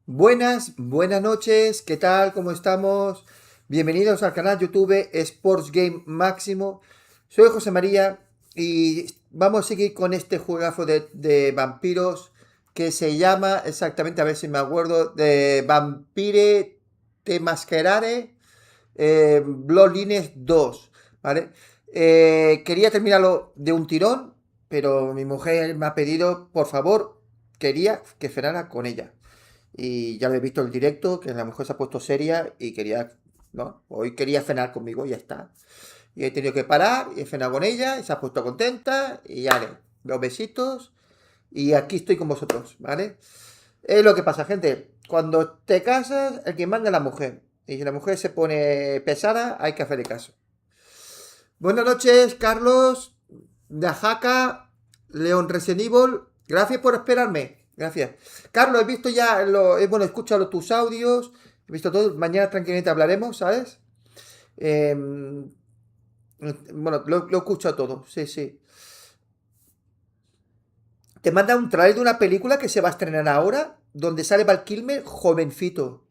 Buenas noches, ¿qué tal? ¿Cómo estamos? Bienvenidos al canal YouTube Sports Game Máximo. Soy José María y vamos a seguir con este juegazo de vampiros que se llama exactamente, a ver si me acuerdo, de Vampire de Masquerade Bloodlines 2, ¿vale? Quería terminarlo de un tirón, pero mi mujer me ha pedido, por favor, quería que cenara con ella. Y ya lo he visto en el directo, que la mujer se ha puesto seria y quería, ¿no? Hoy quería cenar conmigo y ya está. Y he tenido que parar y he cenado con ella y se ha puesto contenta y ya le, los besitos y aquí estoy con vosotros, ¿vale? Es lo que pasa, gente. Cuando te casas, el que manda es la mujer. Y si la mujer se pone pesada, hay que hacerle caso. Buenas noches, Carlos, Dajaca, León Resident Evil. Gracias por esperarme. Gracias. Carlos, he visto ya, bueno, he escuchado tus audios, he visto todo. Mañana tranquilamente hablaremos, ¿sabes? Eh, bueno, lo he escuchado todo, sí, sí. Te manda un trailer de una película que se va a estrenar ahora, donde sale Val Kilmer jovencito.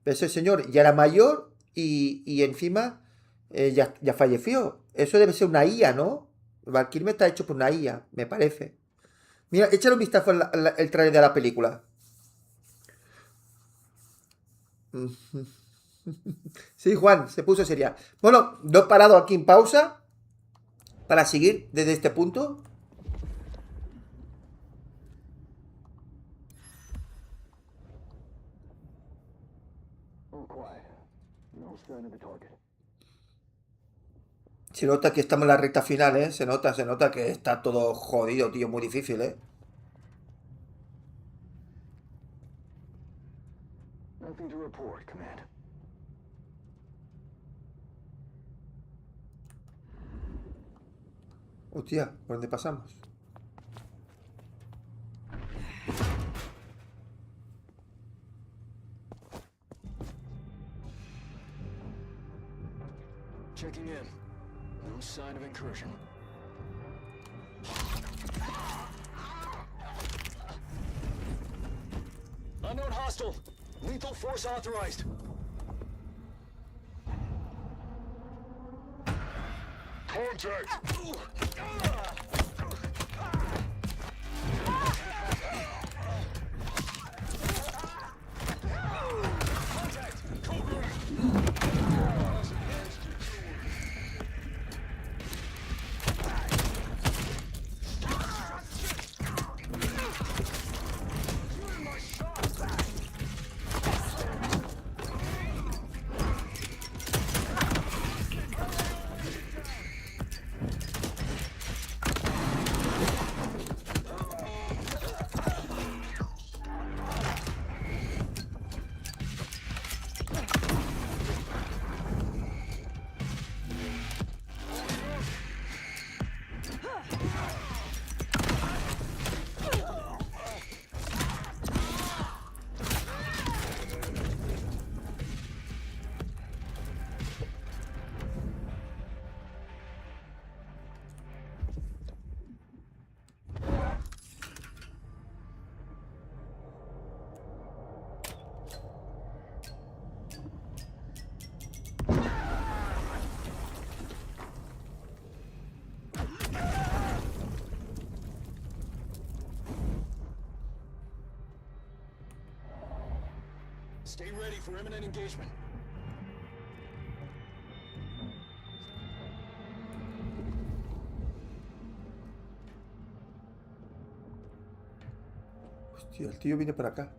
Ese señor ya era mayor y encima ya falleció. Eso debe ser una IA, ¿no? Val Kilmer está hecho por una IA, me parece. Mira, échale un vistazo el trailer de la película. Sí, Juan, se puso seria. Bueno, lo he parado aquí en pausa para seguir desde este punto. Se nota que estamos en la recta final, ¿eh? Se nota que está todo jodido, tío, muy difícil, ¿eh? Nothing to report, Command. Hostia, ¿por dónde pasamos? Checking in. No sign of incursion. Unknown hostile. Lethal force authorized. Contact! Stay ready for imminent engagement. Hostia, el tío viene para acá.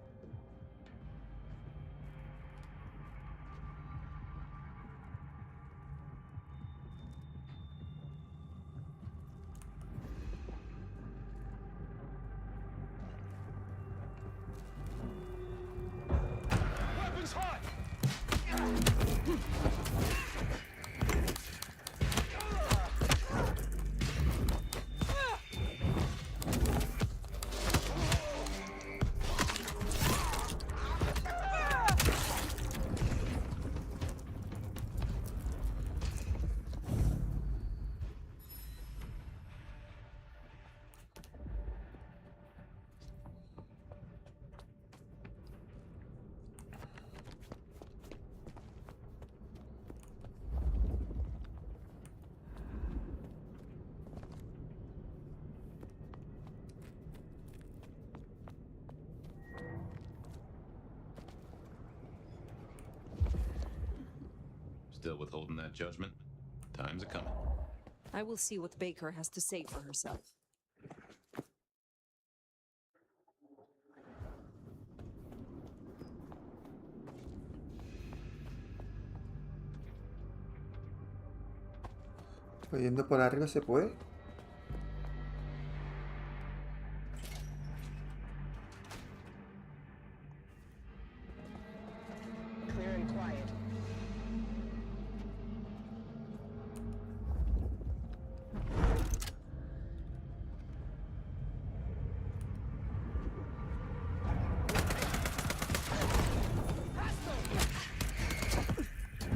Weapons hot! Still withholding that judgment? Time's a coming. I will see what Baker has to say for herself. Yendo por arriba se puede. Clear and quiet.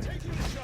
Taking the shot.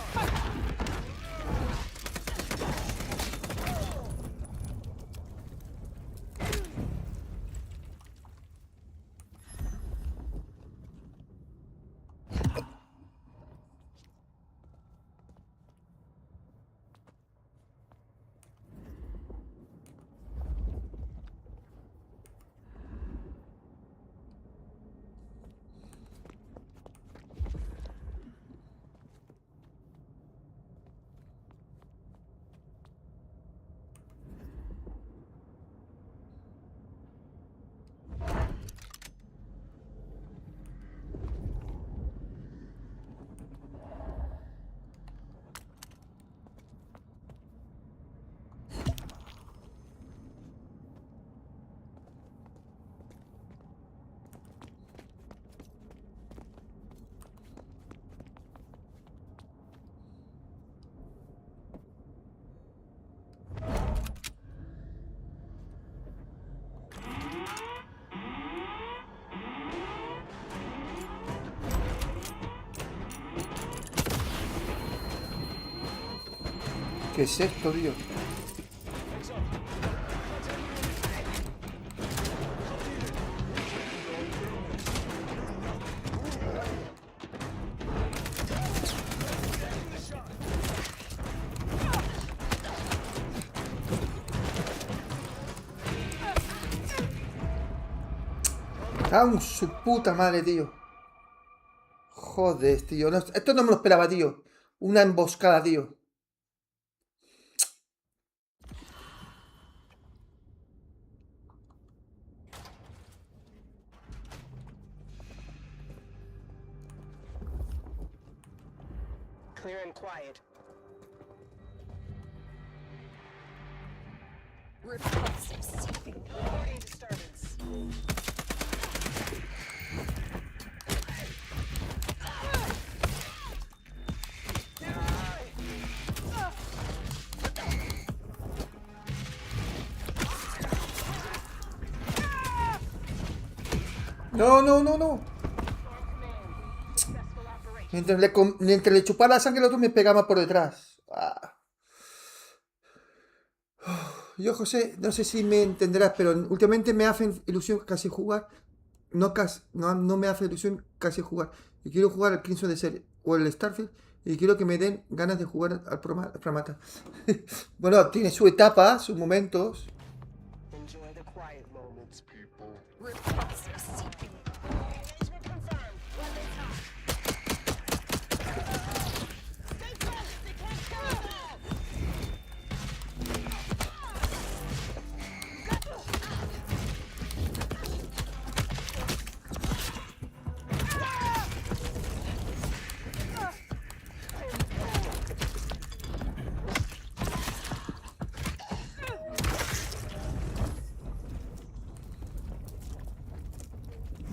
¿Qué es esto, tío? Heads up. Taking the shot. ¡Ah, su puta madre, tío! Joder, tío. Esto no me lo esperaba, tío. Una emboscada, tío. Clear and quiet. Repulsive seeping. Reporting disturbance. No, no, no, no. Successful operation. Mientras le chupaba la sangre, el otro me pegaba por detrás. Ah. Yo, José, no sé si me entenderás, pero últimamente me hace ilusión casi jugar. No me hace ilusión casi jugar. Y quiero jugar al Crimson de serie o el Starfield. Y quiero que me den ganas de jugar al Promata. Bueno, tiene su etapa, sus momentos. Enjoy the quiet moments, people. Repulsive seeping. Engagement confirmed. Weapons hot. Stay close. They can't kill us all.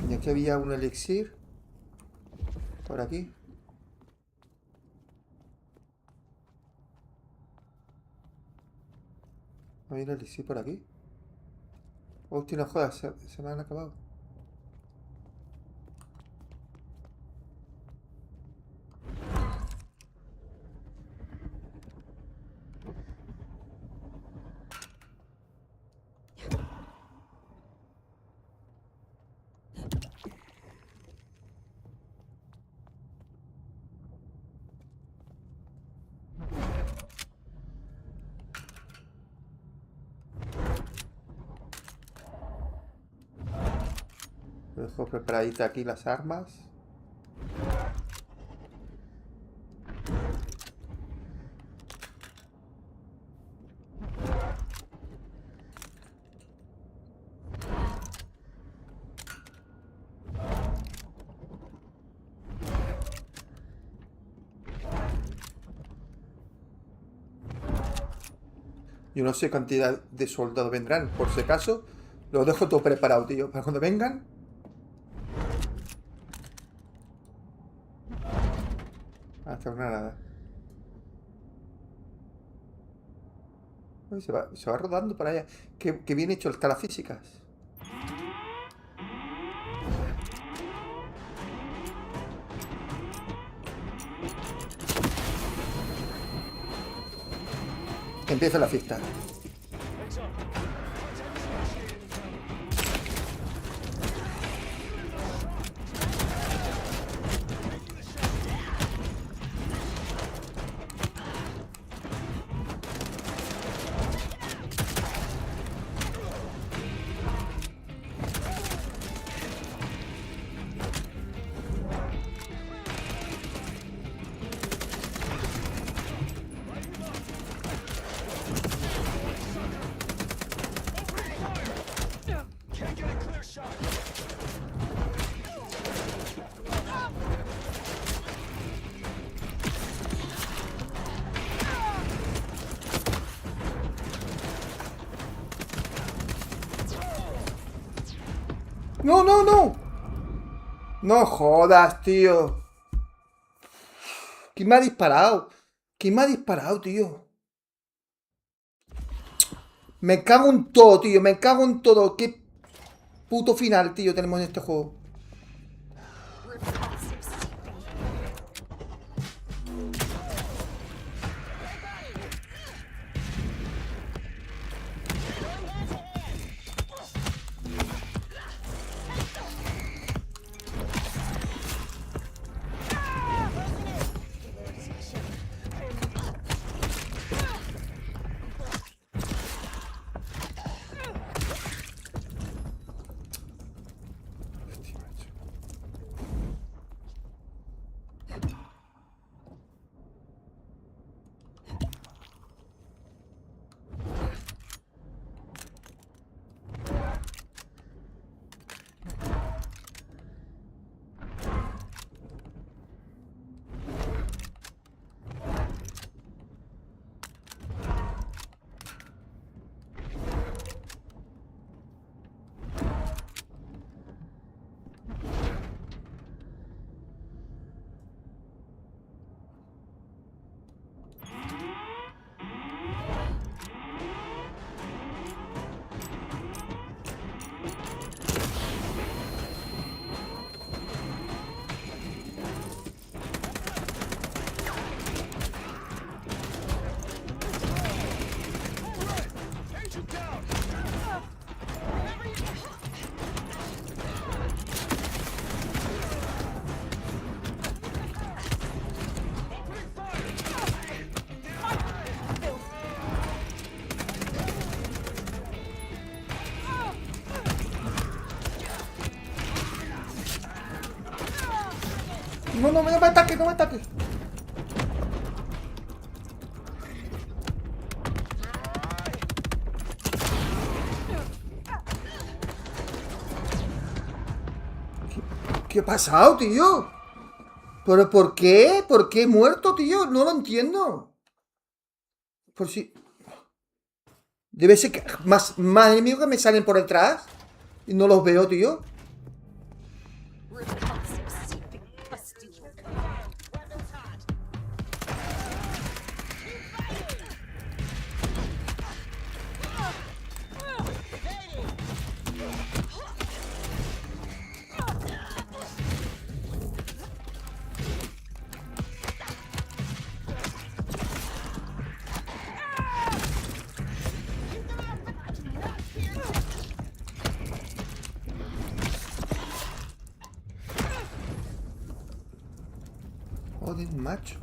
Y aquí había un elixir. Por aquí. ¿Hay un elixir por aquí? Hostia, no jodas, se me han acabado. Dejo preparadita aquí las armas. Yo no sé cantidad de soldados vendrán. Por si acaso, los dejo todo preparado, tío. Para cuando vengan. Hasta una nada. Uy, se va rodando para allá. Qué bien hecho están las físicas. Empieza la fiesta. Can't get a clear shot. ¡No, no, no! No jodas, tío. ¿Quién me ha disparado? ¿Quién me ha disparado, tío? Me cago en todo, tío. Me cago en todo. ¿Qué puto final, tío, tenemos en este juego? Repulsive seeping. Agent down. Opening fire. No, no me ataques, no me ataques. ¿Qué ha pasado, tío? ¿Pero por qué? ¿Por qué he muerto, tío? No lo entiendo. Por si... Debe ser que más enemigos que me salen por detrás. Y no los veo, tío. Repulsive seeping. Pustule. Weapons hot. Joder, macho.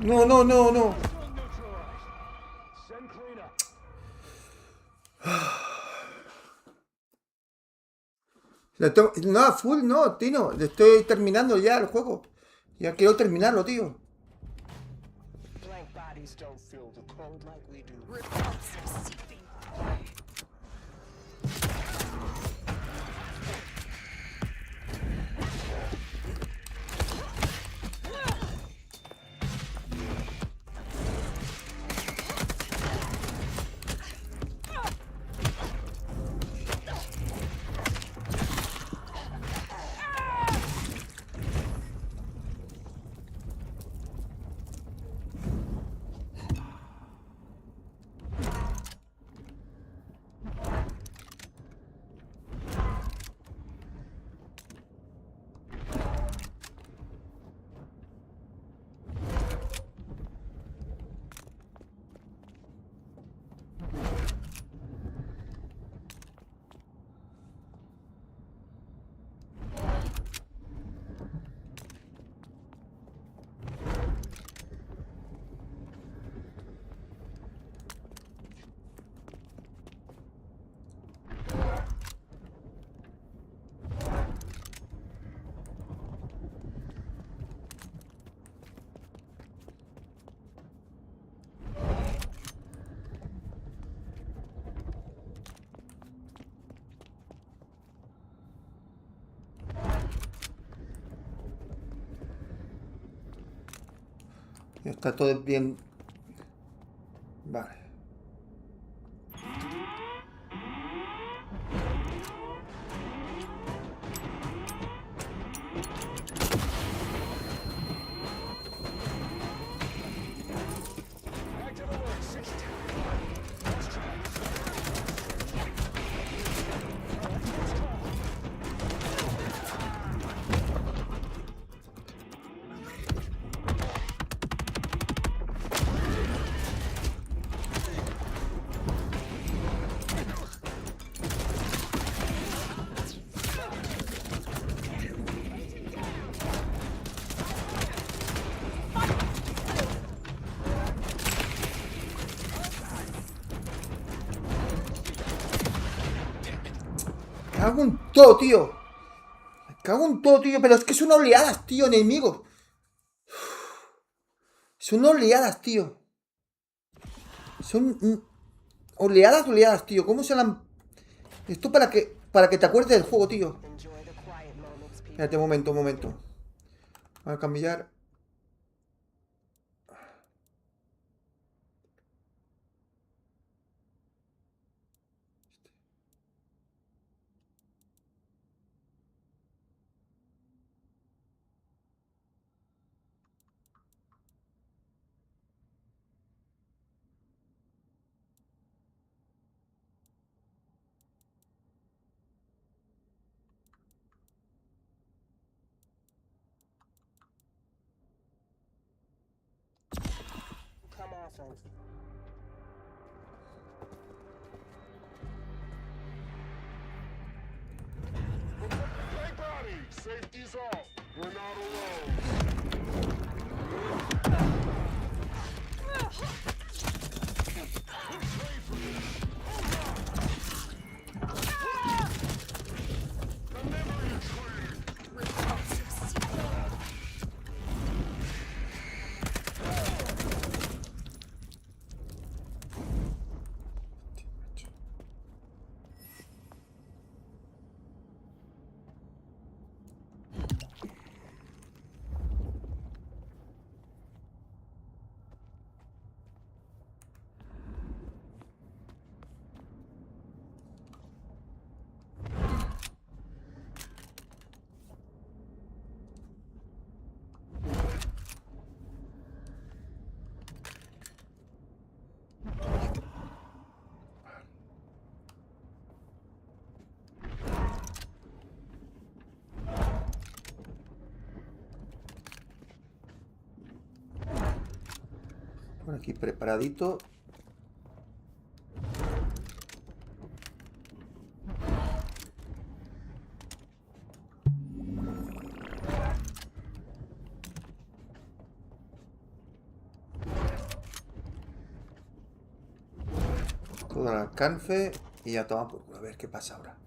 No, no, no, no. Send cleanup. No, full no, Tino. Estoy terminando ya el juego. Ya quiero terminarlo, tío. Blank bodies don't feel the cold like we do. Repulsive seeping. Ya está todo bien. Vale. Active alert 16. Let's try. Me cago en todo, tío. Me cago en todo, tío. Pero es que son oleadas, tío, enemigos. Son oleadas, tío. Son oleadas, tío. ¿Cómo se la... Esto para que te acuerdes del juego, tío. Enjoy the quiet moments, people. Espérate, un momento, un momento. Voy a cambiar. Come offense. Blank body. Safety's off. We're not alone. Repulsive seeping. Por aquí preparadito. Todo al alcance y ya toma por culo. A ver qué pasa ahora.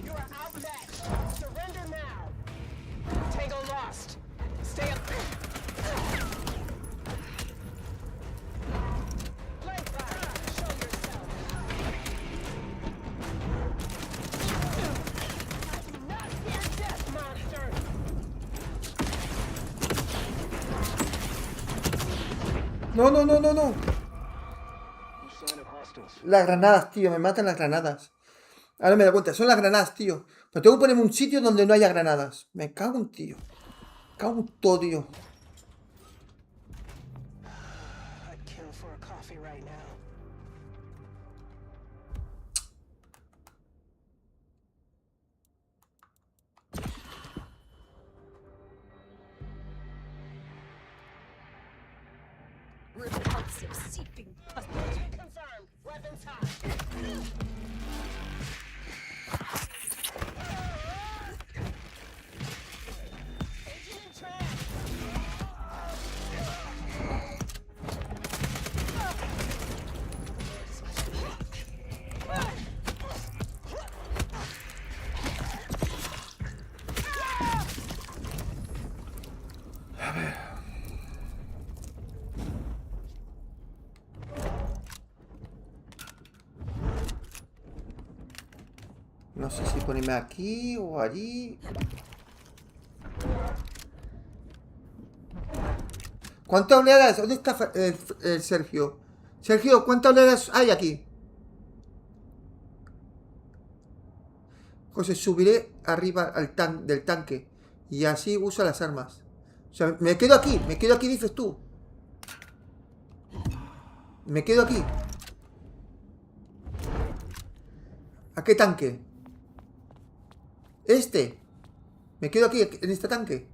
You are outmatched. Surrender now. Tango lost. Stay up. Blade fire. Show yourself. Not your death, monster. No, no, no, no, no. No sign of hostiles. Las granadas, tío. Me matan las granadas. Ahora me da cuenta. Son las granadas, tío. Pero tengo que ponerme un sitio donde no haya granadas. Me cago en tío. Me cago en todo, tío. I'd kill for a coffee right now. Pulse of seeping pus. Confirmed. Weapons hot. Agent in track. No sé si ponerme aquí o allí. ¿Cuántas oleadas? ¿Dónde está Sergio? Sergio, ¿cuántas oleadas hay aquí? José, subiré arriba al del tanque. Y así uso las armas. O sea, me quedo aquí, dices tú. Me quedo aquí. ¿A qué tanque? Este. Me quedo aquí, en este tanque.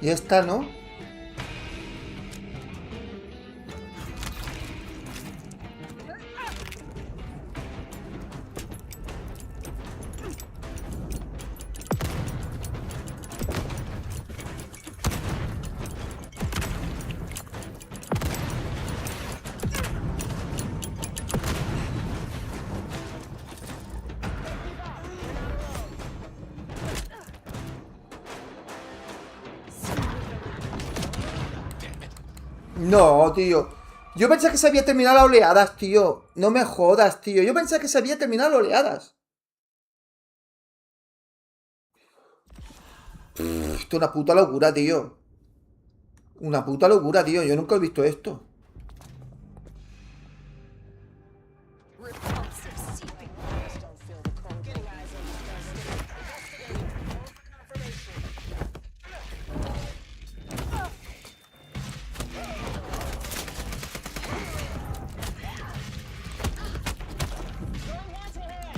Y esta, ¿no? No, tío. Yo pensé que se había terminado las oleadas, tío. No me jodas, tío. Yo pensé que se había terminado las oleadas. Esto es una puta locura, tío. Una puta locura, tío. Yo nunca he visto esto. Repulsive seeping. Don't feel the cold. Getting eyes on these guys. Investigating. Confirmation. Going hand to hand.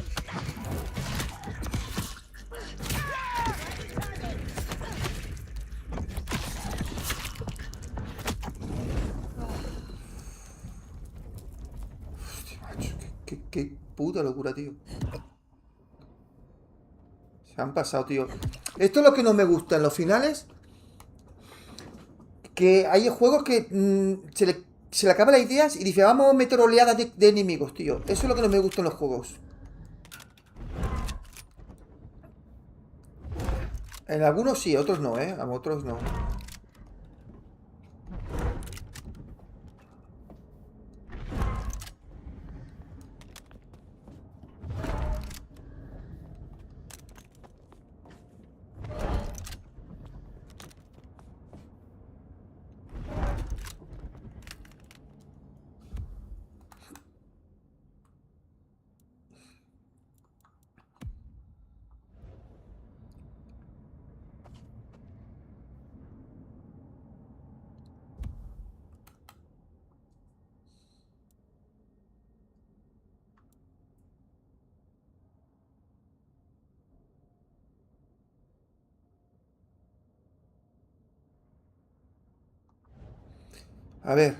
Macho, qué puta locura, tío. Se han pasado, tío. Esto es lo que no me gusta en los finales. Que hay juegos que se le acaban las ideas y dice, vamos a meter oleadas de enemigos, tío. Eso es lo que no me gusta en los juegos. En algunos sí, otros no, ¿eh? A otros no. A ver.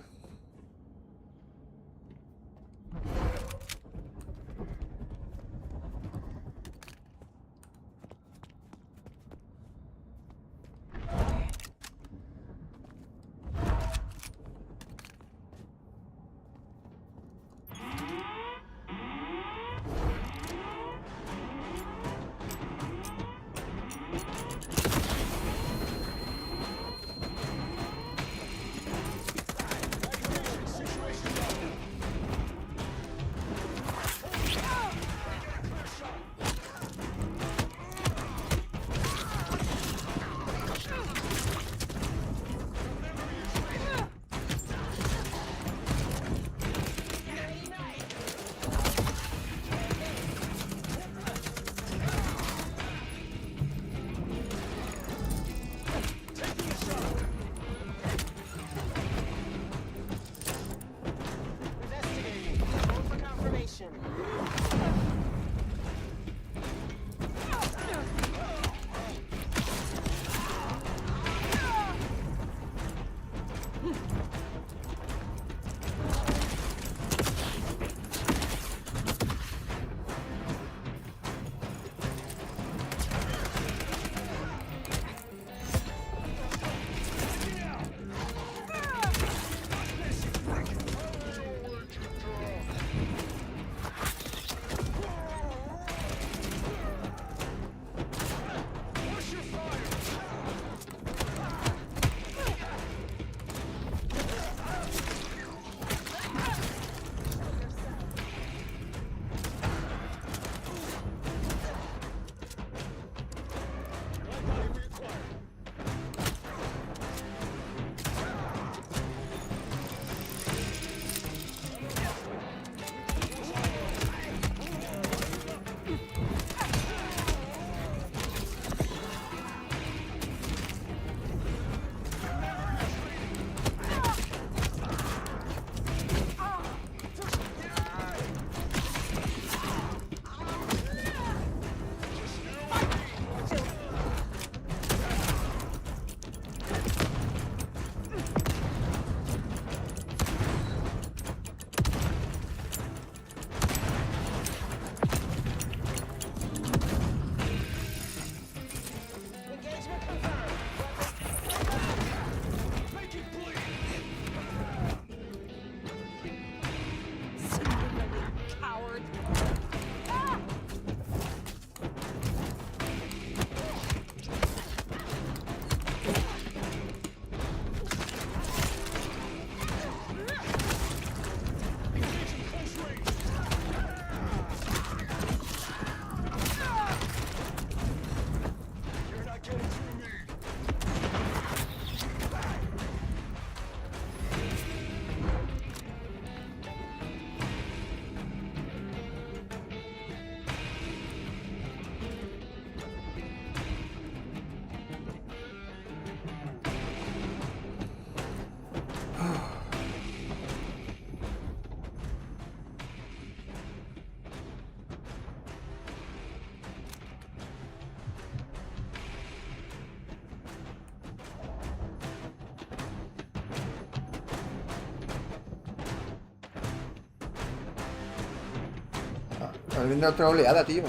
Ahora vendrá otra oleada, tío.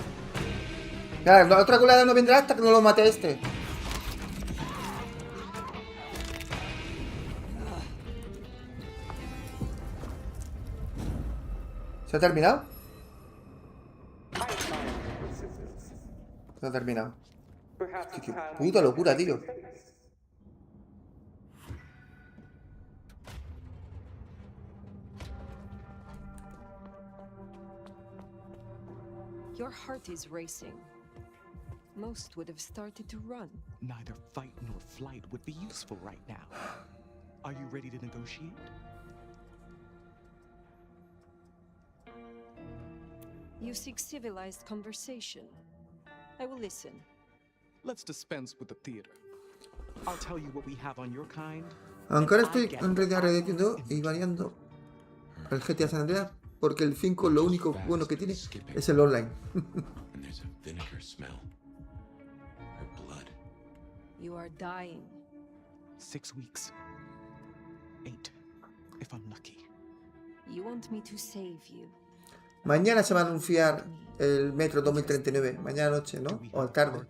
Claro, la otra oleada no vendrá hasta que no lo mate este. ¿Se ha terminado? Se ha terminado. Qué puta locura, tío. Your heart is racing. Most would have started to run. Neither fight nor flight would be useful right now. Are you ready to negotiate? You seek civilized conversation. I will listen. Let's dispense with the theater. I'll tell you what we have on your kind. Aunque ahora estoy rediciendo y variando el GTA San Andreas, porque el 5 lo único bueno que tiene es el online. And there's a vinegar smell. Her blood. You are dying. 6 weeks. 8, if I'm lucky. You want me to save you. Mañana se va a anunciar el Metro 2039. Mañana noche, ¿no? O tarde.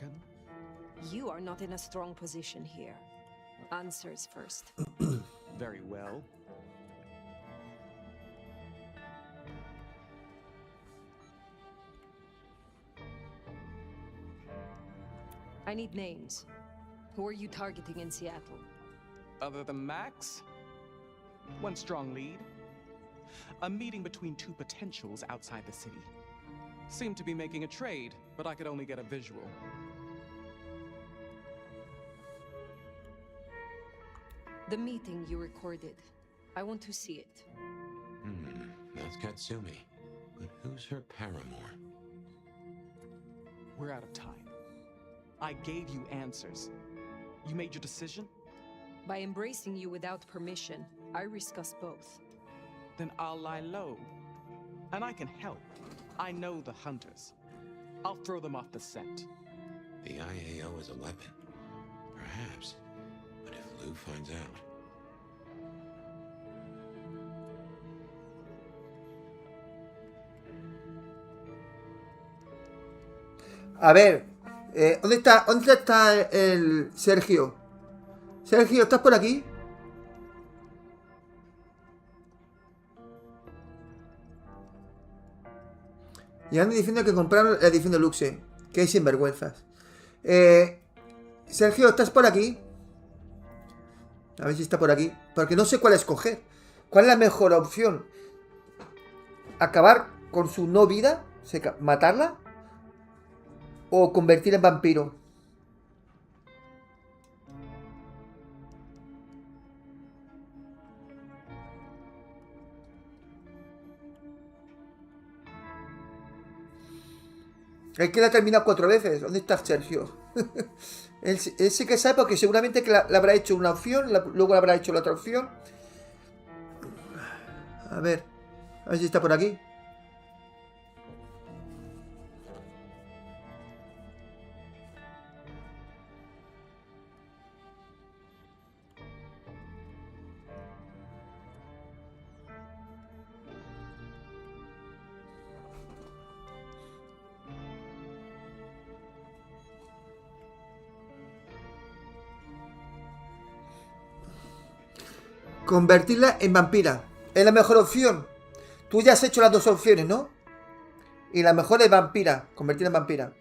You are not in a strong position here. Answers first. Very well. I need names. Who are you targeting in Seattle? Other than Max? One strong lead. A meeting between two potentials outside the city. Seemed to be making a trade, but I could only get a visual. The meeting you recorded. I want to see it. That's Katsumi. But who's her paramour? We're out of time. I gave you answers. You made your decision? By embracing you without permission, I risk us both. Then I'll lie low. And I can help. I know the hunters. I'll throw them off the scent. The IAO is a weapon. Perhaps. But if Lou finds out... A ver, ¿dónde está el Sergio? Sergio, ¿estás por aquí? Y andan diciendo que compraron la edición de Luxe. Que hay sinvergüenzas. Sergio, ¿estás por aquí? A ver si está por aquí. Porque no sé cuál escoger. ¿Cuál es la mejor opción? ¿Acabar con su no vida? ¿Matarla? ¿O convertir en vampiro? Es que la ha terminado 4 veces. ¿Dónde está Sergio? él sí que sabe porque seguramente que la habrá hecho una opción, luego la habrá hecho la otra opción. A ver si está por aquí. Convertirla en vampira. Es la mejor opción. Tú ya has hecho las dos opciones, ¿no? Y la mejor es vampira. Convertirla en vampira.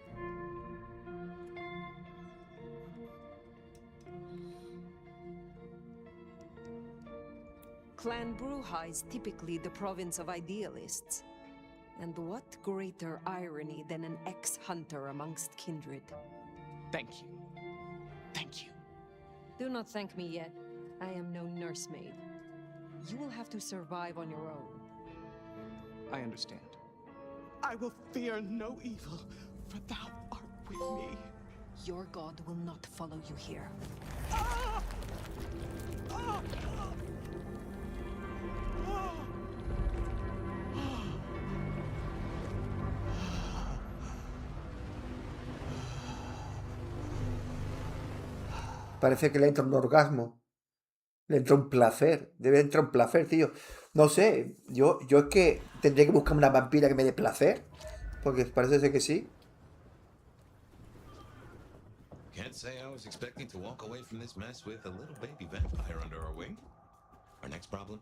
Clan Bruja is typically the province of idealists. And what greater irony than an ex-hunter amongst kindred? Thank you. Thank you. Do not thank me yet. I am no nursemaid. You will have to survive on your own. I understand. I will fear no evil, for thou art with me. Your god will not follow you here. Ah! Ah! Ah! Parece que le entra un orgasmo. Le entra un placer. Debe entrar un placer, tío. No sé. Yo es que tendré que buscar una vampira que me dé placer. Porque parece ser que sí. Can't say I was expecting to walk away from this mess with a little baby vampire under our wing. Our next problem?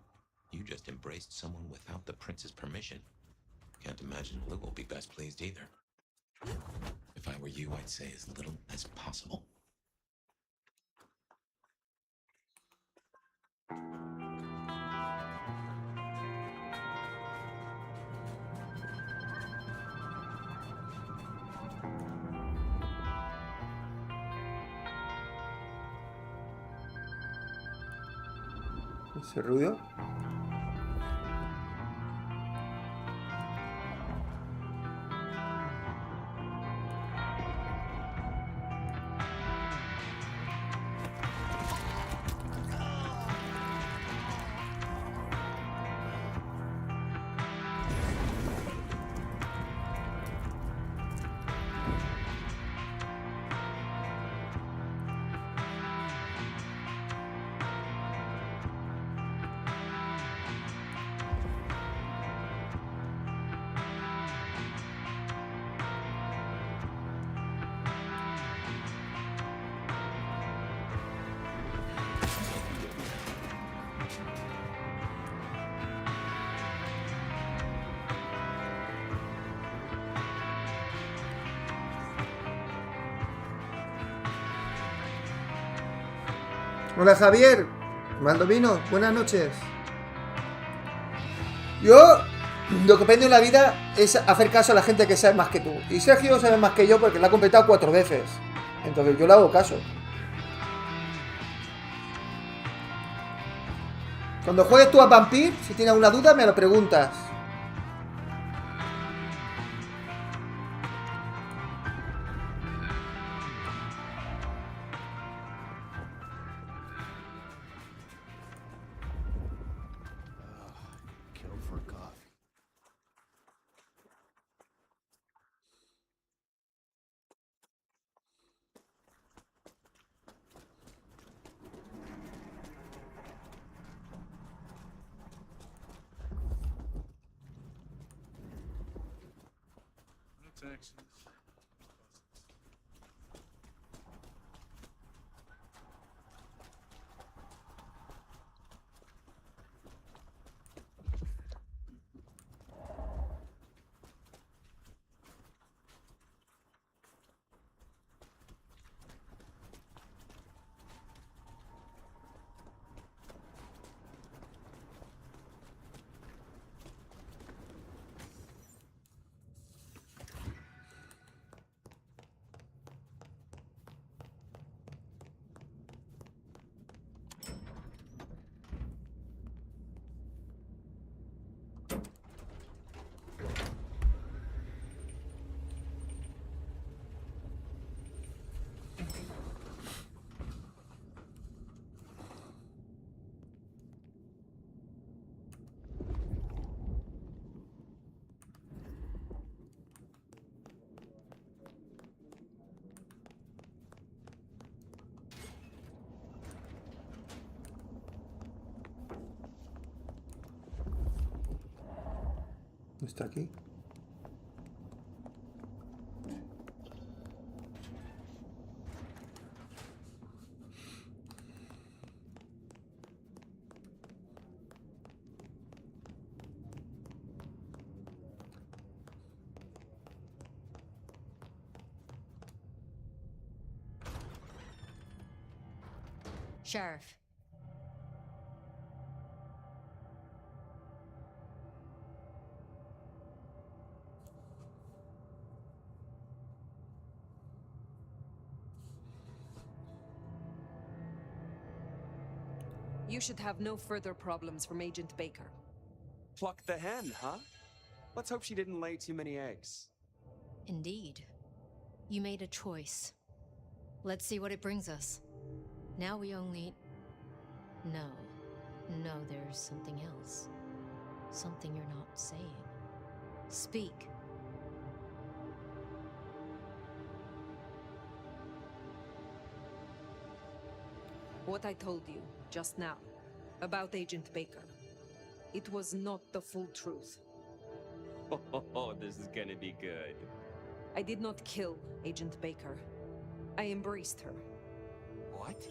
You just embraced someone without the prince's permission. Can't imagine Lou will be best pleased either. If I were you, I'd say as little as possible. Ese ruido. Hola Javier, mando vino, buenas noches. Yo lo que aprendo en la vida es hacer caso a la gente que sabe más que tú. Y Sergio sabe más que yo porque lo ha completado 4 veces. Entonces yo le hago caso. Cuando juegues tú a Vampir, si tienes alguna duda me lo preguntas. Killed for coffee. Texas. ¿Está aquí? Sheriff. You should have no further problems from Agent Baker. Pluck the hen, huh? Let's hope she didn't lay too many eggs. Indeed. You made a choice. Let's see what it brings us. Now we only... No. No, there's something else. Something you're not saying. Speak. What I told you just now about Agent Baker. It was not the full truth. Oh, this is gonna be good. I did not kill Agent Baker. I embraced her. What?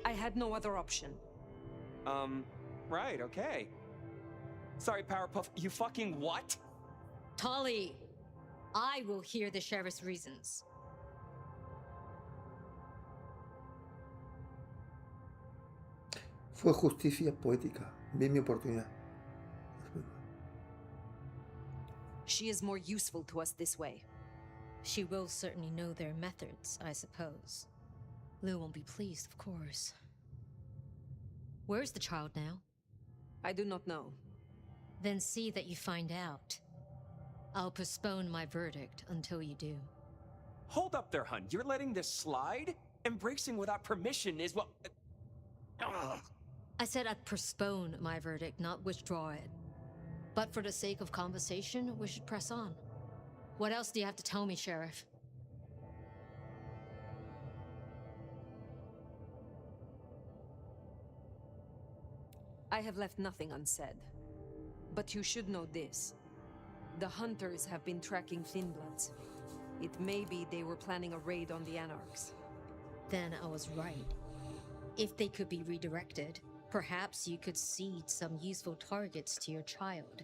I had no other option. Right, okay. Sorry, Powerpuff, you fucking what? Tolly, I will hear the sheriff's reasons. Fue justicia poética. Vi mi oportunidad. She is more useful to us this way. She will certainly know their methods, I suppose. Lou won't be pleased, of course. Where's the child now? I do not know. Then see that you find out. I'll postpone my verdict until you do. Hold up there, hun. You're letting this slide? Embracing without permission is what... Ugh. I said I'd postpone my verdict, not withdraw it. But for the sake of conversation, we should press on. What else do you have to tell me, Sheriff? I have left nothing unsaid. But you should know this. The hunters have been tracking Thinbloods. It may be they were planning a raid on the Anarchs. Then I was right. If they could be redirected, perhaps you could seed some useful targets to your child.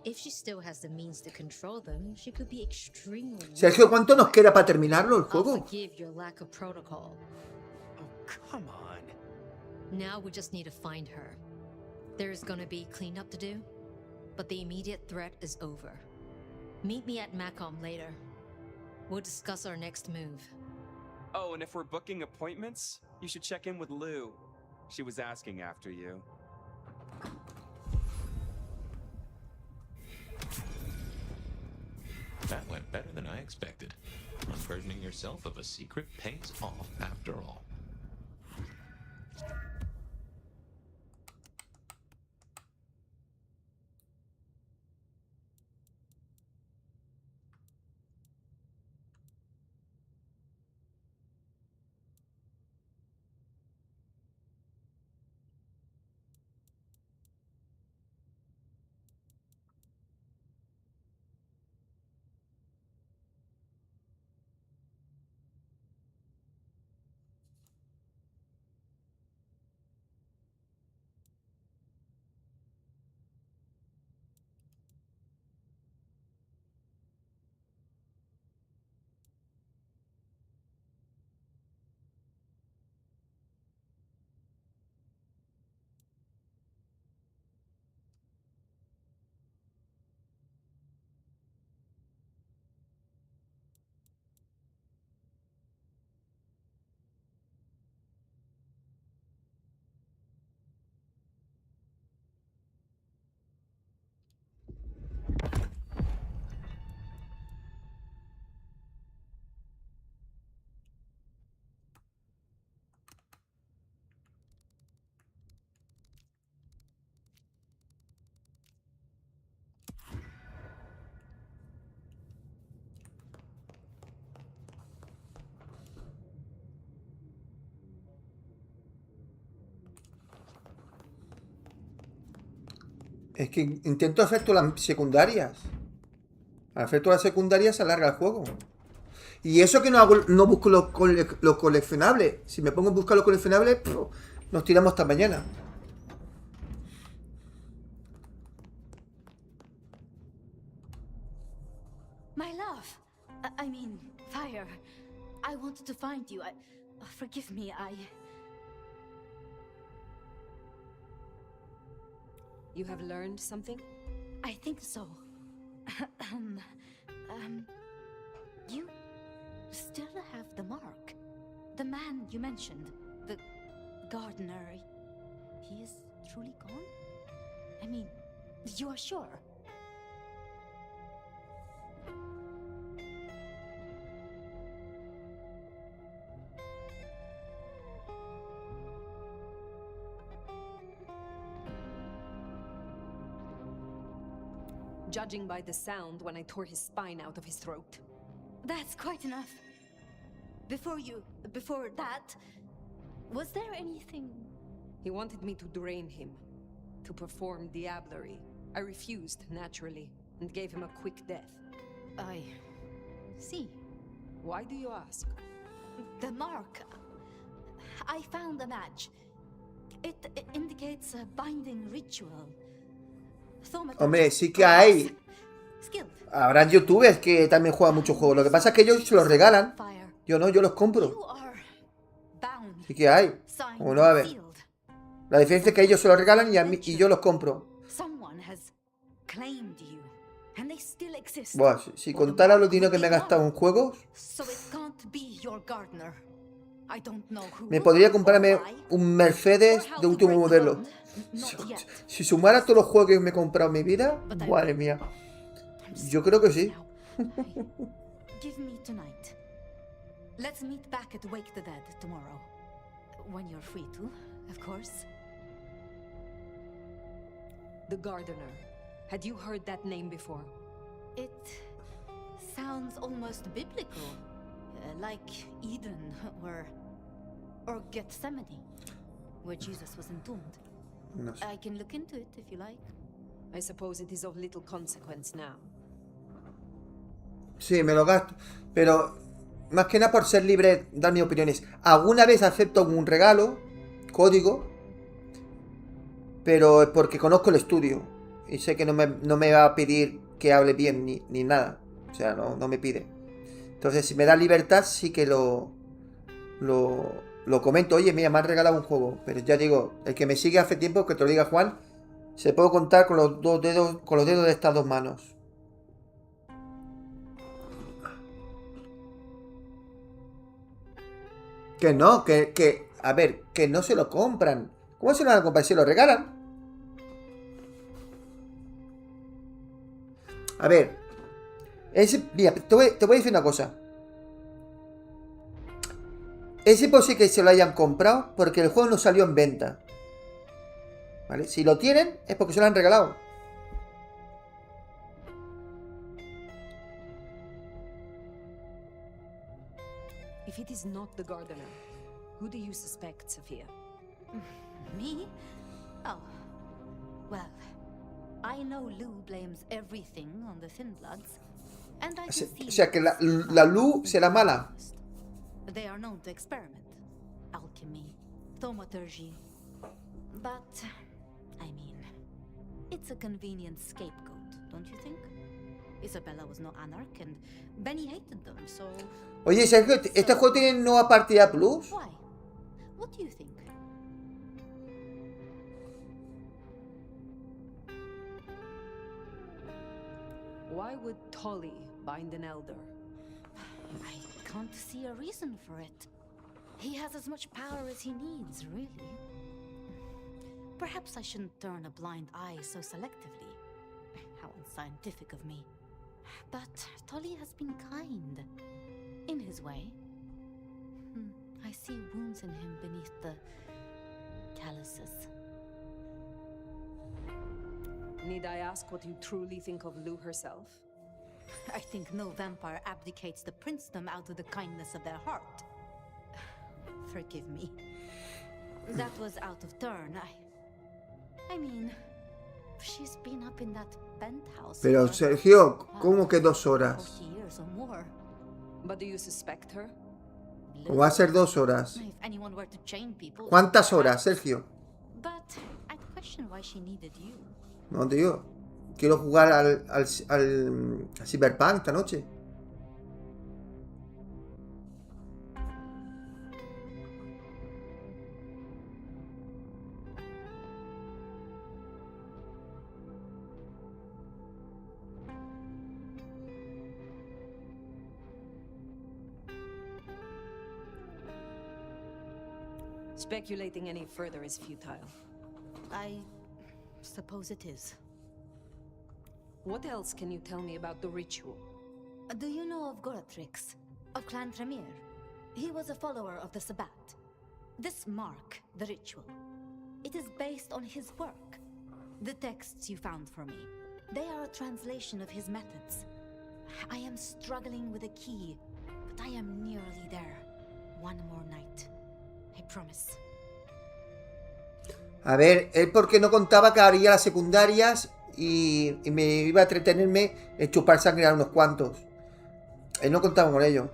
If she still has the means to control them, she could be extremely... Sergio, ¿cuánto nos queda para terminarlo el I'll juego? forgive your lack of protocol. Oh, come on. Now we just need to find her. There's gonna be cleanup to do, but the immediate threat is over. Meet me at Macomb later. We'll discuss our next move. Oh, and if we're booking appointments, you should check in with Lou. She was asking after you. That went better than I expected. Unburdening yourself of a secret pays off after all. Es que intento hacer todas las secundarias. Al hacer todas las secundarias se alarga el juego. Y eso que no busco los coleccionables. Si me pongo a buscar los coleccionables, nos tiramos hasta mañana. My love. I mean, Fire. I wanted to find you. Forgive me, You have learned something? I think so. You still have the mark. The man you mentioned, the gardener, he is truly gone? I mean, you are sure? Judging by the sound when I tore his spine out of his throat. That's quite enough. Before that, was there anything? He wanted me to drain him, to perform diablerie. I refused, naturally. and gave him a quick death. I see. Why do you ask? The mark. I found a match. It indicates a binding ritual. Hombre, sí que hay. Skilled. Habrán youtubers que también juegan muchos juegos. Lo que pasa es que ellos se los regalan. Fire. Yo no, yo los You compro. are bound. Sí que hay. Signed Como no va a and haber. sealed. La diferencia es que ellos se los regalan y, a mí, y yo los compro. Someone has claimed you, and they still exist. Buah, si contara los dineros que me he gastado en juegos, So it can't be your gardener. I don't know who. me podría comprarme or why, un Mercedes or how de to último break the modelo. bond. Not yet. Si sumara todos los juegos que me he comprado en mi vida, madre mía. Yo creo que sí. Give me tonight. Let's meet back at Wake the Dead tomorrow. When you're free to, of course. The gardener. Had you heard that name before? It sounds almost biblical. Like Eden or Gethsemane, where Jesus was entombed. No sé. I can look into it if you like. I suppose it is of little consequence now. Sí, me lo gasto. Pero más que nada por ser libre, dar mis opiniones. Alguna vez acepto un regalo, código, pero es porque conozco el estudio y sé que no me va a pedir que hable bien ni nada. O sea, no me pide. Entonces, si me da libertad, sí que lo comento. Oye, mira, me han regalado un juego. Pero ya digo, el que me sigue hace tiempo, que te lo diga Juan, se puede contar con los dedos de estas dos manos. Que no, a ver, que no se lo compran. ¿Cómo se lo van a comprar? ¿Se lo regalan? A ver. Mira, te voy a decir una cosa. Es imposible que se lo hayan comprado porque el juego no salió en venta. ¿Vale? Si lo tienen, es porque se lo han regalado. If it is not the gardener, who do you suspect, Sophia? Me? Oh. Well, I know Lou blames everything on the Thin Bloods. And I can see O sea, que la Lou será mala. They are known to experiment. Alchemy, thaumaturgy. But, I mean, it's a convenient scapegoat, don't you think? Isabella was no anarch and Benny hated them, so... Oye, Sergio, ¿este juego tiene nueva partida plus? Why? What do you think? Why would Tolly bind an elder? I can't see a reason for it. He has as much power as he needs, really. Perhaps I shouldn't turn a blind eye so selectively. How unscientific of me. But Tolly has been kind. In his way. I see wounds in him beneath the calluses. Need I ask what you truly think of Lou herself? I think no vampire abdicates the princedom out of the kindness of their heart. Forgive me. That was out of turn. I mean, she's been up in that penthouse. Pero for, Sergio, ¿cómo que 2 horas? 40 years or more. But do you suspect her? ¿O va a ser 2 horas? If anyone were to chain people, ¿Cuántas horas, Sergio? But I question why she needed you. No, tío. Quiero jugar al Cyberpunk esta noche. Speculating any further is futile. I suppose it is. What else can you tell me about the ritual? Do you know of Goratrix, of Clan Tremere? He was a follower of the Sabbat. This mark, the ritual, it is based on his work. The texts you found for me, they are a translation of his methods. I am struggling with a key, but I am nearly there. One more night. I promise. A ver, él porque no contaba que haría las secundarias y me iba a entretenerme en chupar sangre a unos cuantos. No contaba con ello.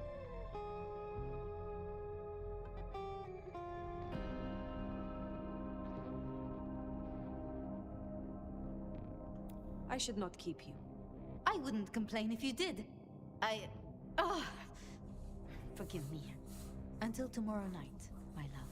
I should not keep you. I wouldn't complain if you did. Oh, forgive me. Until tomorrow night, my love.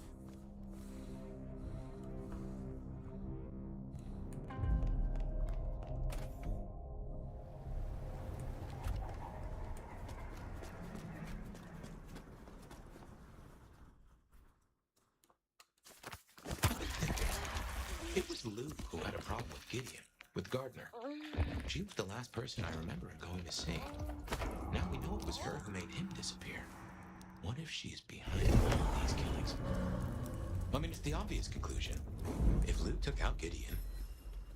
It was Lou who had a problem with Gideon, with Gardner. She was the last person I remember going to see. Now we know it was her who made him disappear. What if she's behind all these killings? I mean, it's the obvious conclusion. If Lou took out Gideon,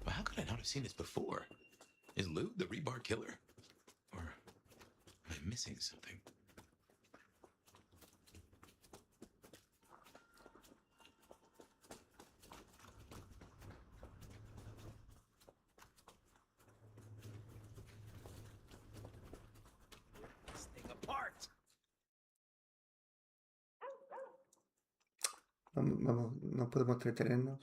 well, how could I not have seen this before? Is Lou the rebar killer? Or am I missing something? This thing apart. Vamos, no podemos entretenernos.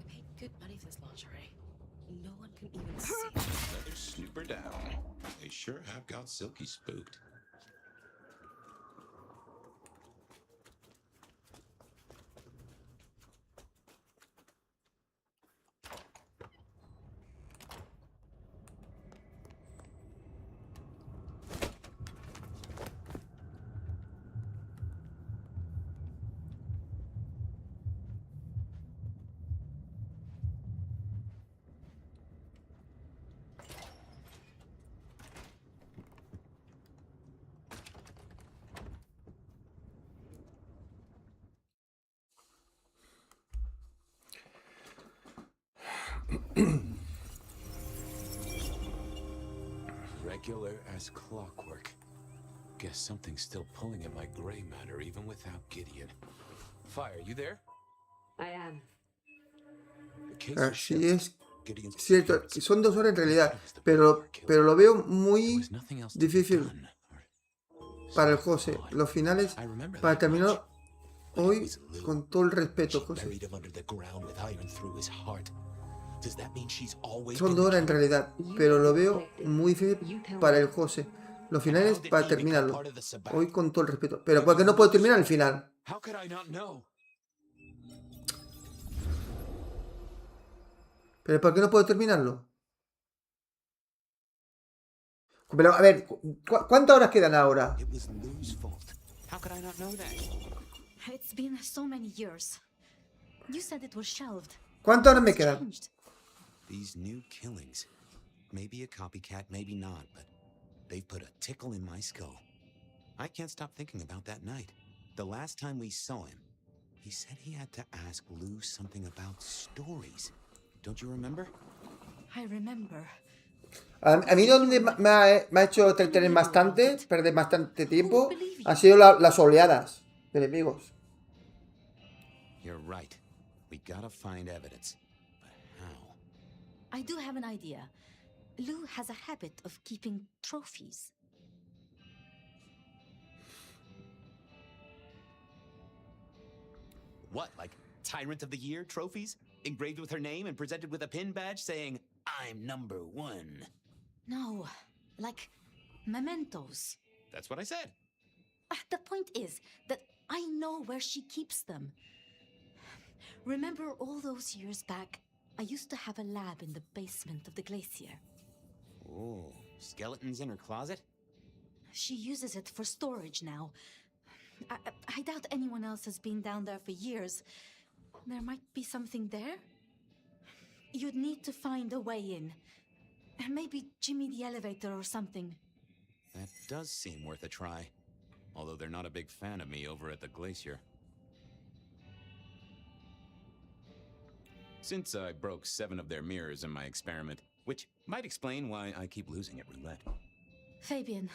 I paid good money for this lingerie. No one can even see. Another snooper down. They sure have got Silky spooked. Regular as clockwork. Guess something's still pulling at my gray matter even without Gideon. Fire, you there? I am. The case is Así settled. es Gideon's cierto, disappearance. que son 2 horas en realidad, That was the pero rebar killer. lo veo There muy was nothing else to be difícil done, or para el so José. thought. Los finales, I remember para that terminar much. But it hoy, was Lou. con todo el respeto, She José. buried him under the ground with iron through his heart. Does that mean she's always Son been 2 the horas en killer? realidad, pero lo veo muy difícil para el José. Los finales How did para he become terminarlo. part of the Sabbat? Hoy con todo el respeto. Pero ¿por qué no puedo terminar el final? How could I not know? ¿Pero por qué no puedo terminarlo? Pero a ver, ¿cuántas horas quedan ahora? It was Lou's fault. How could I not know that? It's been so many years. You said it was shelved. ¿Cuántas horas me What's quedan? changed? These new killings. Maybe a copycat, maybe not, but they've put a tickle in my skull. I can't stop thinking about that night. The last time we saw him, he said he had to ask Lou something about stories. Don't you remember? I remember. A mí donde me ha hecho entretener bastante, perder bastante tiempo, han sido las oleadas de enemigos. You're right. We gotta find evidence. But how? I do have an idea. Lou has a habit of keeping trophies. What, like Tyrant of the Year trophies? Engraved with her name and presented with a pin badge saying, I'm #1. No, like mementos. That's what I said. The point is that I know where she keeps them. Remember all those years back I used to have a lab in the basement of the glacier. Oh, skeletons in her closet? She uses it for storage now. I doubt anyone else has been down there for years. There might be something there. You'd need to find a way in. Maybe Jimmy the elevator or something. That does seem worth a try. Although they're not a big fan of me over at the glacier. Since I broke 7 of their mirrors in my experiment, which might explain why I keep losing at roulette. Fabian,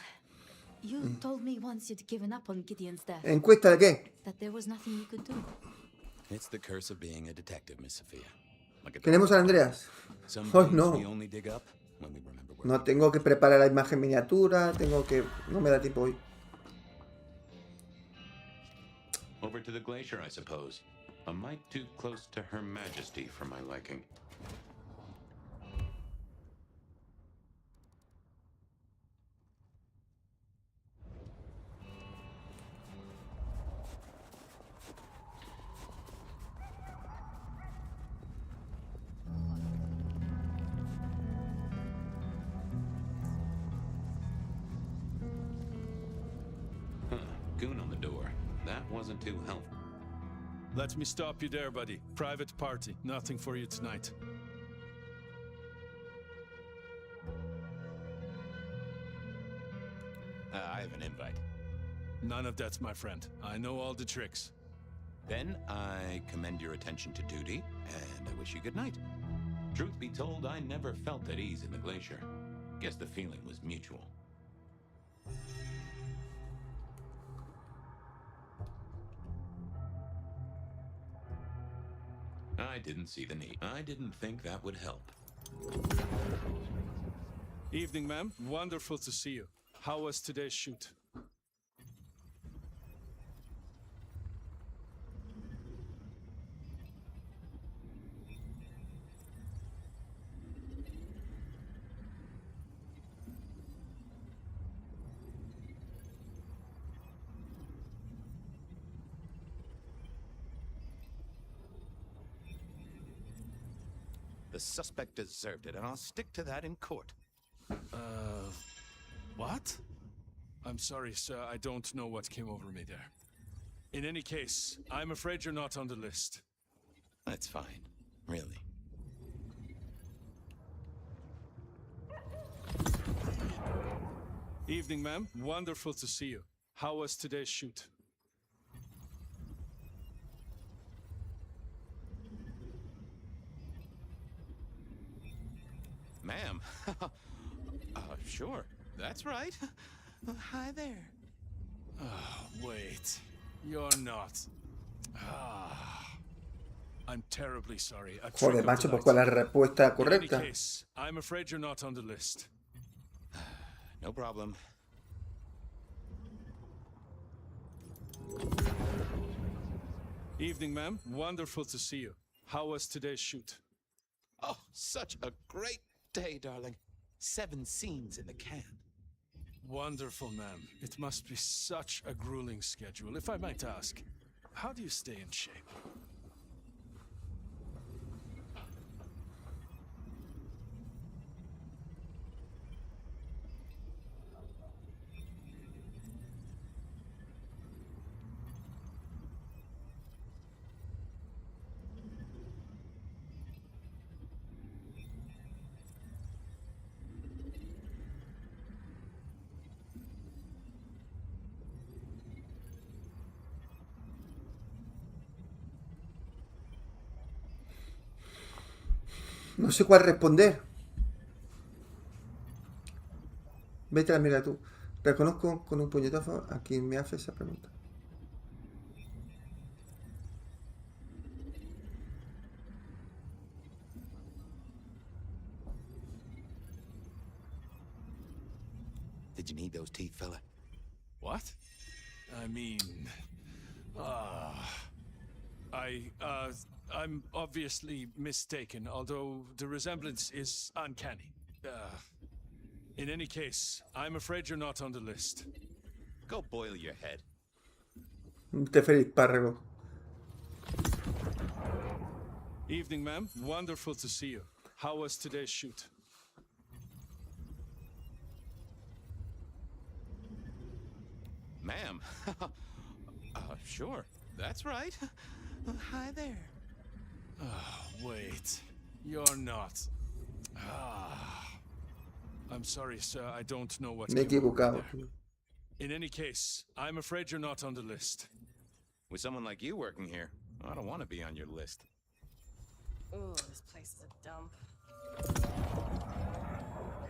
you told me once you'd given up on Gideon's death. ¿Encuesta de qué? That there was nothing you could do. It's the curse of being a detective, Miss Sophia. Like Tenemos a Andreas. Some Oh, things no. we only dig up when we remember where No tengo que preparar la imagen miniatura, tengo que... No me da tiempo hoy. Over to the glacier, I suppose. A mite too close to Her Majesty for my liking. Huh, goon on the door. That wasn't too helpful. Let me stop you there, buddy. Private party. Nothing for you tonight. I have an invite. None of that, my friend. I know all the tricks. Then I commend your attention to duty, and I wish you good night. Truth be told, I never felt at ease in the glacier. Guess the feeling was mutual. I didn't see the need. I didn't think that would help. Evening, ma'am. Wonderful to see you. How was today's shoot? The suspect deserved it, and I'll stick to that in court. What? I'm sorry, sir. I don't know what came over me there. In any case, I'm afraid you're not on the list. That's fine. Really. Evening, ma'am. Wonderful to see you. How was today's shoot? Ma'am? Sure. That's right. Hi there. Oh, wait. You're not. I'm terribly sorry. A trick Joder, of macho, the pues ¿cuál es light. la respuesta In any correcta? case, I'm afraid you're not on the list. No problem. Evening, ma'am. Wonderful to see you. How was today's shoot? Oh, such a great day, darling. 7 scenes in the can. Wonderful, ma'am. It must be such a grueling schedule. If I might ask, how do you stay in shape? No sé cuál responder. Vete a la mierda tú. Reconozco con un puñetazo a quien me hace esa pregunta. Did you need those teeth, fella? What? I mean, I'm obviously mistaken, although the resemblance is uncanny. In any case, I'm afraid you're not on the list. Go boil your head. Te feliz párrego. Evening, ma'am. Wonderful to see you. How was today's shoot? Ma'am. Sure. That's right. Hi there. Wait. You're not. I'm sorry, sir. I don't know what Me he came over equivocado. there. In any case, I'm afraid you're not on the list. With someone like you working here, I don't want to be on your list. Ooh, this place is a dump.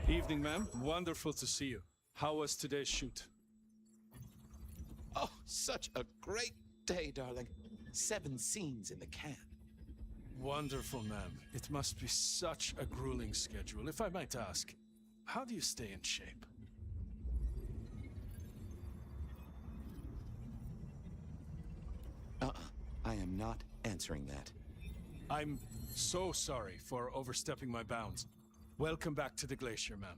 Evening, ma'am. Wonderful to see you. How was today's shoot? Oh, such a great day, darling. 7 scenes in the can. Wonderful, ma'am. It must be such a grueling schedule. If I might ask, how do you stay in shape? I am not answering that. I'm so sorry for overstepping my bounds. Welcome back to the Glacier, ma'am.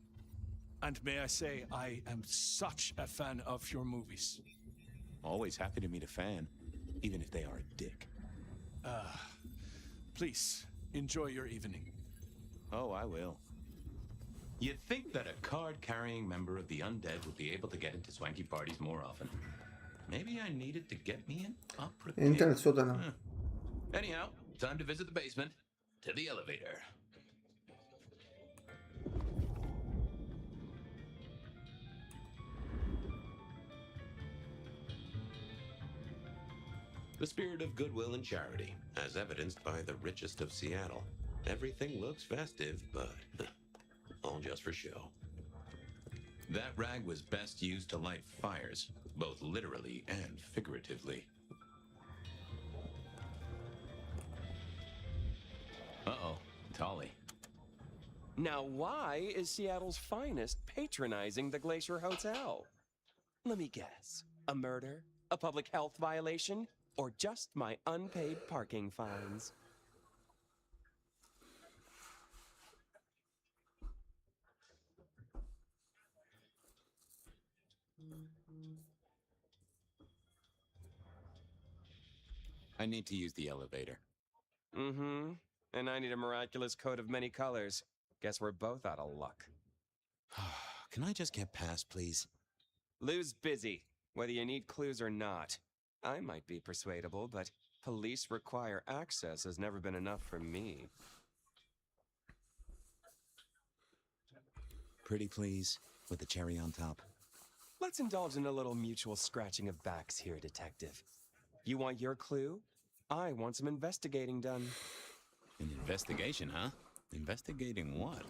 And may I say, I am such a fan of your movies. Always happy to meet a fan, even if they are a dick. Please, enjoy your evening. Oh, I will. You'd think that a card-carrying member of the undead would be able to get into swanky parties more often. Maybe I needed to get me an opera Entra al kit. sótano. Anyhow, time to visit the basement. To the elevator. The spirit of goodwill and charity, as evidenced by the richest of Seattle. Everything looks festive, but all just for show. That rag was best used to light fires, both literally and figuratively. Uh-oh, Tolly. Now, why is Seattle's finest patronizing the Glacier Hotel? Let me guess. A murder? A public health violation? Or just my unpaid parking fines? I need to use the elevator. Mm-hmm. And I need a miraculous coat of many colors. Guess we're both out of luck. Can I just get past, please? Lou's busy, whether you need clues or not. I might be persuadable, but police require access has never been enough for me. Pretty please, with the cherry on top. Let's indulge in a little mutual scratching of backs here, Detective. You want your clue? I want some investigating done. An investigation, huh? Investigating what?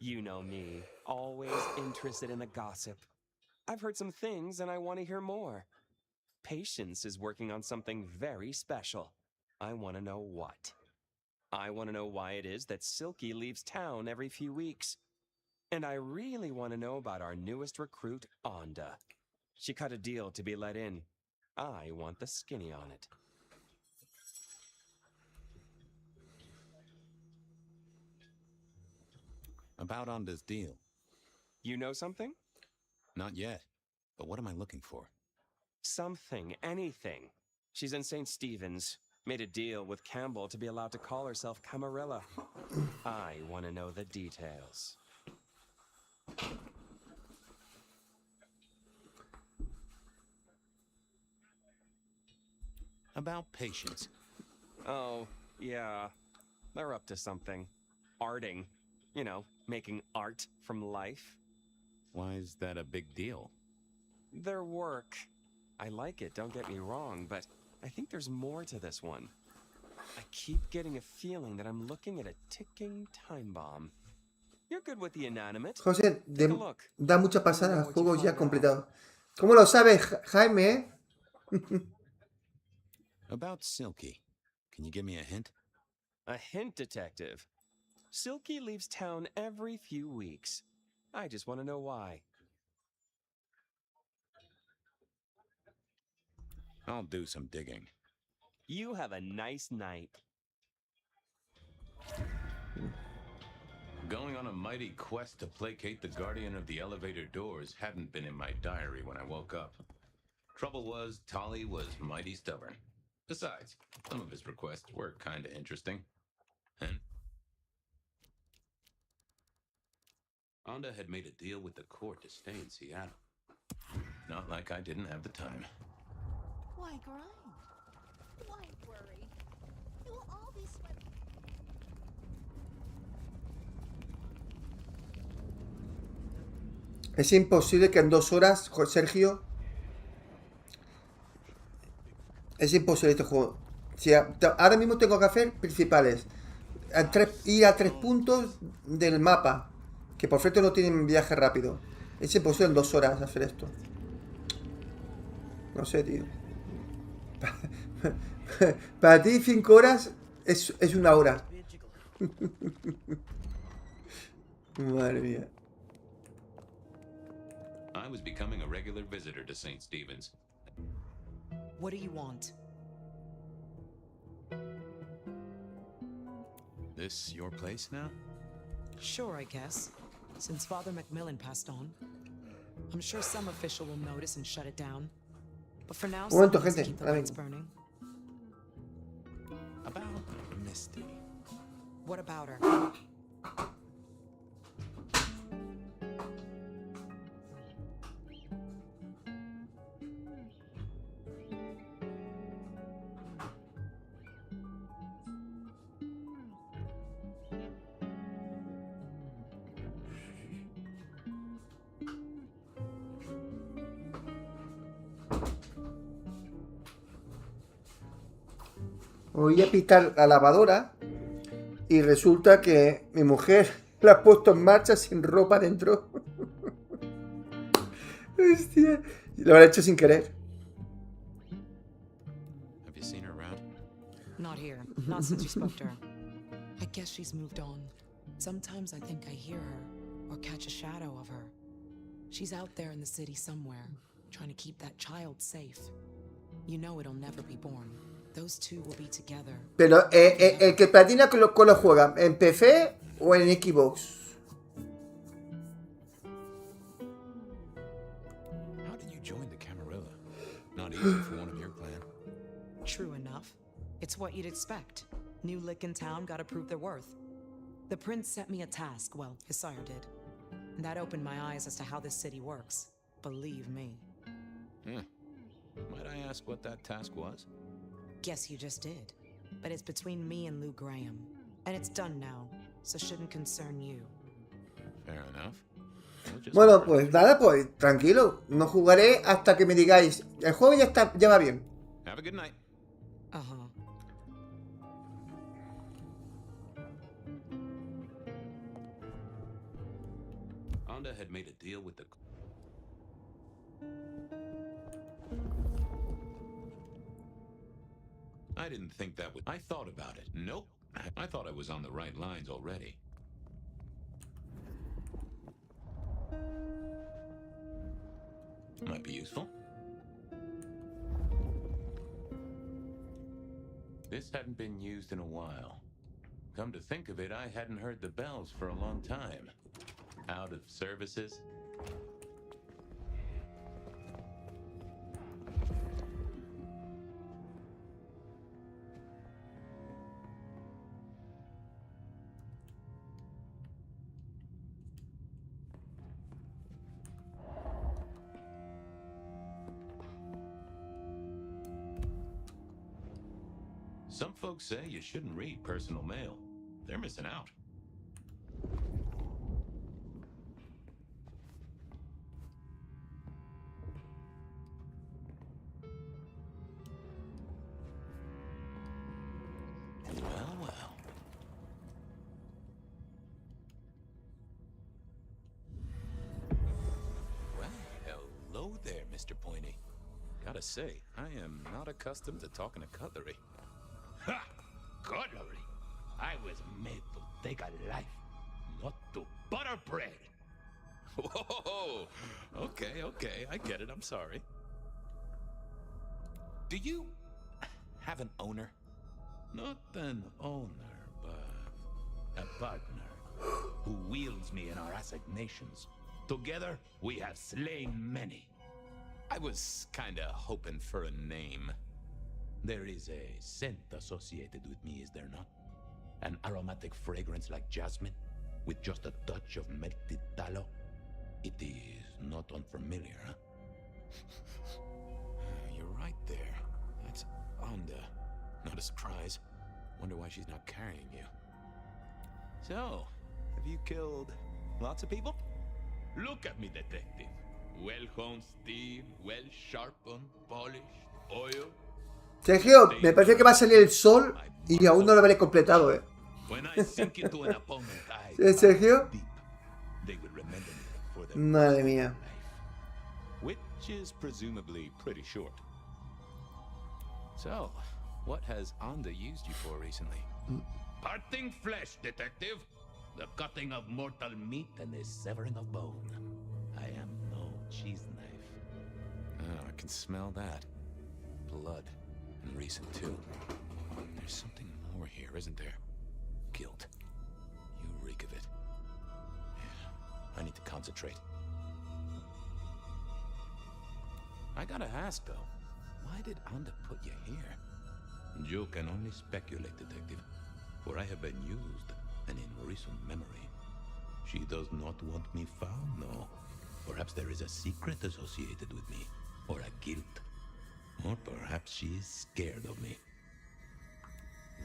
You know me, always interested in the gossip. I've heard some things and I want to hear more. Patience is working on something very special. I want to know what. I want to know why it is that Silky leaves town every few weeks. And I really want to know about our newest recruit, Onda. She cut a deal to be let in. I want the skinny on it. About Onda's deal. You know something? Not yet. But what am I looking for? Something, anything. She's in St. Stephen's. Made a deal with Campbell to be allowed to call herself Camarilla. I want to know the details. About Patience. Oh, yeah. They're up to something. Arting. You know, making art from life. Why is that a big deal? Their work. I like it, don't get me wrong, but I think there's more to this one. I keep getting a feeling that I'm looking at a ticking time bomb. You're good with the inanimate. José, Take a look. da mucha pasada, juegos ya completados. ¿Cómo lo sabes, Jaime? About Silky. Can you give me a hint? A hint, Detective. Silky leaves town every few weeks. I just want to know why. I'll do some digging. You have a nice night. Going on a mighty quest to placate the guardian of the elevator doors hadn't been in my diary when I woke up. Trouble was, Tolly was mighty stubborn. Besides, some of his requests were kinda interesting. And Onda had made a deal with the court to stay in Seattle. Not like I didn't have the time. Why grind? Why worry? It will all be swept. Es imposible que en 2 horas, Sergio. Es imposible este juego. Si ahora mismo tengo que hacer principales. Ir a 3 puntos del mapa. Que por cierto no tienen viaje rápido. Es imposible en 2 horas hacer esto. No sé, tío. Para ti 5 horas es 1 hora. Madre mía. I was becoming a regular visitor to St. Stephen's. What do you want? This your place now? Sure, I guess. Since Father Macmillan passed on. I'm sure some official will notice and shut it down. But for now, Un momento, someone has to gente. keep the Ahora lights vengo. burning. About Misty. What about her? Voy a pitar la lavadora y resulta que mi mujer la ha puesto en marcha sin ropa dentro. Hostia. Lo habrá hecho sin querer. Have you seen her around? Not here. Not since you spoke to her. I guess she's moved on. Sometimes I think I hear her or catch a shadow of her. She's out there in the city somewhere, trying to keep that child safe. You know it'll never be born. Those two will be together. Pero el que platina con lo juega, ¿en PC o en Xbox? How did you join the Camarilla? Not easy for one of your clan. True enough. It's what you'd expect. New lick in town gotta prove their worth. The prince sent me a task, well, his sire did. And that opened my eyes as to how this city works. Believe me. Might I ask what that task was? Guess you just did. But it's between me and Lou Graham. And it's done now, so shouldn't concern you. Fair enough. We'll just Bueno, work. pues nada, pues tranquilo. No jugaré hasta que me digáis. El juego ya va bien. Have a good night. Uh-huh. Onda had made a deal with the... I didn't think that would... I thought about it. Nope. I thought I was on the right lines already. Might be useful. This hadn't been used in a while. Come to think of it, I hadn't heard the bells for a long time. Out of services. Some folks say you shouldn't read personal mail. They're missing out. Well, well. Well, hello there, Mr. Pointy. Gotta say, I am not accustomed to talking to cutlery. Ha! Cutlery! I was made to take a life, not to butter bread. Whoa! Okay, I get it. I'm sorry. Do you have an owner? Not an owner, but A partner who wields me in our assignations. Together, we have slain many. I was kinda hoping for a name. There is a scent associated with me, is there not? An aromatic fragrance like jasmine, with just a touch of melted tallow. It is not unfamiliar, huh? You're right there. That's Onda. Not a surprise. Wonder why she's not carrying you. So, have you killed lots of people? Look at me, detective. Well-honed steel, well sharpened, polished, oil. Sergio, me parece que va a salir el sol y aún no lo habré completado, When I sink into an opponent's eye, Sergio? deep, they will remember me for the Madre mía. Which is presumably pretty short. So, what has Onda used you for recently? parting flesh, detective. The cutting of mortal meat and the severing of bone. I am no cheese knife. Oh, I can smell that. Blood. And recent, too. There's something more here, isn't there? Guilt. You reek of it. Yeah, I need to concentrate. I gotta ask, though. Why did Onda put you here? You can only speculate, detective. For I have been used, and in recent memory. She does not want me found, no. Perhaps there is a secret associated with me, or a guilt. Or perhaps she is scared of me.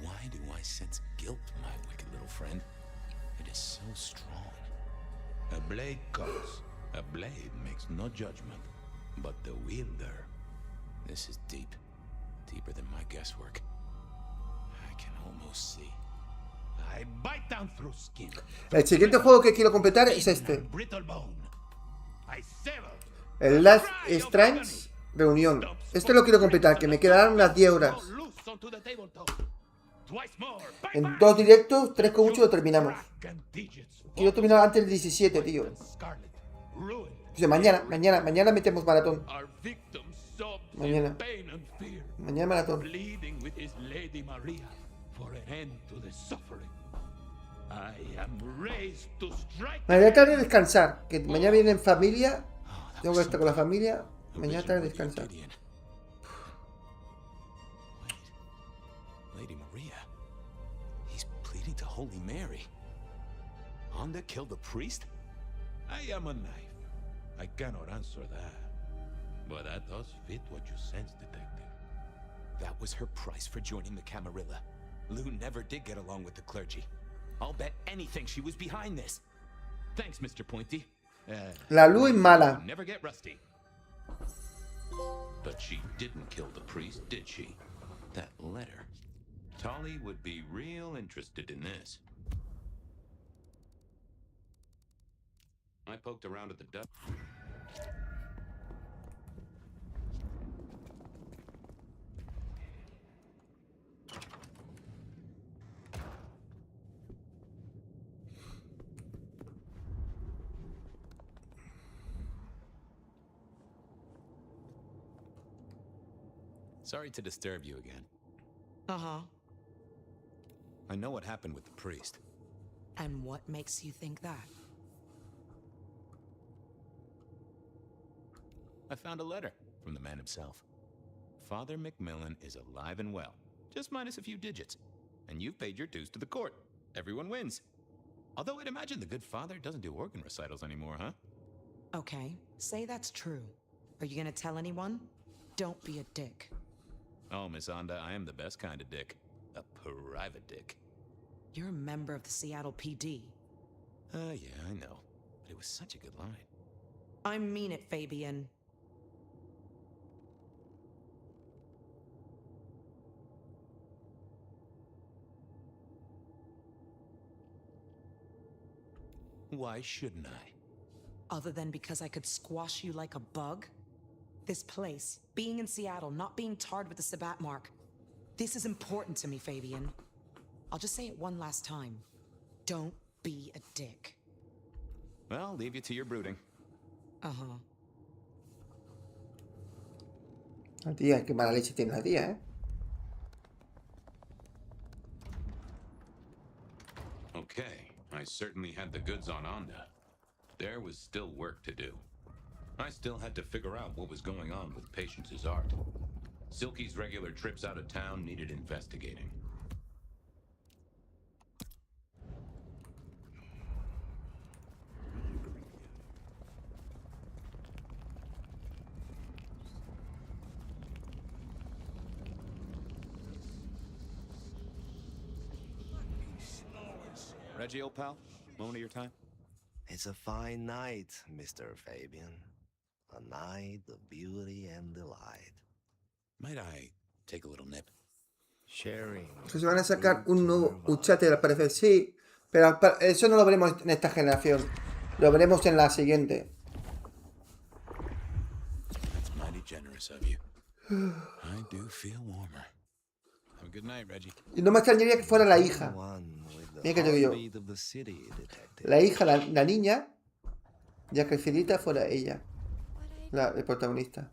Why do I sense guilt, my wicked little friend? It is so strong. A blade cuts. A blade makes no judgment, but the wielder. This is deep. Deeper than my guesswork. I can almost see. I bite down through skin. El siguiente juego que quiero completar es este. Brittle bone. I sever. El Last Strange Reunión. Este lo quiero completar, que me quedarán unas 10 horas. En 2 directos, 3 con 8 lo terminamos. Quiero terminar antes del 17, tío. O sea, mañana metemos maratón. Mañana maratón. Mañana tarde de descansar, que mañana viene en familia. Tengo que estar con la familia. Mañana tarde de descansar. Lady Maria. He's pleading to Holy Mary. Onda killed the priest? I am a knife. I cannot answer that. But that does fit what you sense, detective. That was her price for joining the Camarilla. Lou never did get along with the clergy. I'll bet anything she was behind this. Thanks, Mr. Pointy. La Lou es mala. Never get rusty. But she didn't kill the priest, did she? That letter. Tolly would be real interested in this. I poked around at the duck. Sorry to disturb you again. Uh-huh. I know what happened with the priest. And what makes you think that? I found a letter from the man himself. Father McMillan is alive and well, just minus a few digits. And you've paid your dues to the court. Everyone wins. Although I'd imagine the good father doesn't do organ recitals anymore, huh? Okay, say that's true. Are you gonna tell anyone? Don't be a dick. Oh, Miss Onda, I am the best kind of dick. A private dick. You're a member of the Seattle PD. Yeah, I know. But it was such a good line. I mean it, Fabian. Why shouldn't I? Other than because I could squash you like a bug? This place, being in Seattle, not being tarred with the Sabat mark. This is important to me, Fabian. I'll just say it one last time. Don't be a dick. Well, I'll leave you to your brooding. Uh-huh. La tía, qué mala leche tiene la tía, ¿eh? Okay, I certainly had the goods on Onda. There was still work to do. I still had to figure out what was going on with Patience's art. Silky's regular trips out of town needed investigating. Reggie, old pal, moment of your time? It's a fine night, Mr. Fabian. A night of beauty and delight. Might I take a little nip? Sharing. Que se van a sacar un nuevo Uncharted al parecer, sí. Pero eso no lo veremos en esta generación. Lo veremos en la siguiente. That's mighty generous of you. I do feel warmer. Have a good night, Reggie. Y no me extrañaría que fuera la hija. Mira que digo yo. La hija, la niña, ya crecidita, fuera ella. El protagonista.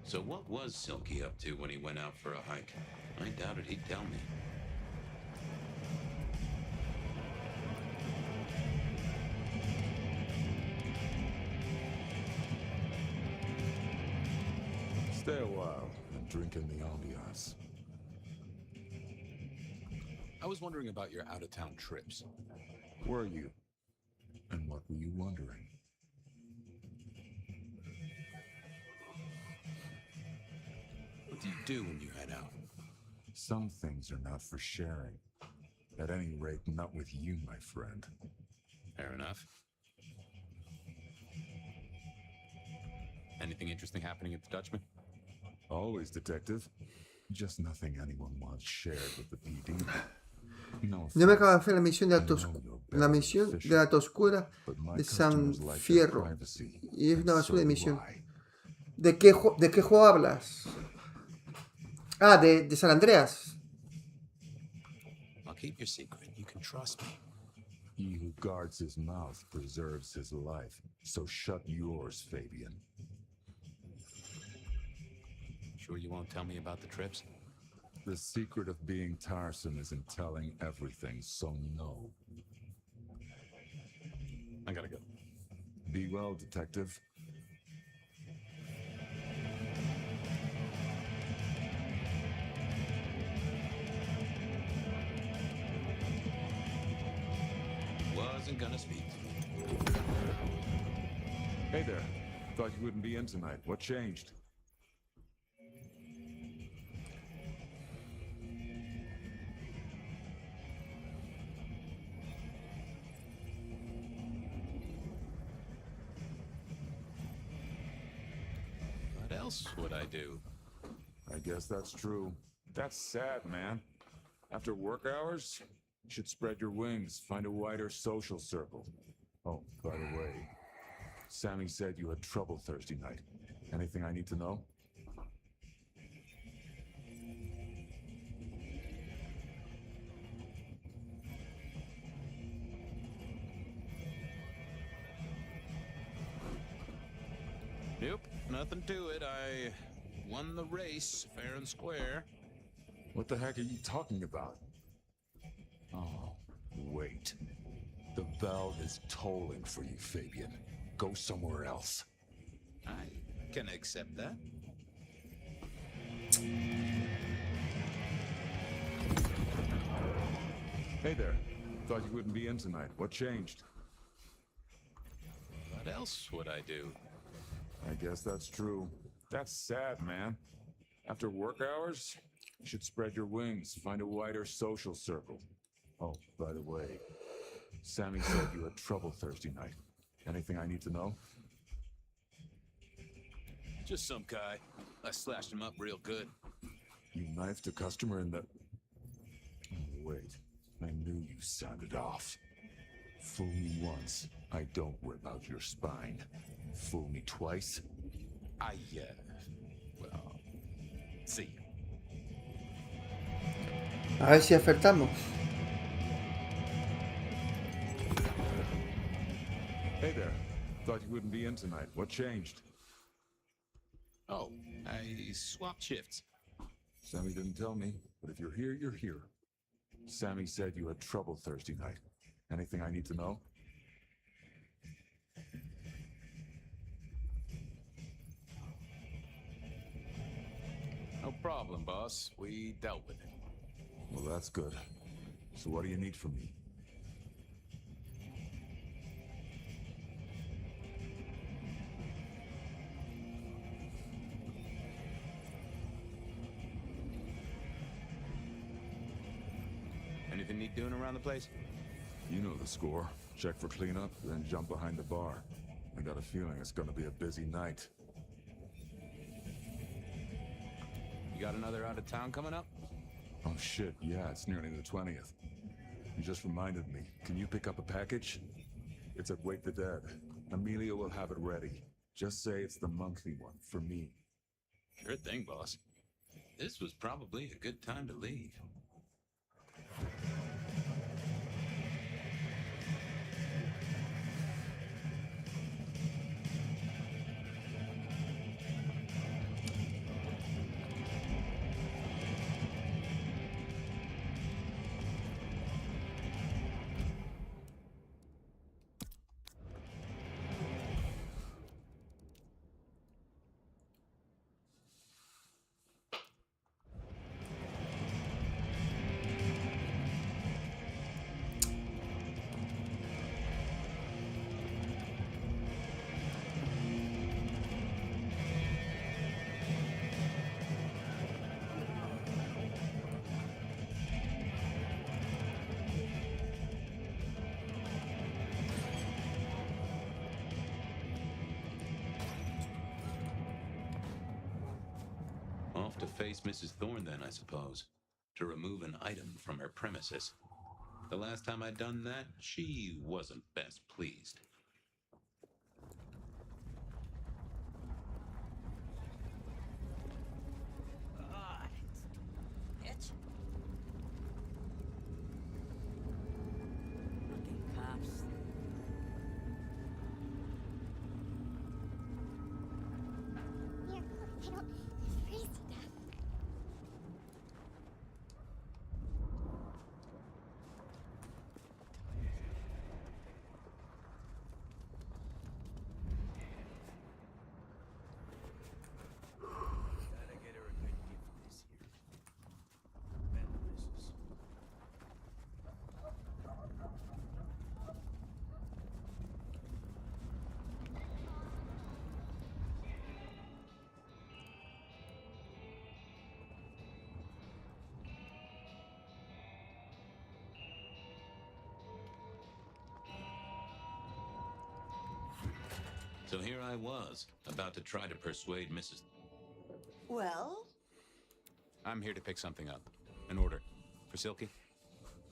So what was Silky up to when he went out for a hike? I doubted he'd tell me. Stay a while and drink in the ambiance. I was wondering about your out-of-town trips. Were you? And what were you wondering? What do you do when you head out? Some things are not for sharing. At any rate, not with you, my friend. Fair enough. Anything interesting happening at the Dutchman? Always, detective. Just nothing anyone wants shared with the PD. No, Yo me acabo de hacer la misión de Alta Oscura de San Fierro. Y es una basura de misión. ¿De qué juego hablas? Ah, de San Andreas. I'll keep your secret. You can trust me. He who guards his mouth preserves his life. So shut yours, Fabian. Sure you won't tell me about the trips? The secret of being tiresome is in telling everything, so no. I gotta go. Be well, detective. Wasn't gonna speak to me. Hey there. Thought you wouldn't be in tonight. What changed? What else would I do? I guess that's true. That's sad, man. After work hours, you should spread your wings, find a wider social circle. Oh, by the way, Sammy said you had trouble Thursday night. Anything I need to know? Nope, nothing to it. I won the race, fair and square. What the heck are you talking about? Oh, wait. The bell is tolling for you, Fabian. Go somewhere else. I can accept that. Hey there. Thought you wouldn't be in tonight. What changed? What else would I do? I guess that's true. That's sad, man. After work hours, you should spread your wings, find a wider social circle. Oh, by the way, Sammy said you had trouble Thursday night. Anything I need to know? Just some guy. I slashed him up real good. You knifed a customer in the... Oh, wait, I knew you sounded off. Fool me once, I don't rip out your spine. Fool me twice, well, see you. A ver si acertamos. Hey there. Thought you wouldn't be in tonight. What changed? Oh, I I swapped shifts. Sammy didn't tell me, but if you're here, you're here. Sammy said you had trouble Thursday night. Anything I need to know? No problem, boss. We dealt with it. Well, that's good. So what do you need from me? Anything need doing around the place? You know the score. Check for cleanup, then jump behind the bar. I got a feeling it's gonna be a busy night. You got another out of town coming up? Oh shit, yeah, it's nearly the 20th. You just reminded me. Can you pick up a package? It's at Wake the Dead. Amelia will have it ready. Just say it's the monthly one, for me. Sure thing, boss. This was probably a good time to leave. Off to face Mrs. Thorne then, I suppose. To remove an item from her premises. The last time I'd done that, she wasn't best pleased. Bitch. Fucking cops. Here, I don't freeze to death. Gotta get her a good gift this year. Man, missus. So here I was, about to try to persuade Mrs. Well? I'm here to pick something up. An order. For Silky.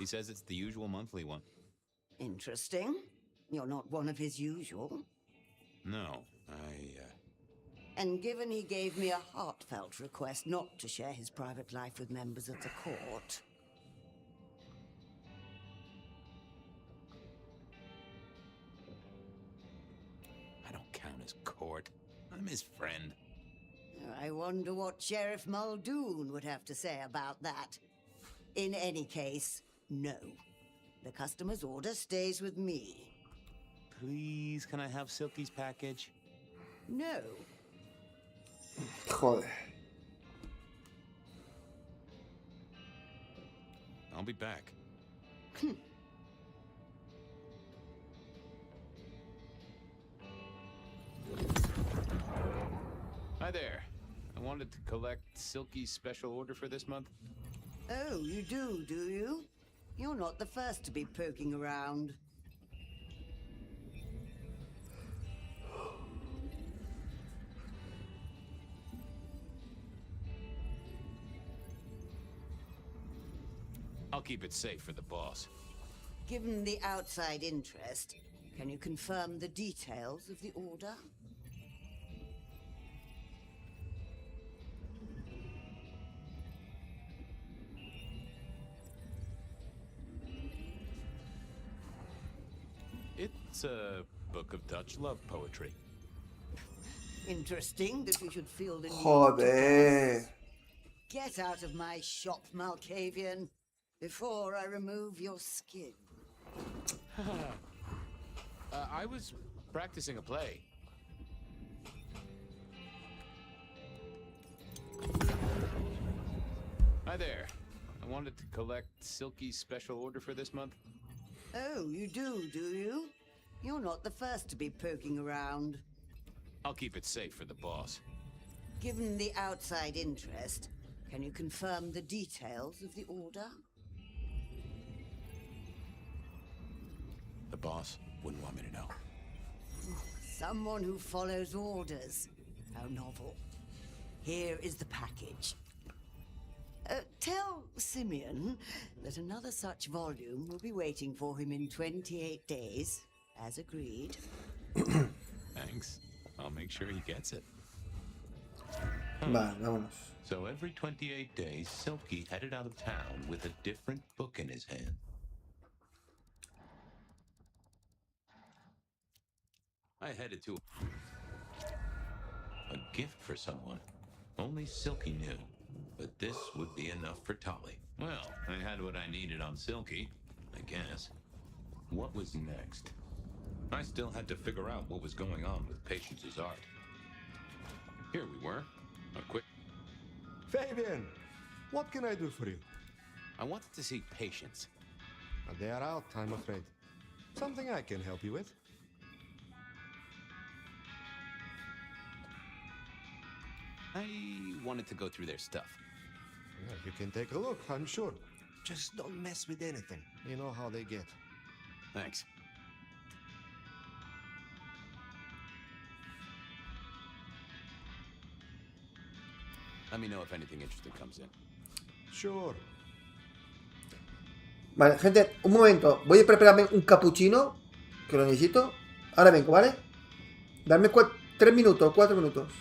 He says it's the usual monthly one. Interesting. You're not one of his usual. No, And given he gave me a heartfelt request not to share his private life with members of the court, I don't count as court. I'm his friend. I wonder what Sheriff Muldoon would have to say about that. In any case, no. The customer's order stays with me. Please, can I have Silky's package? No. Joder. I'll be back. Hi there. I wanted to collect Silky's special order for this month. Oh, you do you? You're not the first to be poking around. I'll keep it safe for the boss. Given the outside interest, can you confirm the details of the order? It's a book of Dutch love poetry. Interesting that you should feel the need to Joder. Get out of my shop, Malkavian, before I remove your skin. I was practicing a play. Hi there. I wanted to collect Silky's special order for this month. Oh, you do you? You're not the first to be poking around. I'll keep it safe for the boss. Given the outside interest, can you confirm the details of the order? The boss wouldn't want me to know. Someone who follows orders. How novel. Here is the package. Tell Simeon that another such volume will be waiting for him in 28 days, as agreed. Thanks. I'll make sure he gets it. Vale, vámonos. So every 28 days, Silky headed out of town with a different book in his hand. I headed to a gift for someone. Only Silky knew, but this would be enough for Tolly. Well, I had what I needed on Silky, I guess. What was next? I still had to figure out what was going on with Patience's art. Here we were. A quick... Fabian, what can I do for you? I wanted to see Patience. They are out, I'm afraid. Something I can help you with? I wanted to go through their stuff. Yeah, you can take a look, I'm sure. Just don't mess with anything. You know how they get. Thanks. Let me know if anything interesting comes in. Sure. Vale, gente, un momento. Voy a prepararme un capuchino, que lo necesito. Ahora vengo, ¿vale? Dame 3 minutos, 4 minutos.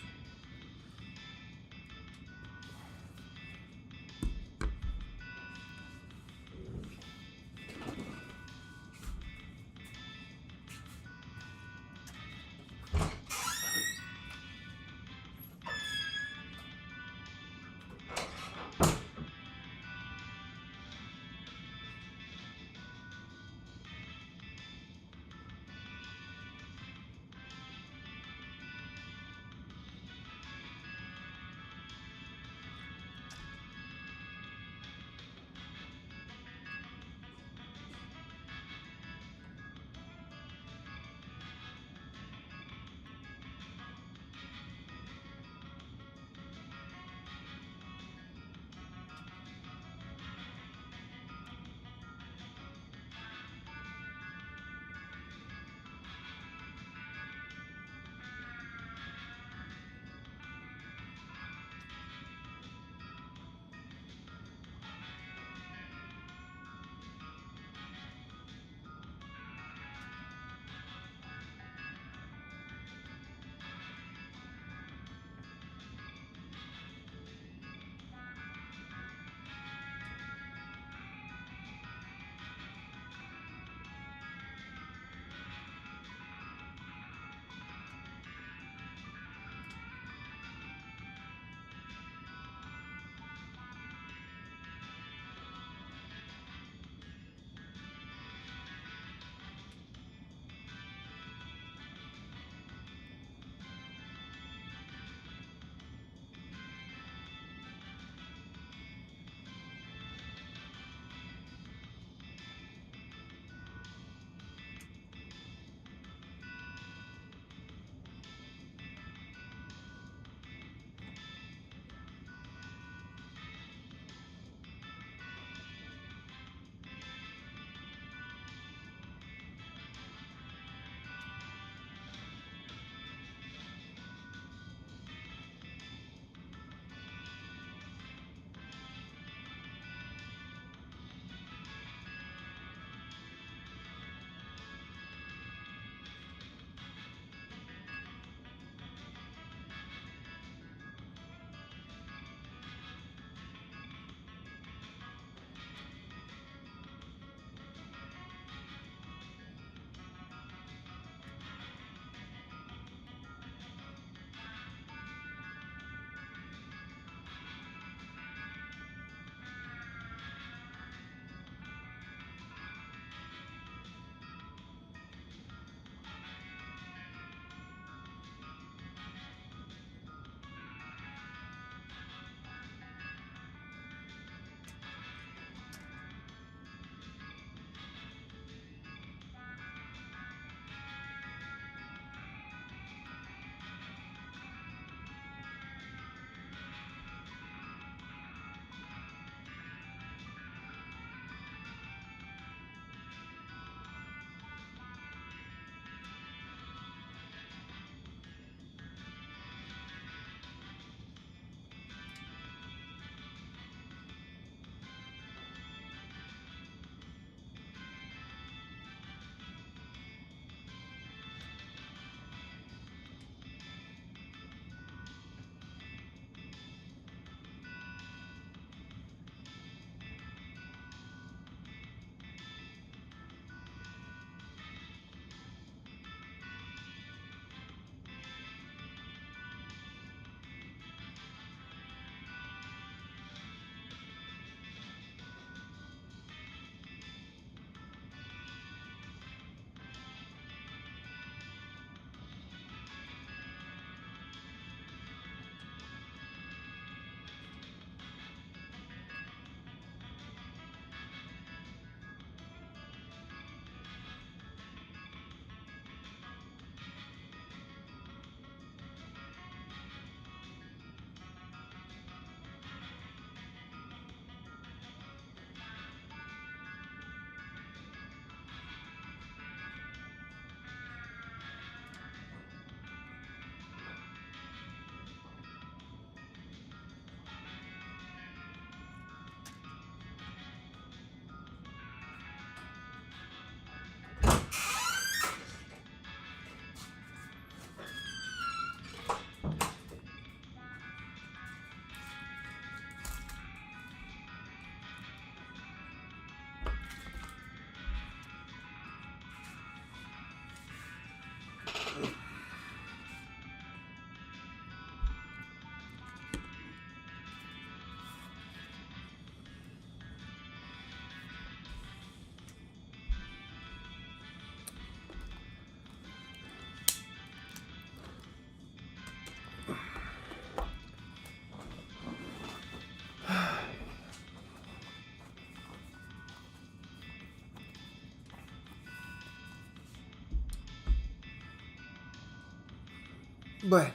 Bueno,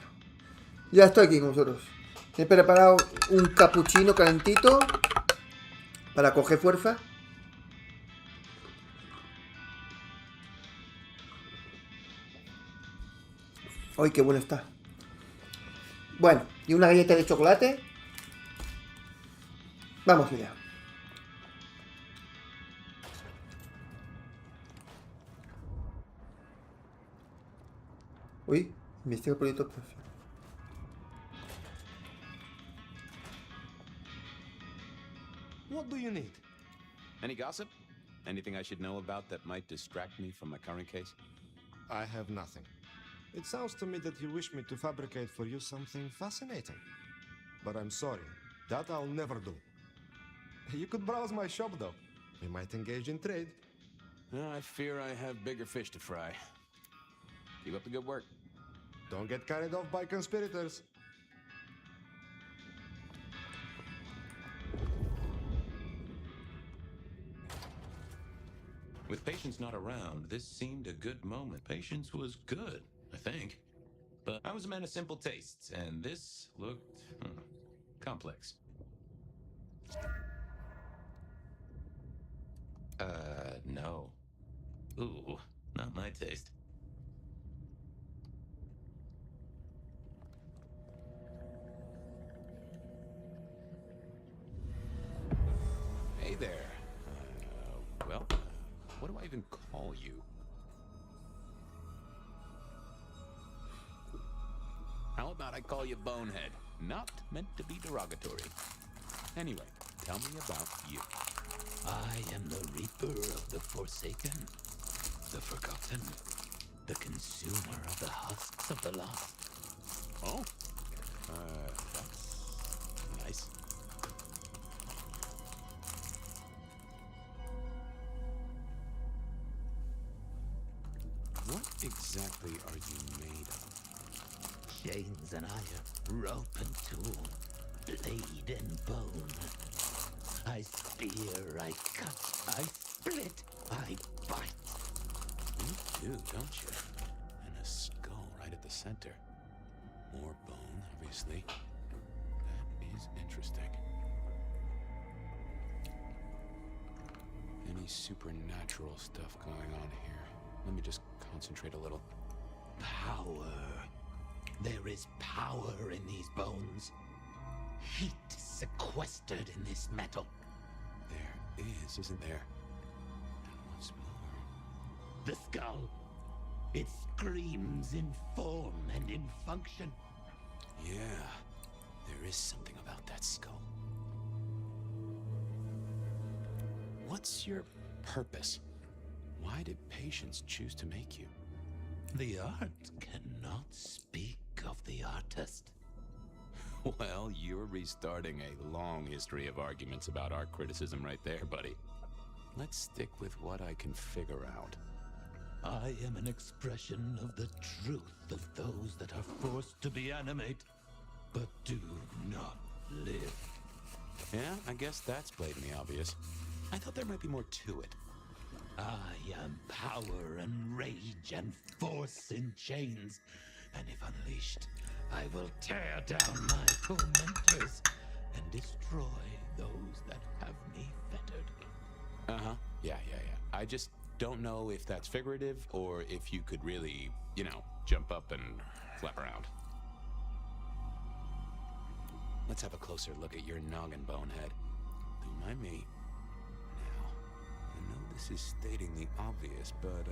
ya estoy aquí con vosotros. He preparado un capuchino calentito para coger fuerza. ¡Ay, qué bueno está! Bueno, y una galleta de chocolate. Vamos allá. Uy, investiga proyectos. What do you need? Any gossip? Anything I should know about that might distract me from my current case? I have nothing. It sounds to me that you wish me to fabricate for you something fascinating. But I'm sorry, that I'll never do. You could browse my shop though. We might engage in trade. I fear I have bigger fish to fry. Keep up the good work. Don't get carried off by conspirators. With Patience not around, this seemed a good moment. Patience was good, I think. But I was a man of simple tastes, and this looked complex. No. Ooh, not my taste. Hey there. Well, what do I even call you? How about I call you Bonehead? Not meant to be derogatory. Anyway, tell me about you. I am the Reaper of the Forsaken, the Forgotten, the Consumer of the Husks of the Lost. Oh, that's nice. What exactly are you made of? Chains and iron, rope and tool, blade and bone. I spear, I cut, I split, I bite. You do, don't you? And a skull right at the center. More bone, obviously. That is interesting. Any supernatural stuff going on here? Let me just concentrate a little. Power. There is power in these bones. Heat sequestered in this metal. There is, isn't there? And what's more? The skull. It screams in form and in function. Yeah, there is something about that skull. What's your purpose? Why did Patience choose to make you? The art cannot speak of the artist. Well, you're restarting a long history of arguments about art criticism right there, buddy. Let's stick with what I can figure out. I am an expression of the truth of those that are forced to be animate, but do not live. Yeah, I guess that's blatantly obvious. I thought there might be more to it. I am power and rage and force in chains, and if unleashed, I will tear down my tormentors and destroy those that have me fettered. Uh-huh. Yeah. I just don't know if that's figurative or if you could really, jump up and flap around. Let's have a closer look at your noggin, Bonehead. Don't mind me. Now, I know this is stating the obvious, but,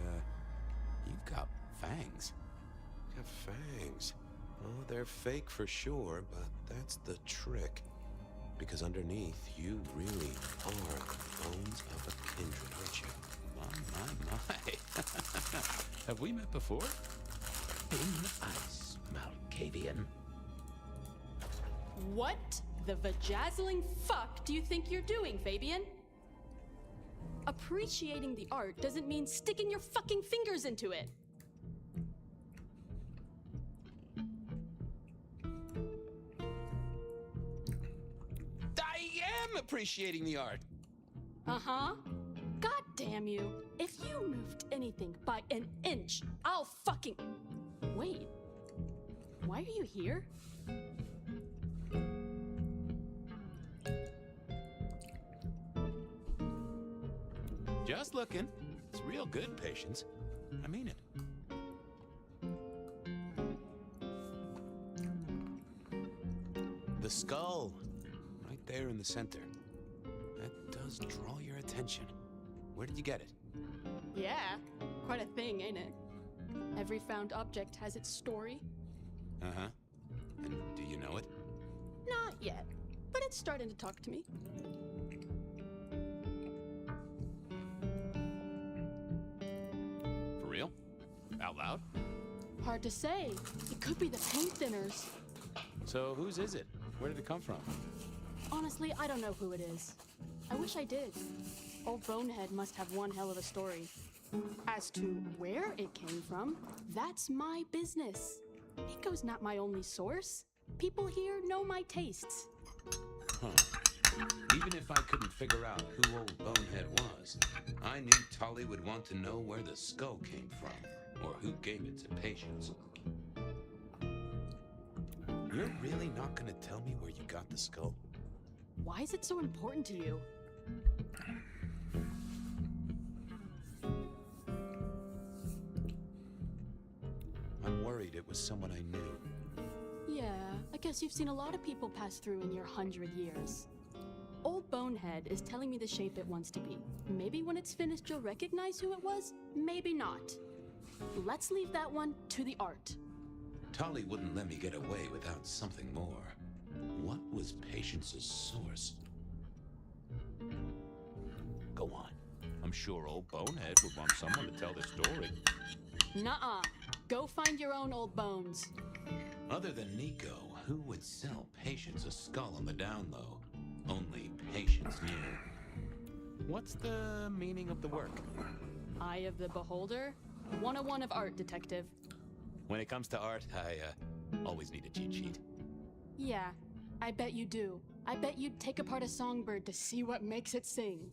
you've got fangs. You've got fangs. Oh, they're fake for sure, but that's the trick. Because underneath, you really are the bones of a kindred, aren't you? My. Have we met before? Thin ice, Malkavian. What the vajazzling fuck do you think you're doing, Fabian? Appreciating the art doesn't mean sticking your fucking fingers into it. I am appreciating the art. Uh-huh. God damn you. If you moved anything by an inch, I'll fucking... Wait. Why are you here? Just looking. It's real good, Patience. I mean it. The skull. Right there in the center. That does draw your attention. Where did you get it? Yeah, quite a thing, ain't it? Every found object has its story. Uh-huh. And do you know it? Not yet, but it's starting to talk to me. For real? Out loud? Hard to say. It could be the paint thinners. So whose is it? Where did it come from? Honestly, I don't know who it is. I wish I did. Old Bonehead must have one hell of a story. As to where it came from, that's my business. Nico's not my only source. People here know my tastes. Huh. Even if I couldn't figure out who Old Bonehead was, I knew Tolly would want to know where the skull came from, or who gave it to Patience. You're really not gonna tell me where you got the skull? Why is it so important to you? I'm worried it was someone I knew. Yeah, I guess you've seen a lot of people pass through in your 100 years. Old Bonehead is telling me the shape it wants to be. Maybe when it's finished you'll recognize who it was, maybe not. Let's leave that one to the art. Tolly wouldn't let me get away without something more. What was Patience's source? Go on. I'm sure Old Bonehead would want someone to tell the story. Nuh-uh. Go find your own old bones. Other than Nico, who would sell Patience a skull on the down low? Only Patience knew. What's the meaning of the work? Eye of the Beholder? 101 of art, detective. When it comes to art, I always need a cheat sheet. Yeah, I bet you do. I bet you'd take apart a songbird to see what makes it sing.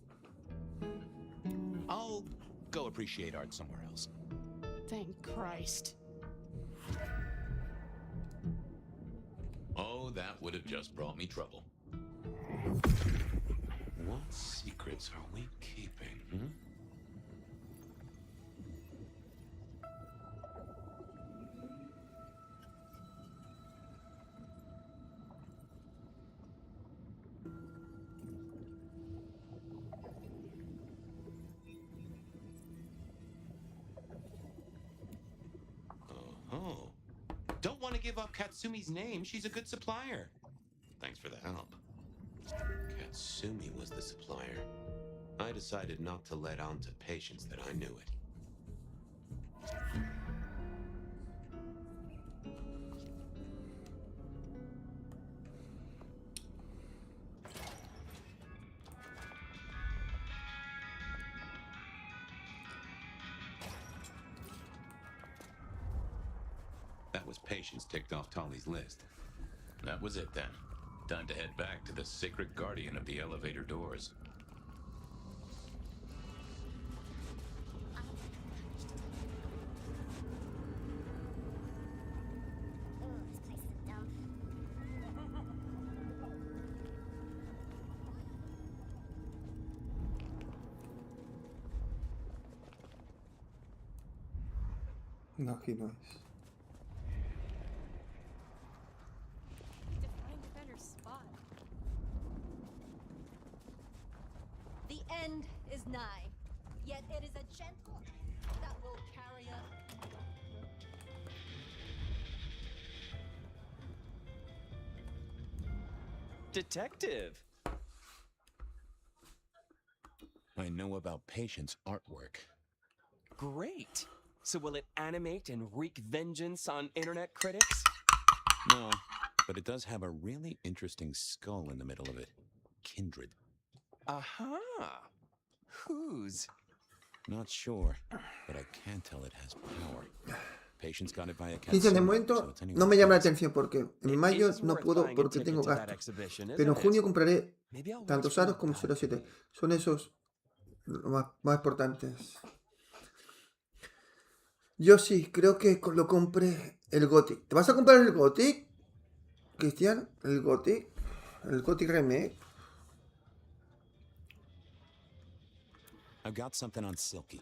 I'll go appreciate art somewhere else. Thank Christ. Oh, that would have just brought me trouble. What secrets are we keeping, hmm? Oh. Don't want to give up Katsumi's name. She's a good supplier. Thanks for the help. Katsumi was the supplier. I decided not to let on to Patience that I knew it. That was Patience ticked off Tolly's list. That was it then. Time to head back to the sacred guardian of the elevator doors. No, aquí no es. To find a better spot. The end is nigh, yet it is a gentle that will carry us. Detective! I know about Patience artwork. Great! So will it animate and wreak vengeance on internet critics? No, but it does have a really interesting skull in the middle of it. Kindred. Aha! Whose? Not sure, but I can tell it has power. Patience got it by a Dice, de momento no me llama la atención porque en mayo no puedo porque tengo gastos. Pero en junio compraré tanto Saros como 07. Son esos los más importantes. Yo sí, creo que lo compré el Gothic. ¿Te vas a comprar el Gothic, Cristian? ¿El Gothic? ¿El Gothic Remake? I've got something on Silky.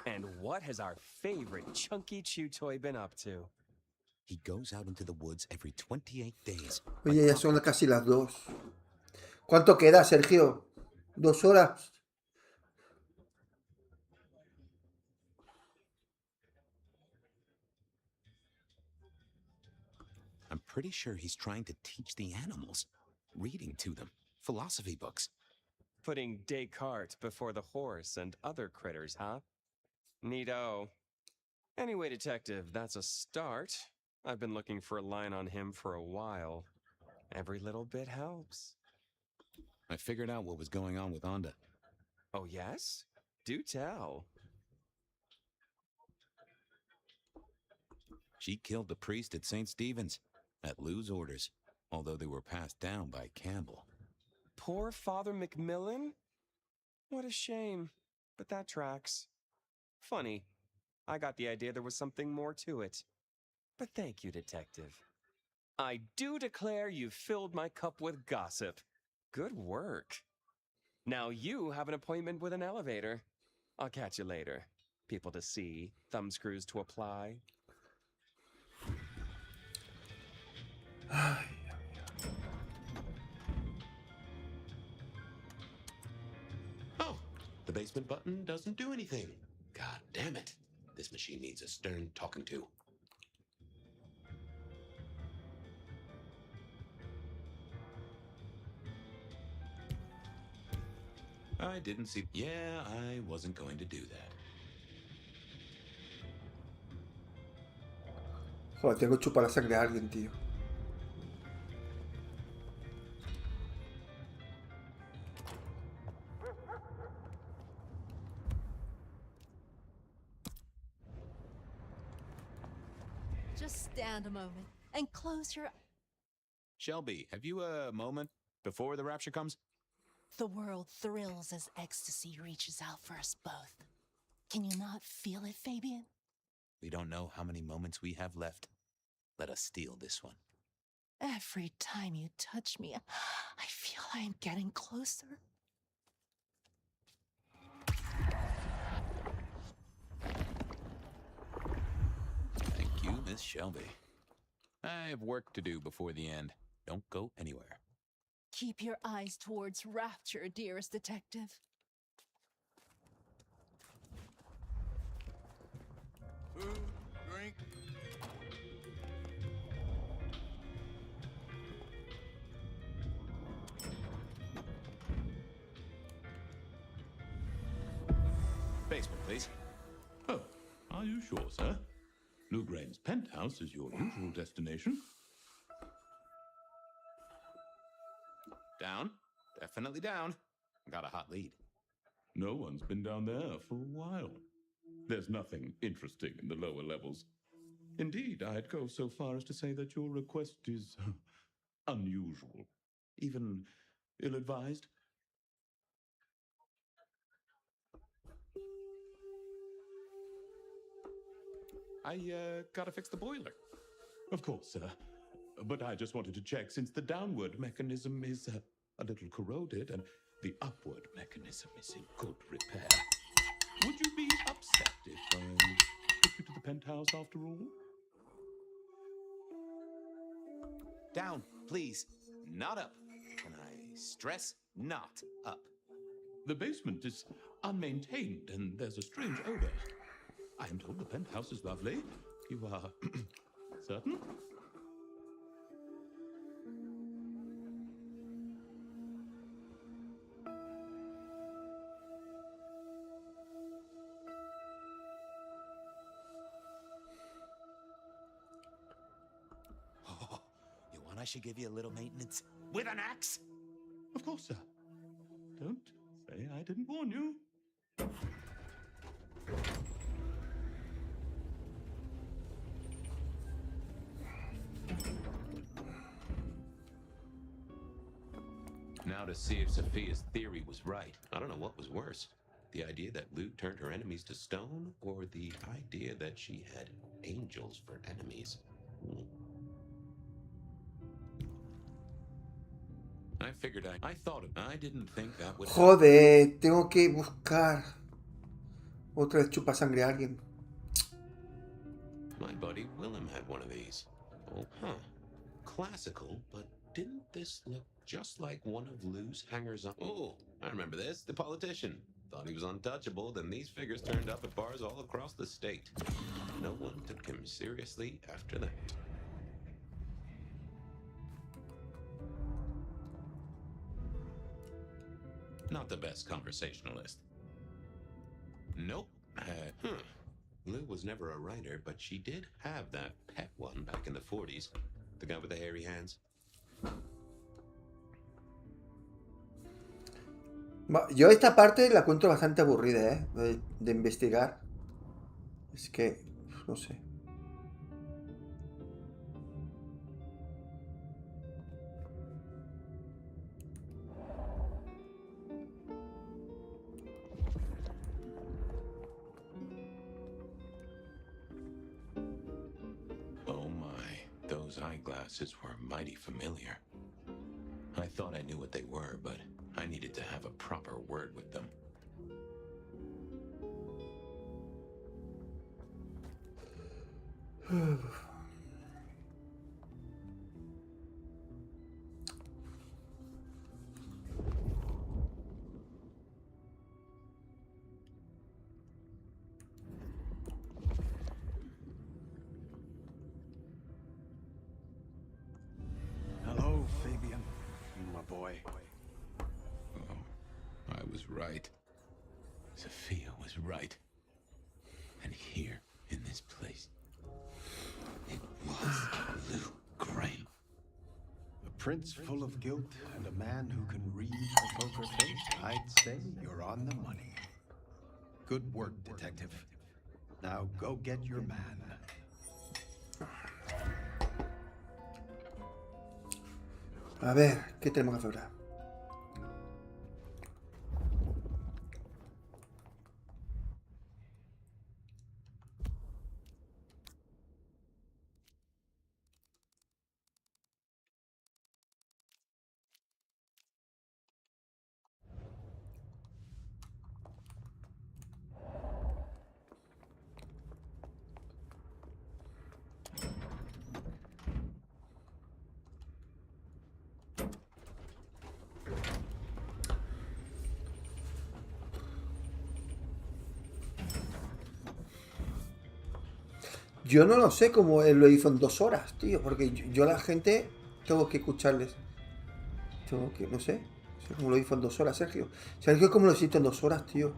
And what has our favorite chunky chew toy been up to? He goes out into the woods every 28 days. Oye, ya son casi las 2. ¿Cuánto queda, Sergio? 2 horas. I'm pretty sure he's trying to teach the animals, reading to them, philosophy books. Putting Descartes before the horse and other critters, huh? Neato. Anyway, Detective, that's a start. I've been looking for a line on him for a while. Every little bit helps. I figured out what was going on with Onda. Oh, yes? Do tell. She killed the priest at St. Stephen's, at Lou's orders, although they were passed down by Campbell. Poor Father Macmillan? What a shame, but that tracks. Funny, I got the idea there was something more to it. But thank you, Detective. I do declare you've filled my cup with gossip. Good work. Now you have an appointment with an elevator. I'll catch you later. People to see, thumbscrews to apply. Oh, the basement button doesn't do anything. God damn it. This machine needs a stern talking to. I didn't see. Yeah, I wasn't going to do that. Joder, tengo que chupar la sangre a alguien, tío. Just stand a moment and close your... Shelby, have you a moment before the rapture comes? The world thrills as ecstasy reaches out for us both. Can you not feel it, Fabian? We don't know how many moments we have left. Let us steal this one. Every time you touch me, I feel I am getting closer. Thank you, Miss Shelby. I have work to do before the end. Don't go anywhere. Keep your eyes towards rapture, dearest detective. Food, drink. Basement, please. Oh, are you sure, sir? Lou Graham's penthouse is your usual destination. Down. Definitely down. Got a hot lead. No one's been down there for a while. There's nothing interesting in the lower levels. Indeed, I'd go so far as to say that your request is unusual, even ill-advised. I gotta fix the boiler. Of course, sir. But I just wanted to check since the downward mechanism is a little corroded and the upward mechanism is in good repair. Would you be upset if I took you to the penthouse after all? Down, please. Not up. Can I stress not up? The basement is unmaintained and there's a strange odor. I am told the penthouse is lovely. You are certain? Oh, you want I should give you a little maintenance? With an axe? Of course, sir. Don't say I didn't warn you. Now to see if Sophia's theory was right. I don't know what was worse. The idea that Lou turned her enemies to stone, or the idea that she had angels for enemies? I figured I thought of I didn't think that would happen. Joder, tengo que buscar otra vez chupa sangre a alguien. My buddy Willem had one of these. Oh, huh. Classical, but didn't this look just like one of Lou's hangers-on? Oh, I remember this. The politician. Thought he was untouchable, then these figures turned up at bars all across the state. No one took him seriously after that. Not the best conversationalist. Nope. Lou was never a writer, but she did have that pet one back in the 40s. The guy with the hairy hands. Yo esta parte la encuentro bastante aburrida, ¿eh? De investigar. Es que, no sé. Oh my, those eyeglasses were mighty familiar. I thought I knew what they were, but I needed to have a proper word with them. Hello, Fabian, my boy. Oh, I was right. Sophia was right. And here, in this place, it was Lou Graham. A prince full of guilt and a man who can read a poker face. I'd say you're on the money. Good work, detective. Now go get your man. A ver, ¿qué tenemos que hacer ahora? Yo no lo sé cómo él lo hizo en 2 horas, tío, porque yo a la gente tengo que escucharles. Tengo que, no sé cómo lo hizo en 2 horas, Sergio. Sergio, ¿cómo lo hiciste en 2 horas, tío?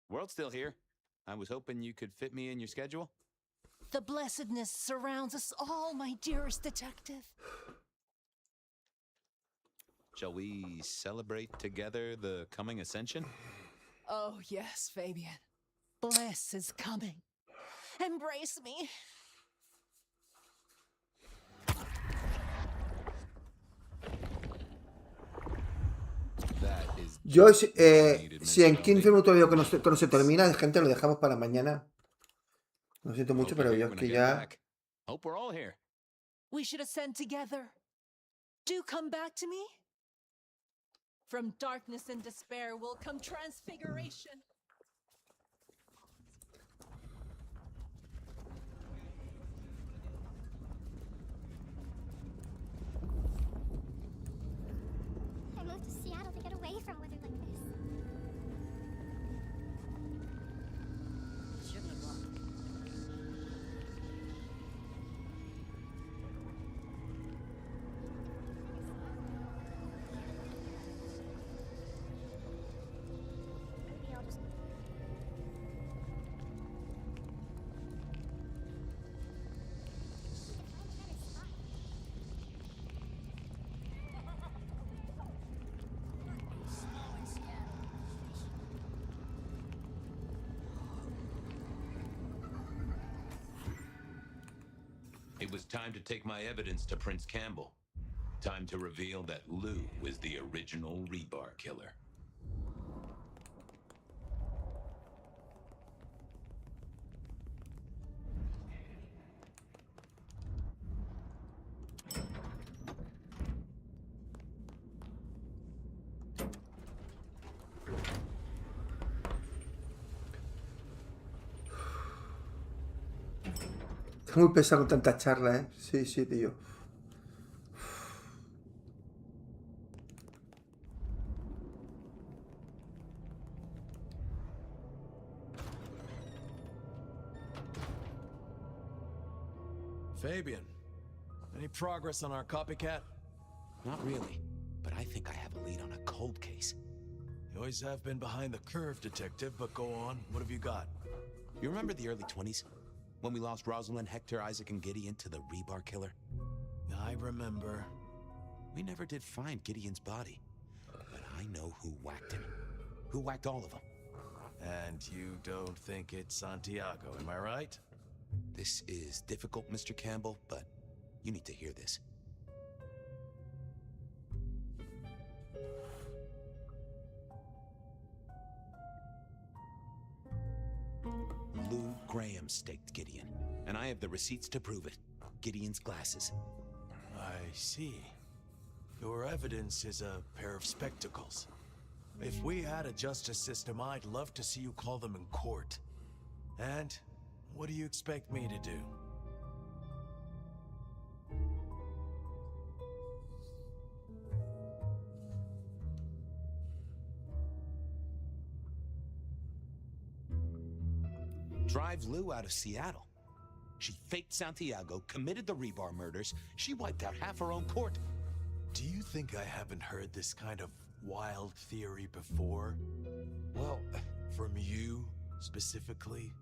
World's still here. I was hoping you could fit me in your schedule. The blessedness surrounds us all, my dearest detective. Shall we celebrate together the coming ascension? Oh, yes, Fabian. Bliss is coming. Embrace me. Yo, si en 15 minutos veo que no se termina, gente, lo dejamos para mañana. Lo siento mucho, pero yo es que ya... Hope we're all here. We should ascend together. Do come back to me. From darkness and despair will come transfiguration. I moved to Seattle to get away from weather like this. Shouldn't have gone. Maybe I'll just... It was time to take my evidence to Prince Campbell. Time to reveal that Lou was the original rebar killer. Está muy pesado con tanta charla, ¿eh? Sí, sí, tío. Fabian, any progress on our copycat? Not really, but I think I have a lead on a cold case. You always have been behind the curve, Detective, but go on. What have you got? You remember the early 20s? When we lost Rosalind, Hector, Isaac, and Gideon to the rebar killer? I remember. We never did find Gideon's body, but I know who whacked him. Who whacked all of them. And you don't think it's Santiago, am I right? This is difficult, Mr. Campbell, but you need to hear this. Lou Graham staked Gideon, and I have the receipts to prove it. Gideon's glasses. I see. Your evidence is a pair of spectacles. If we had a justice system, I'd love to see you call them in court. And what do you expect me to do? Drive Lou out of Seattle. She faked Santiago, committed the rebar murders. She wiped out half her own court. Do you think I haven't heard this kind of wild theory before? Well, from you, specifically?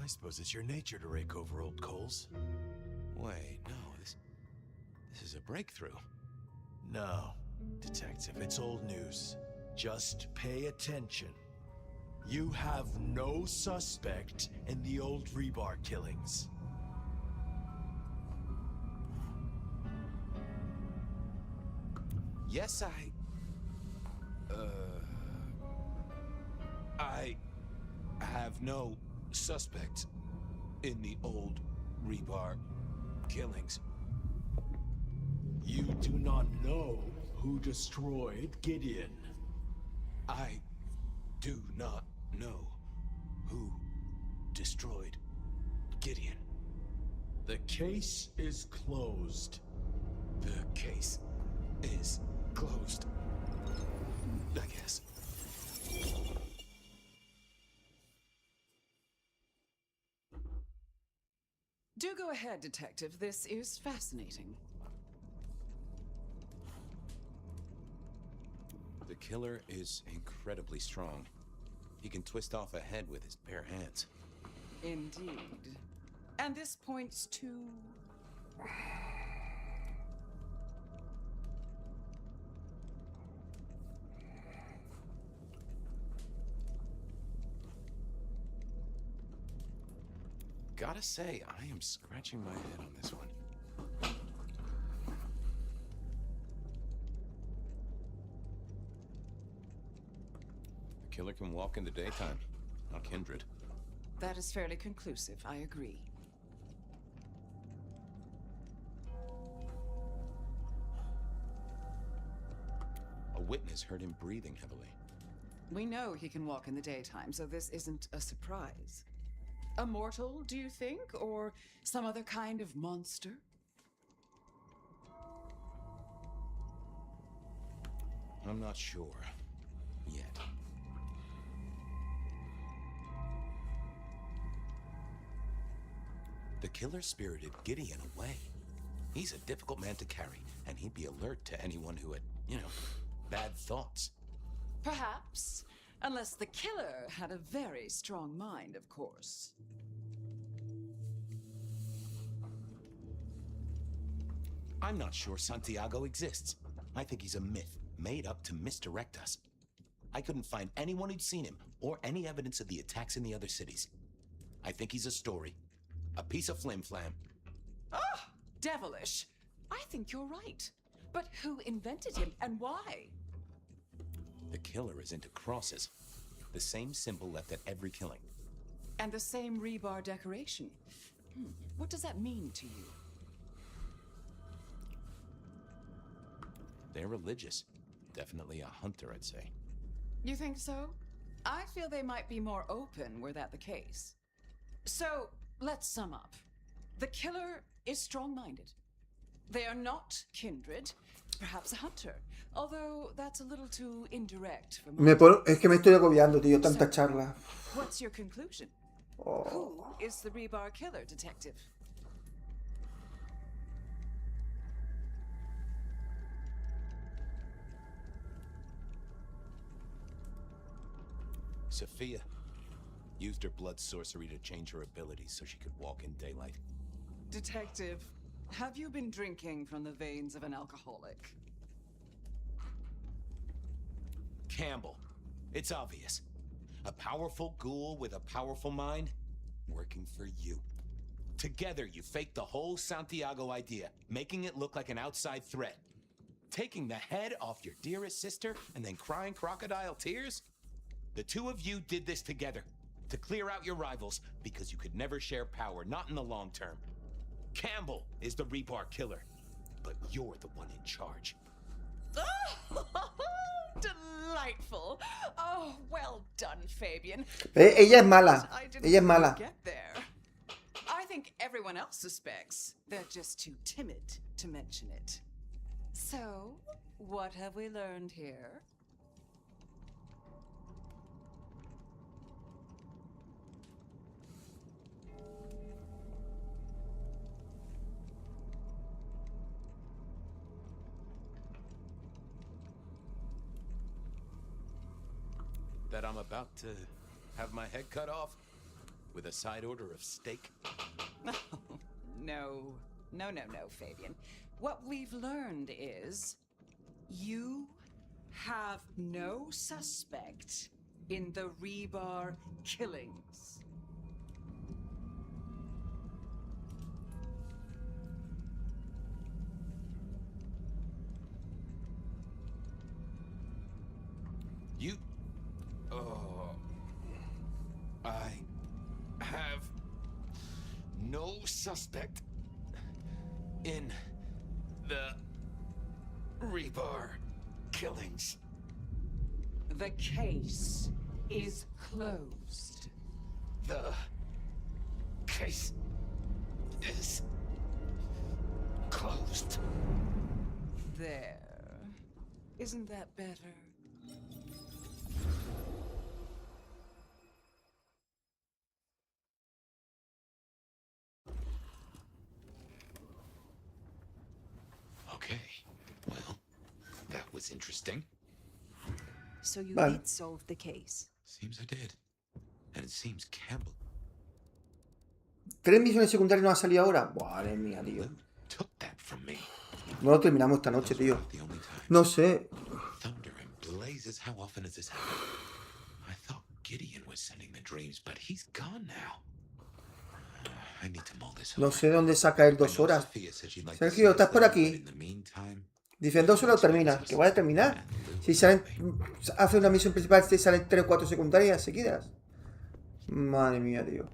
I suppose it's your nature to rake over old coals. Wait, no, this is a breakthrough. No, Detective, it's old news. Just pay attention. You have no suspect in the old rebar killings. Yes, I have no suspect in the old rebar killings. You do not know who destroyed Gideon. I do not know who destroyed Gideon. The case is closed. The case is closed. I guess. Do go ahead, Detective. This is fascinating. The killer is incredibly strong. He can twist off a head with his bare hands. Indeed. And this points to... Gotta say, I am scratching my head on this one. The killer can walk in the daytime, not Kindred. That is fairly conclusive, I agree. A witness heard him breathing heavily. We know he can walk in the daytime, so this isn't a surprise. A mortal, do you think? Or some other kind of monster? I'm not sure. Yet. The killer spirited Gideon away. He's a difficult man to carry, and he'd be alert to anyone who had, bad thoughts. Perhaps. Unless the killer had a very strong mind, of course. I'm not sure Santiago exists. I think he's a myth, made up to misdirect us. I couldn't find anyone who'd seen him, or any evidence of the attacks in the other cities. I think he's a story. A piece of flim-flam. Ah! Devilish! I think you're right. But who invented him and why? The killer is into crosses. The same symbol left at every killing. And the same rebar decoration. What does that mean to you? They're religious. Definitely a hunter, I'd say. You think so? I feel they might be more open were that the case. So, let's sum up. The killer is strong-minded. They are not kindred, perhaps a hunter. Although that's a little too indirect for Es que me estoy agobiando, tío, tanta charla. What's your conclusion? Who is the rebar killer, detective? Sophia used her blood sorcery to change her abilities so she could walk in daylight. Detective, have you been drinking from the veins of an alcoholic? Campbell. It's obvious. A powerful ghoul with a powerful mind working for you. Together, you faked the whole Santiago idea, making it look like an outside threat. Taking the head off your dearest sister and then crying crocodile tears? The two of you did this together to clear out your rivals because you could never share power, not in the long term. Campbell is the rebar killer, but you're the one in charge. Delightful. Oh, well done, Fabian. Ella es mala. I didn't Ella es mala. Get there. I think everyone else suspects. They're just too timid to mention it. So, what have we learned here? That I'm about to have my head cut off with a side order of steak? No, Fabian. What we've learned is you have no suspect in the rebar killings. You... Oh... I have no suspect in the rebar killings. The case is closed. The case is closed. There. Isn't that better? Okay. Well, that was interesting. So you Vale. did solve the case. Seems I did. And it seems Campbell 3 misiones secundarias no han salido ahora. Madre mía, tío. took that from me. No lo terminamos esta noche, tío. No sé. Thunder and blazes, how often has this happened? I thought Gideon was sending the dreams, but he's gone now. I need to mull this No over. sé dónde saca él 2 horas. Sergio, ¿estás por aquí? Dice, en 2 horas lo termina. ¿Que vaya a terminar? Si salen... Hace una misión principal, si salen 3 o 4 secundarias seguidas. Madre mía, tío.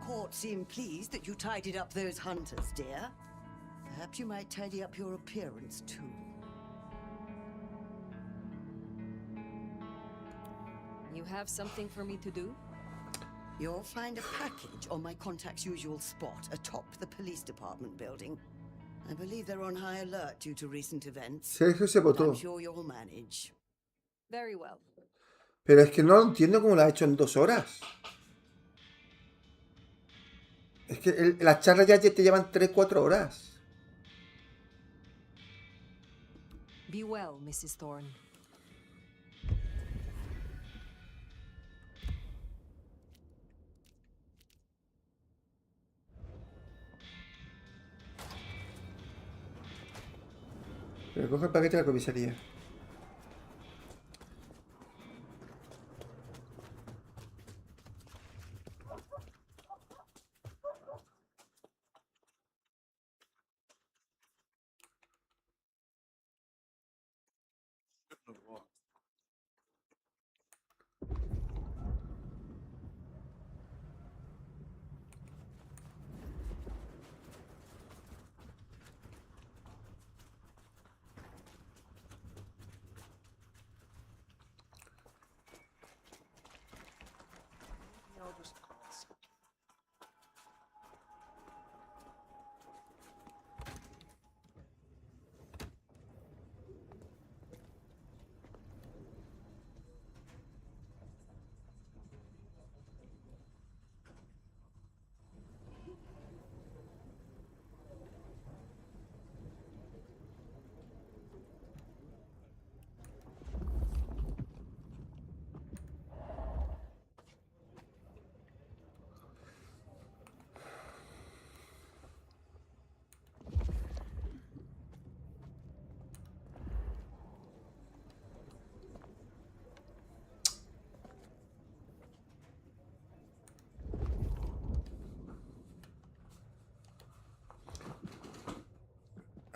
court seem pleased that you tidied up those hunters, dear. Perhaps you might tidy up your appearance, too. You have something for me to do? You'll find a package on my contact's usual spot atop the police department building. I believe they're on high alert due to recent events. Sergio se votó. I'm sure you'll manage. Very well. Pero es que no entiendo cómo lo ha hecho en 2 horas. Es que las charlas ya te llevan 3-4 horas. Be well, Mrs. Thorne. Recoge el paquete de la comisaría.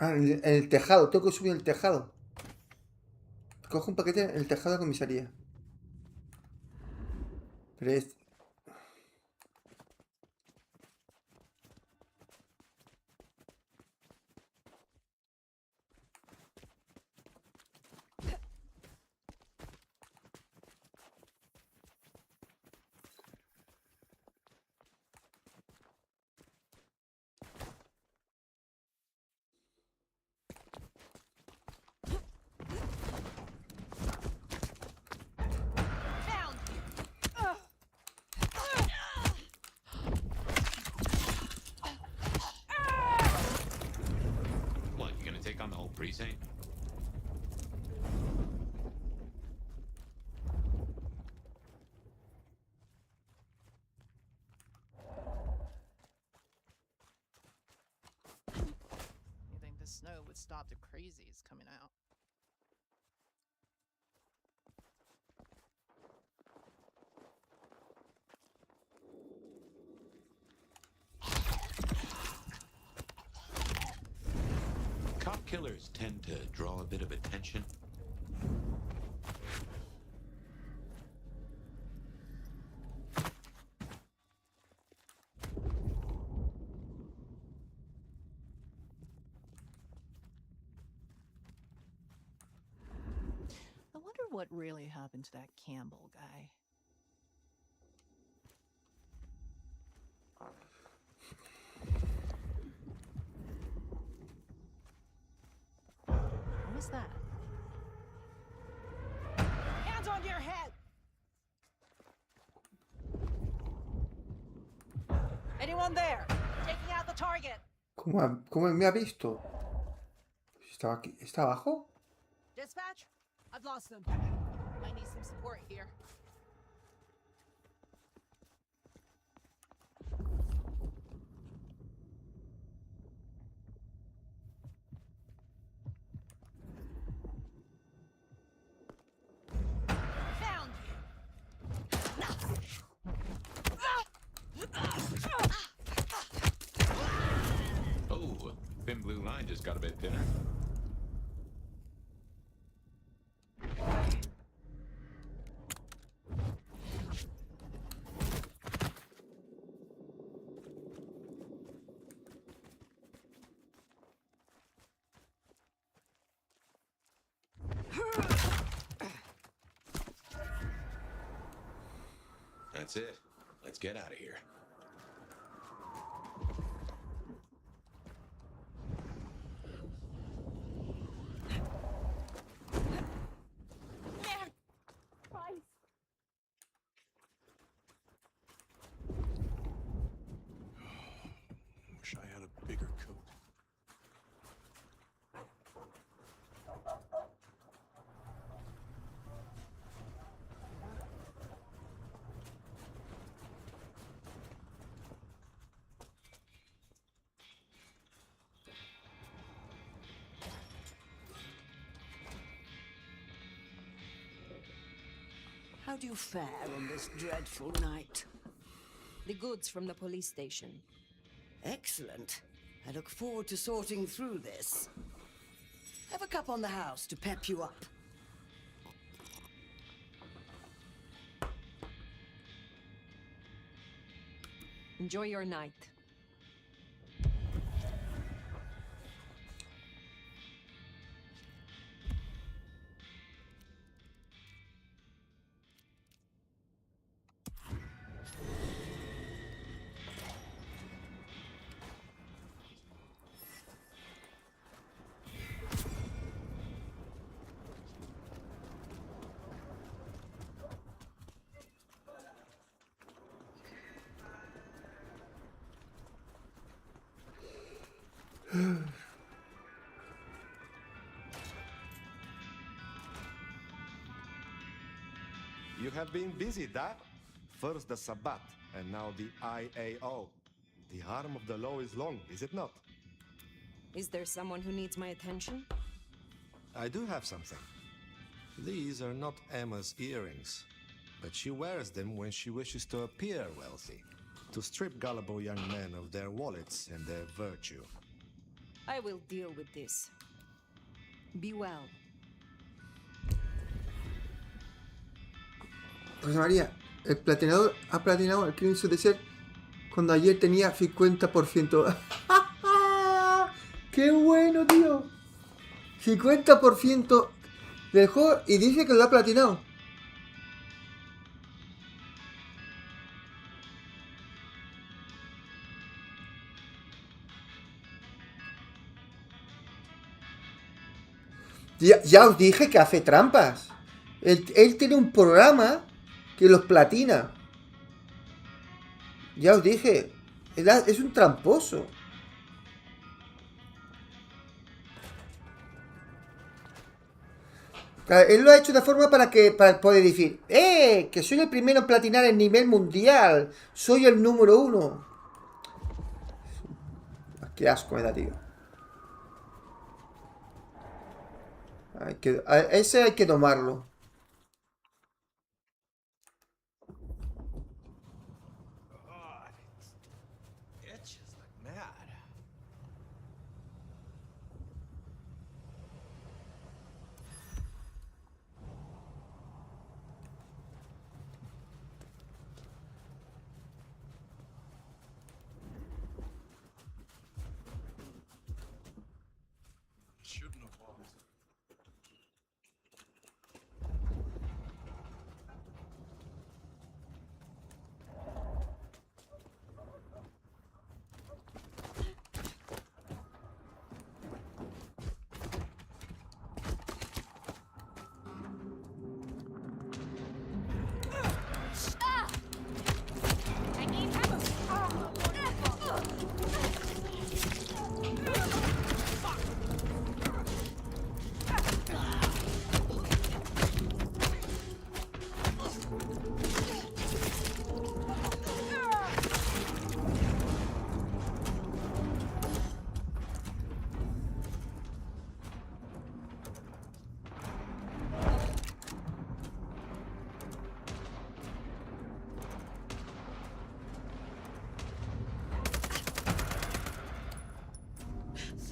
Ah, en el tejado. Tengo que subir el tejado. Cojo un paquete en el tejado de la comisaría. Pero es... What, you gonna take on the whole precinct? You think the snow would stop the crazies coming out? Cop killers tend to draw a bit of attention. I wonder what really happened to that Campbell guy. What was that? Hands on your head! Anyone there? Taking out the target. ¿Cómo me ha visto? ¿Estaba aquí? ¿Está abajo? Dispatch, I've lost them. I need some support here. Found Oh, thin blue line just got a bit thinner. That's it. Let's get out of here. Wish I had a bigger coat. How do you fare on this dreadful night? The goods from the police station. Excellent. I look forward to sorting through this. Have a cup on the house to pep you up. Enjoy your night. You have been busy, Dad. First the Sabbat, and now the IAO. The arm of the law is long, is it not? Is there someone who needs my attention? I do have something. These are not Emma's earrings, but she wears them when she wishes to appear wealthy, to strip gullible young men of their wallets and their virtue. I will deal with this. Be well. José María, el platinador ha platinado el Crimson Desert cuando ayer tenía 50%. ¡Qué bueno, tío! 50% del juego y dice que lo ha platinado. Ya os dije que hace trampas. Él tiene un programa que los platina. Ya os dije. Es un tramposo. Él lo ha hecho de forma para poder decir, que soy el primero en platinar en nivel mundial. Soy el número 1. Qué asco me da, tío. Ese hay que tomarlo.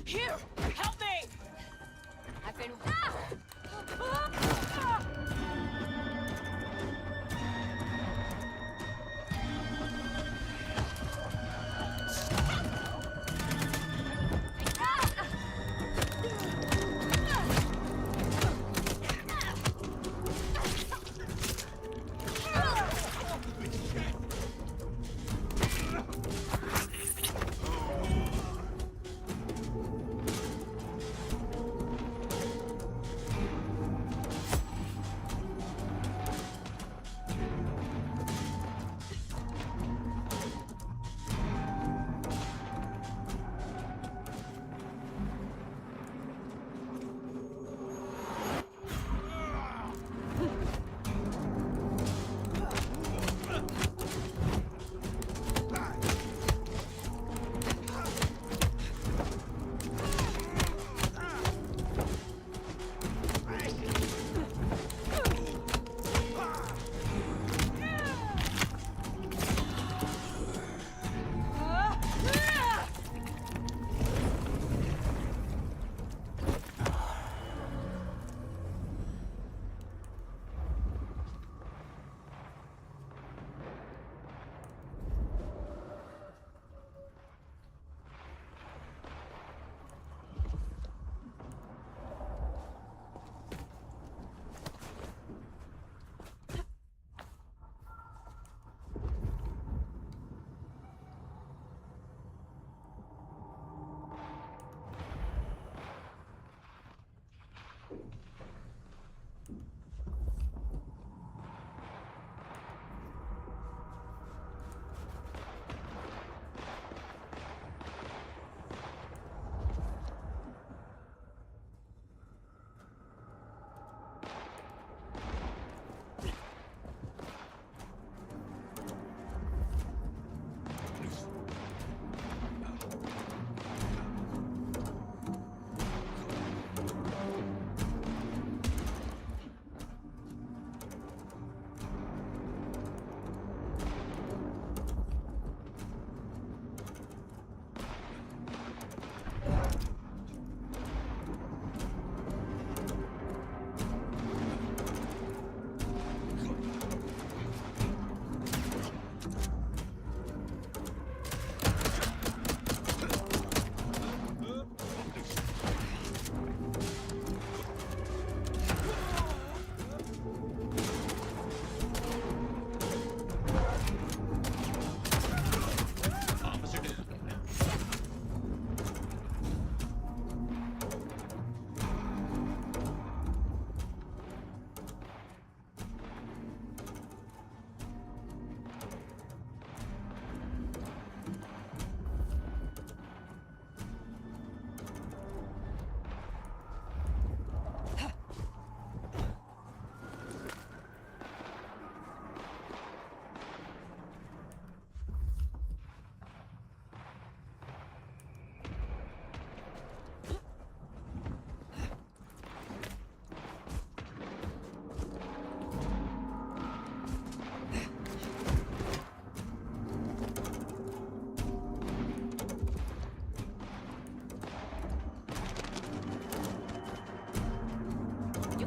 Here! Help me! I've been...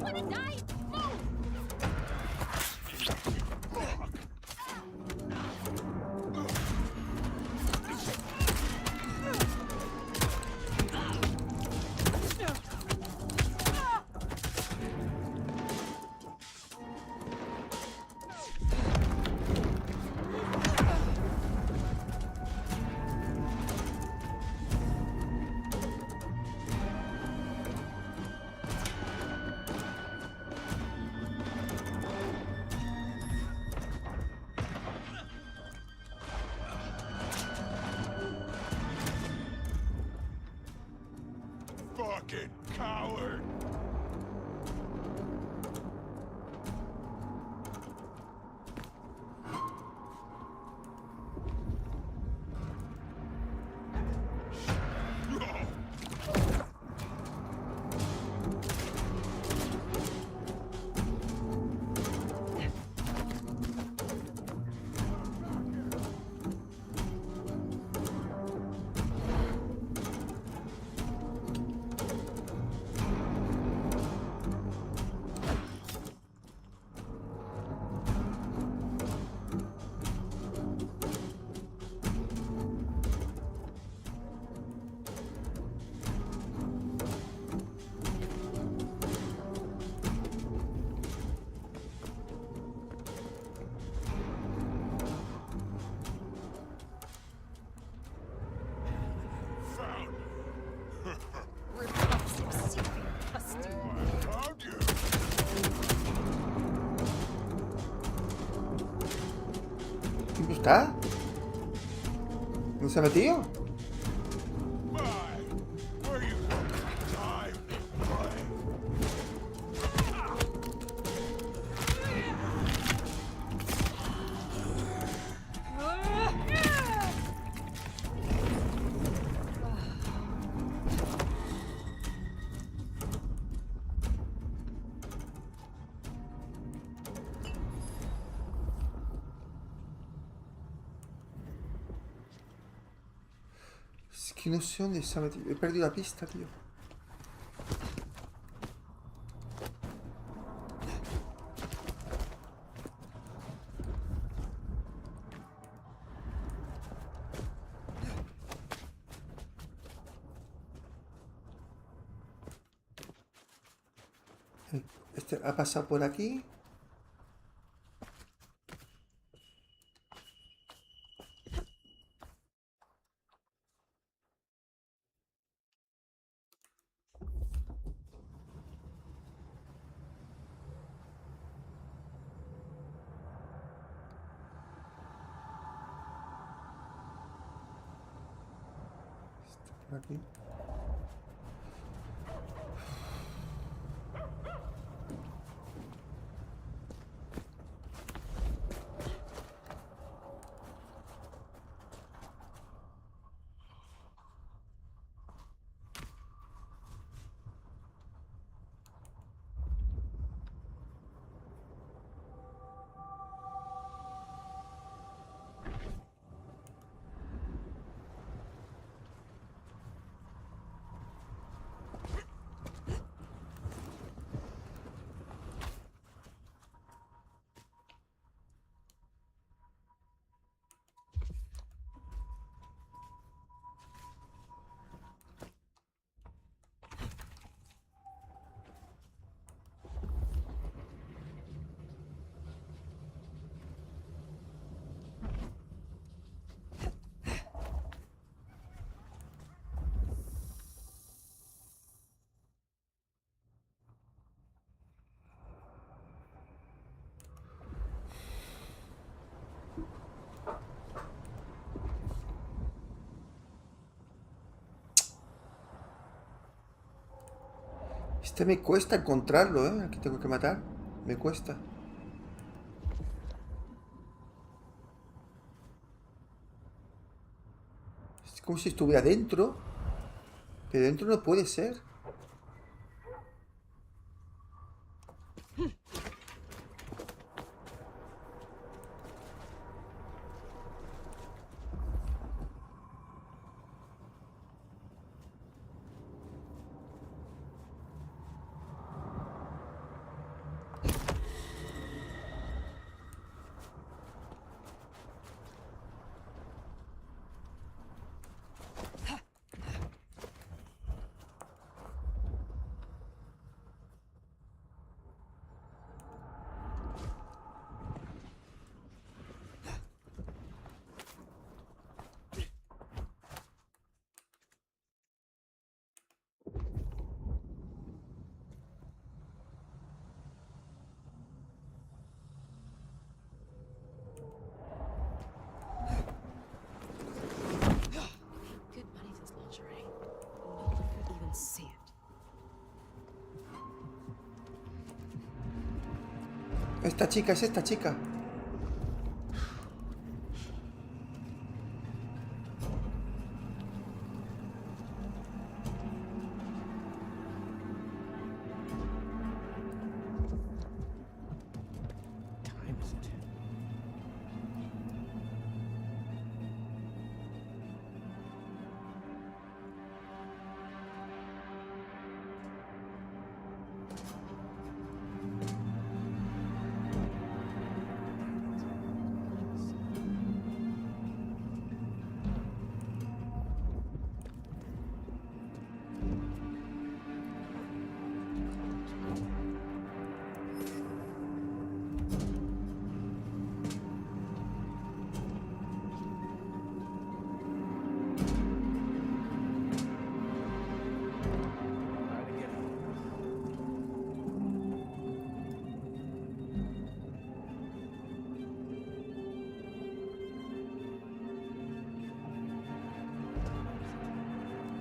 wanna die? Move! Fucking coward! ¿Dónde está? ¿Dónde se ha metido? Es que no sé dónde se ha metido. He perdido la pista, tío. Este ha pasado por aquí. Por aquí. Este me cuesta encontrarlo, ¿eh? Aquí tengo que matar. Me cuesta. Es como si estuviera dentro. Pero dentro no puede ser. Esta chica es esta chica. Time is it?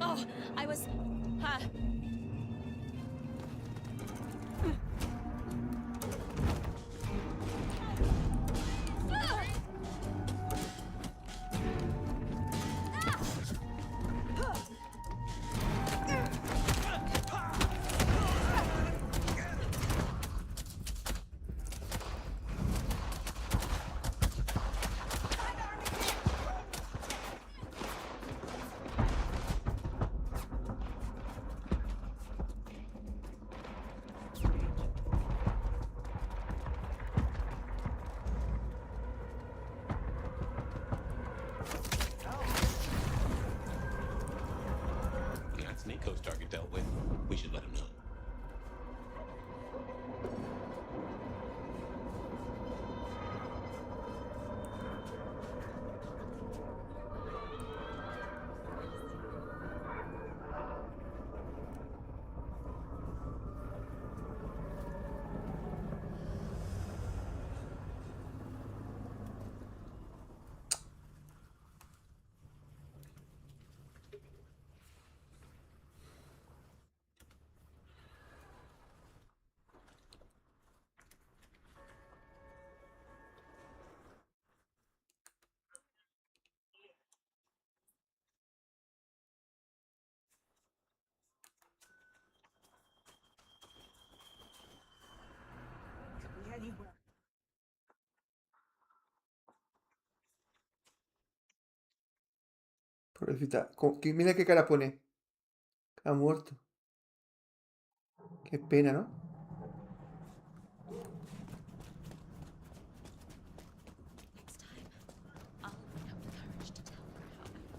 Oh, I was. That's Nico's target dealt with. We should let him know. Anywhere. Pobrecita. Mira qué cara pone. Ha muerto. Qué pena, ¿no? Next time, I'll wake up the courage to tell her how I feel.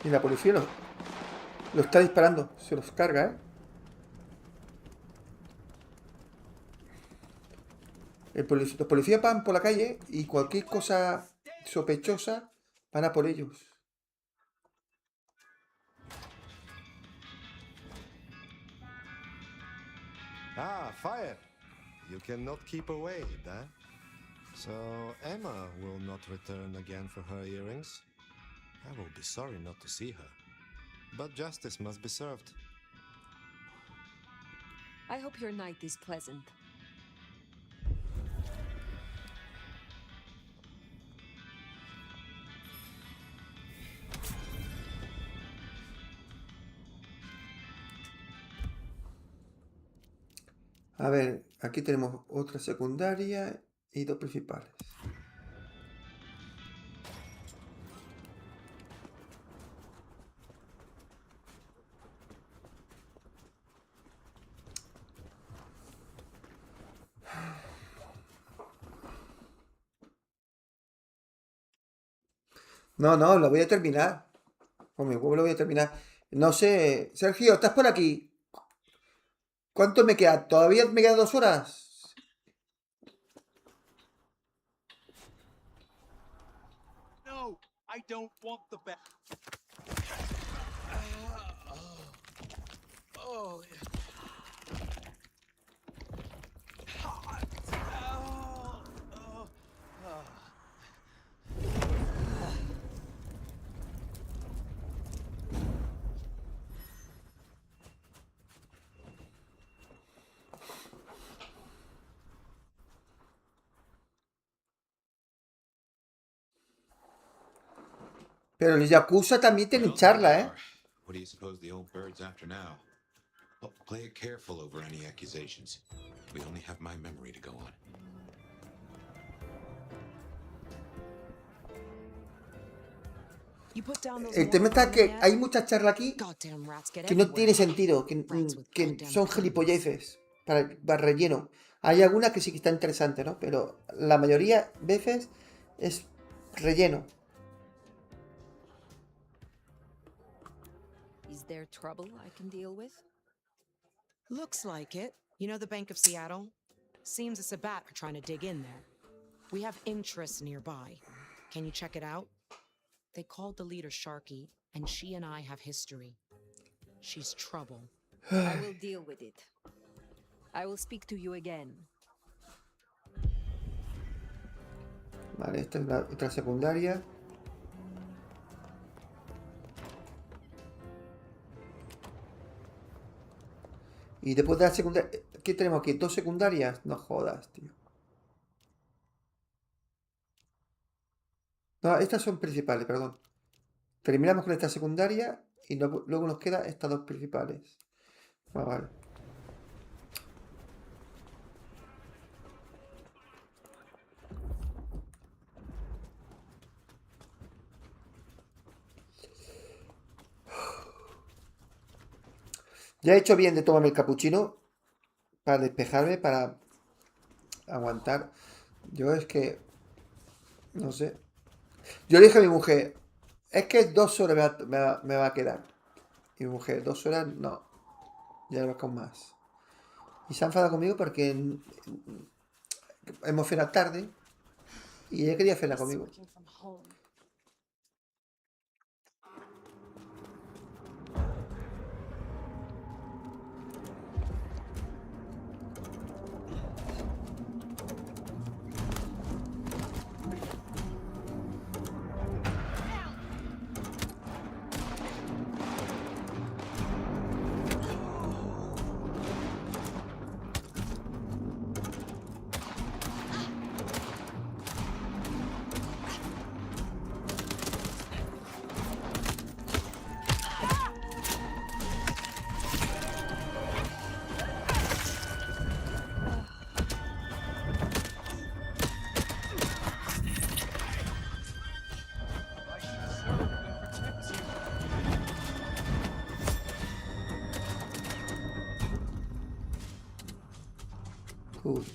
Y la policía lo está disparando. Se los carga, ¿eh? Los policías van por la calle y cualquier cosa sospechosa van a por ellos. Ah, fire! You cannot keep away, eh? So Emma will not return again for her earrings? I will be sorry not to see her. But justice must be served. I hope your night is pleasant. A ver, aquí tenemos otra secundaria y dos principales. No, lo voy a terminar. Con mi huevo lo voy a terminar. No sé, Sergio, ¿estás por aquí? ¿Cuánto me queda? ¿Todavía me quedan 2 horas? No, I don't want the Pero los Yakuza también tienen charla, ¿eh? What do you suppose the old bird's after now? Well, play it careful over any accusations. We only have my memory to go on. El tema está que hay mucha charla aquí que no tiene sentido, que son gilipolleces para relleno. Hay algunas que sí que está interesante, ¿no? Pero la mayoría veces es relleno. Is there trouble I can deal with? Looks like it. You know the Bank of Seattle? Seems a Sabat are trying to dig in there. We have interests nearby. Can you check it out? They called the leader Sharky, and she and I have history. She's trouble. I will deal with it. I will speak to you again. Vale, esta es la otra secundaria. Y después de la secundaria... ¿Qué tenemos aquí? ¿2 secundarias? No jodas, tío. No, estas son principales, perdón. Terminamos con esta secundaria y luego nos quedan estas 2 principales. Vale. Ya he hecho bien de tomarme el capuchino para despejarme, para aguantar. Yo es que... No sé. Yo le dije a mi mujer, es que 2 horas me va a quedar. Y mi mujer, 2 horas, no. Ya lo con más. Y se ha enfadado conmigo porque hemos cenado tarde y ella quería cenar conmigo.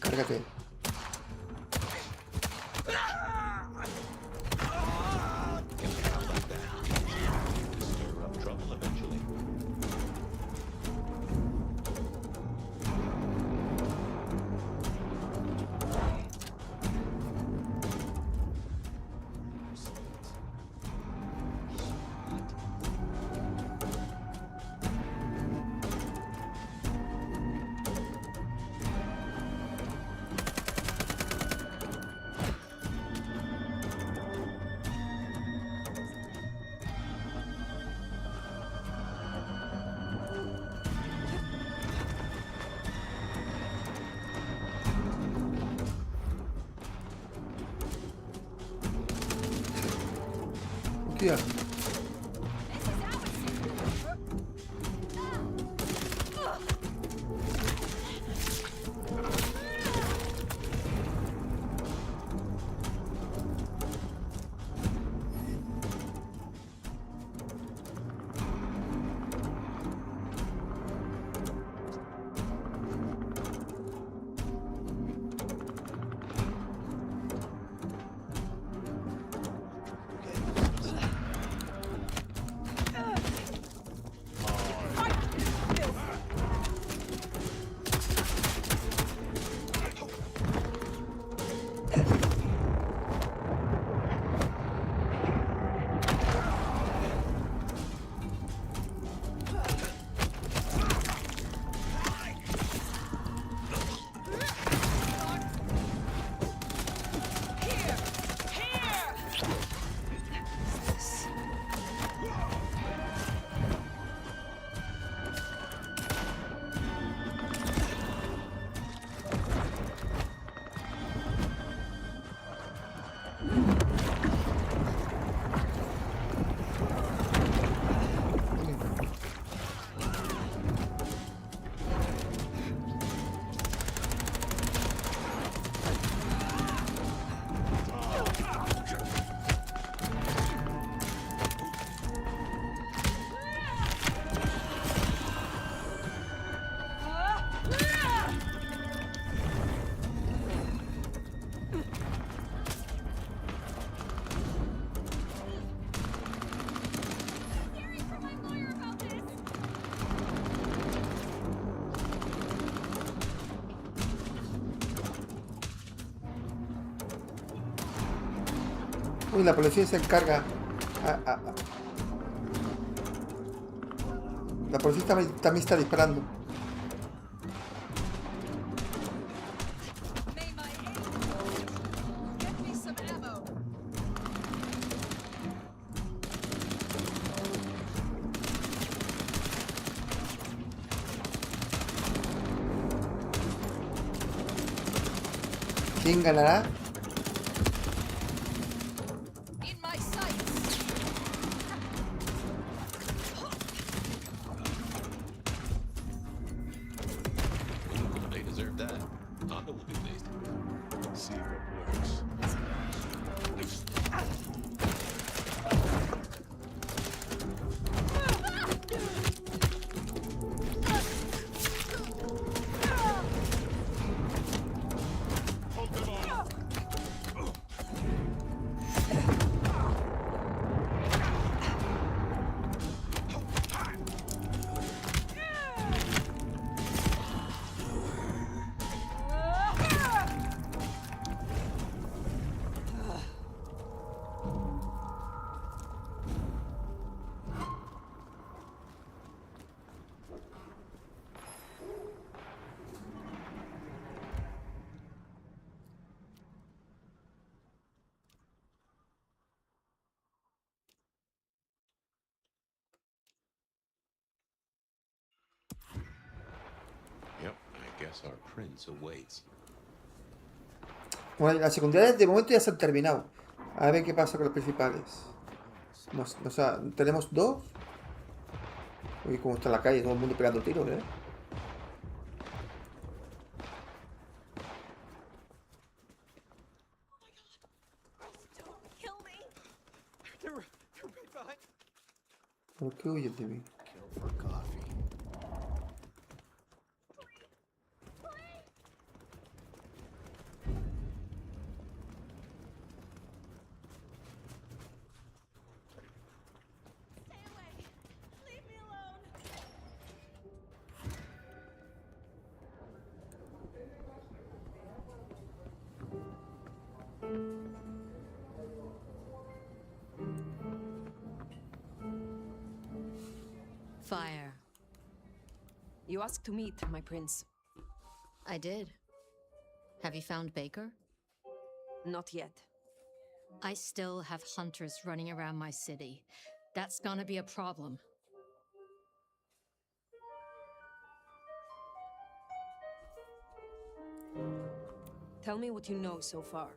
Cárgate. Uy, la policía se encarga. La policía también está disparando. ¿Quién ganará? They deserve that. Honda will be pleased. See what works. Yep, I guess our prince awaits. Bueno, las secundarias de momento ya se han terminado. A ver qué pasa con las principales. O sea, tenemos dos. Uy, cómo está la calle, todo el mundo pegando tiros, ¿eh? ¿Por qué huyes de mí? Fire. You asked to meet, my prince. I did. Have you found Baker? Not yet. I still have hunters running around my city. That's gonna be a problem. Tell me what you know so far.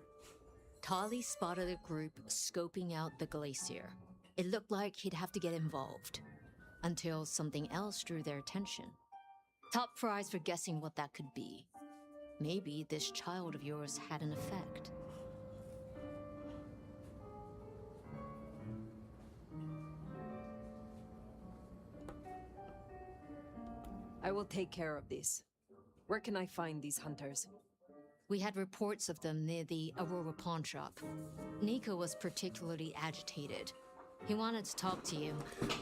Tali spotted a group scoping out the glacier. It looked like he'd have to get involved. Until something else drew their attention. Top prize for guessing what that could be. Maybe this child of yours had an effect. I will take care of this. Where can I find these hunters? We had reports of them near the Aurora pawn shop. Nico was particularly agitated. He wanted to talk to you.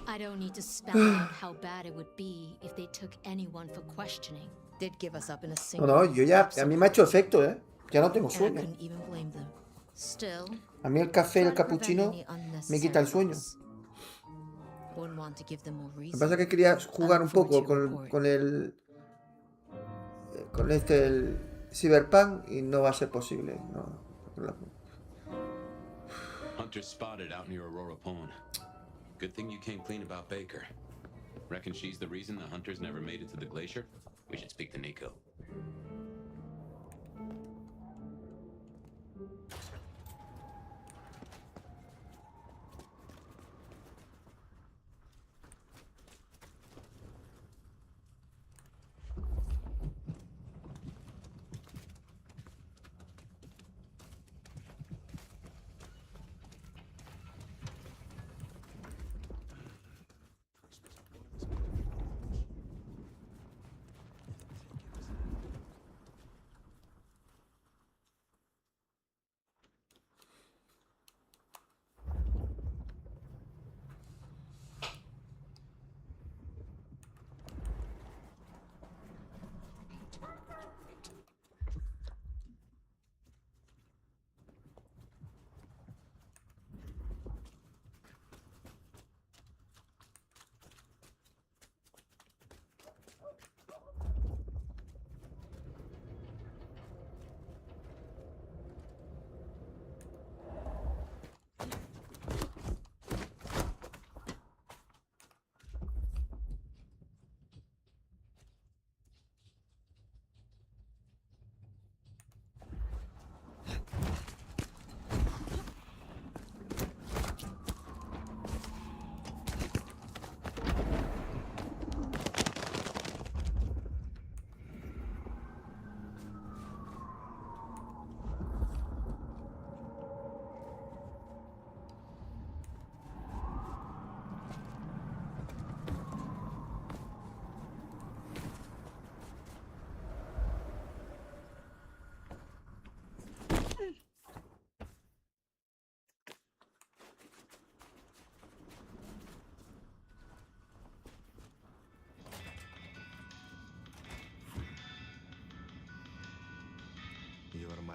I don't need to spell out how bad it would be if they took anyone for questioning. They'd give us up in a single. No, yo ya, a mí me ha hecho efecto, ¿eh? Ya no tengo And I sueño. couldn't even blame them. Still, A mí el café y el cappuccino me quita el sueño. wouldn't want to give them more Lo que reason. pasa es que quería jugar un poco con el Cyberpunk y no va a ser posible. No. Hunter spotted out near Aurora Pawn. Good thing you came clean about Baker. Reckon she's the reason the hunters never made it to the glacier? We should speak to Nico.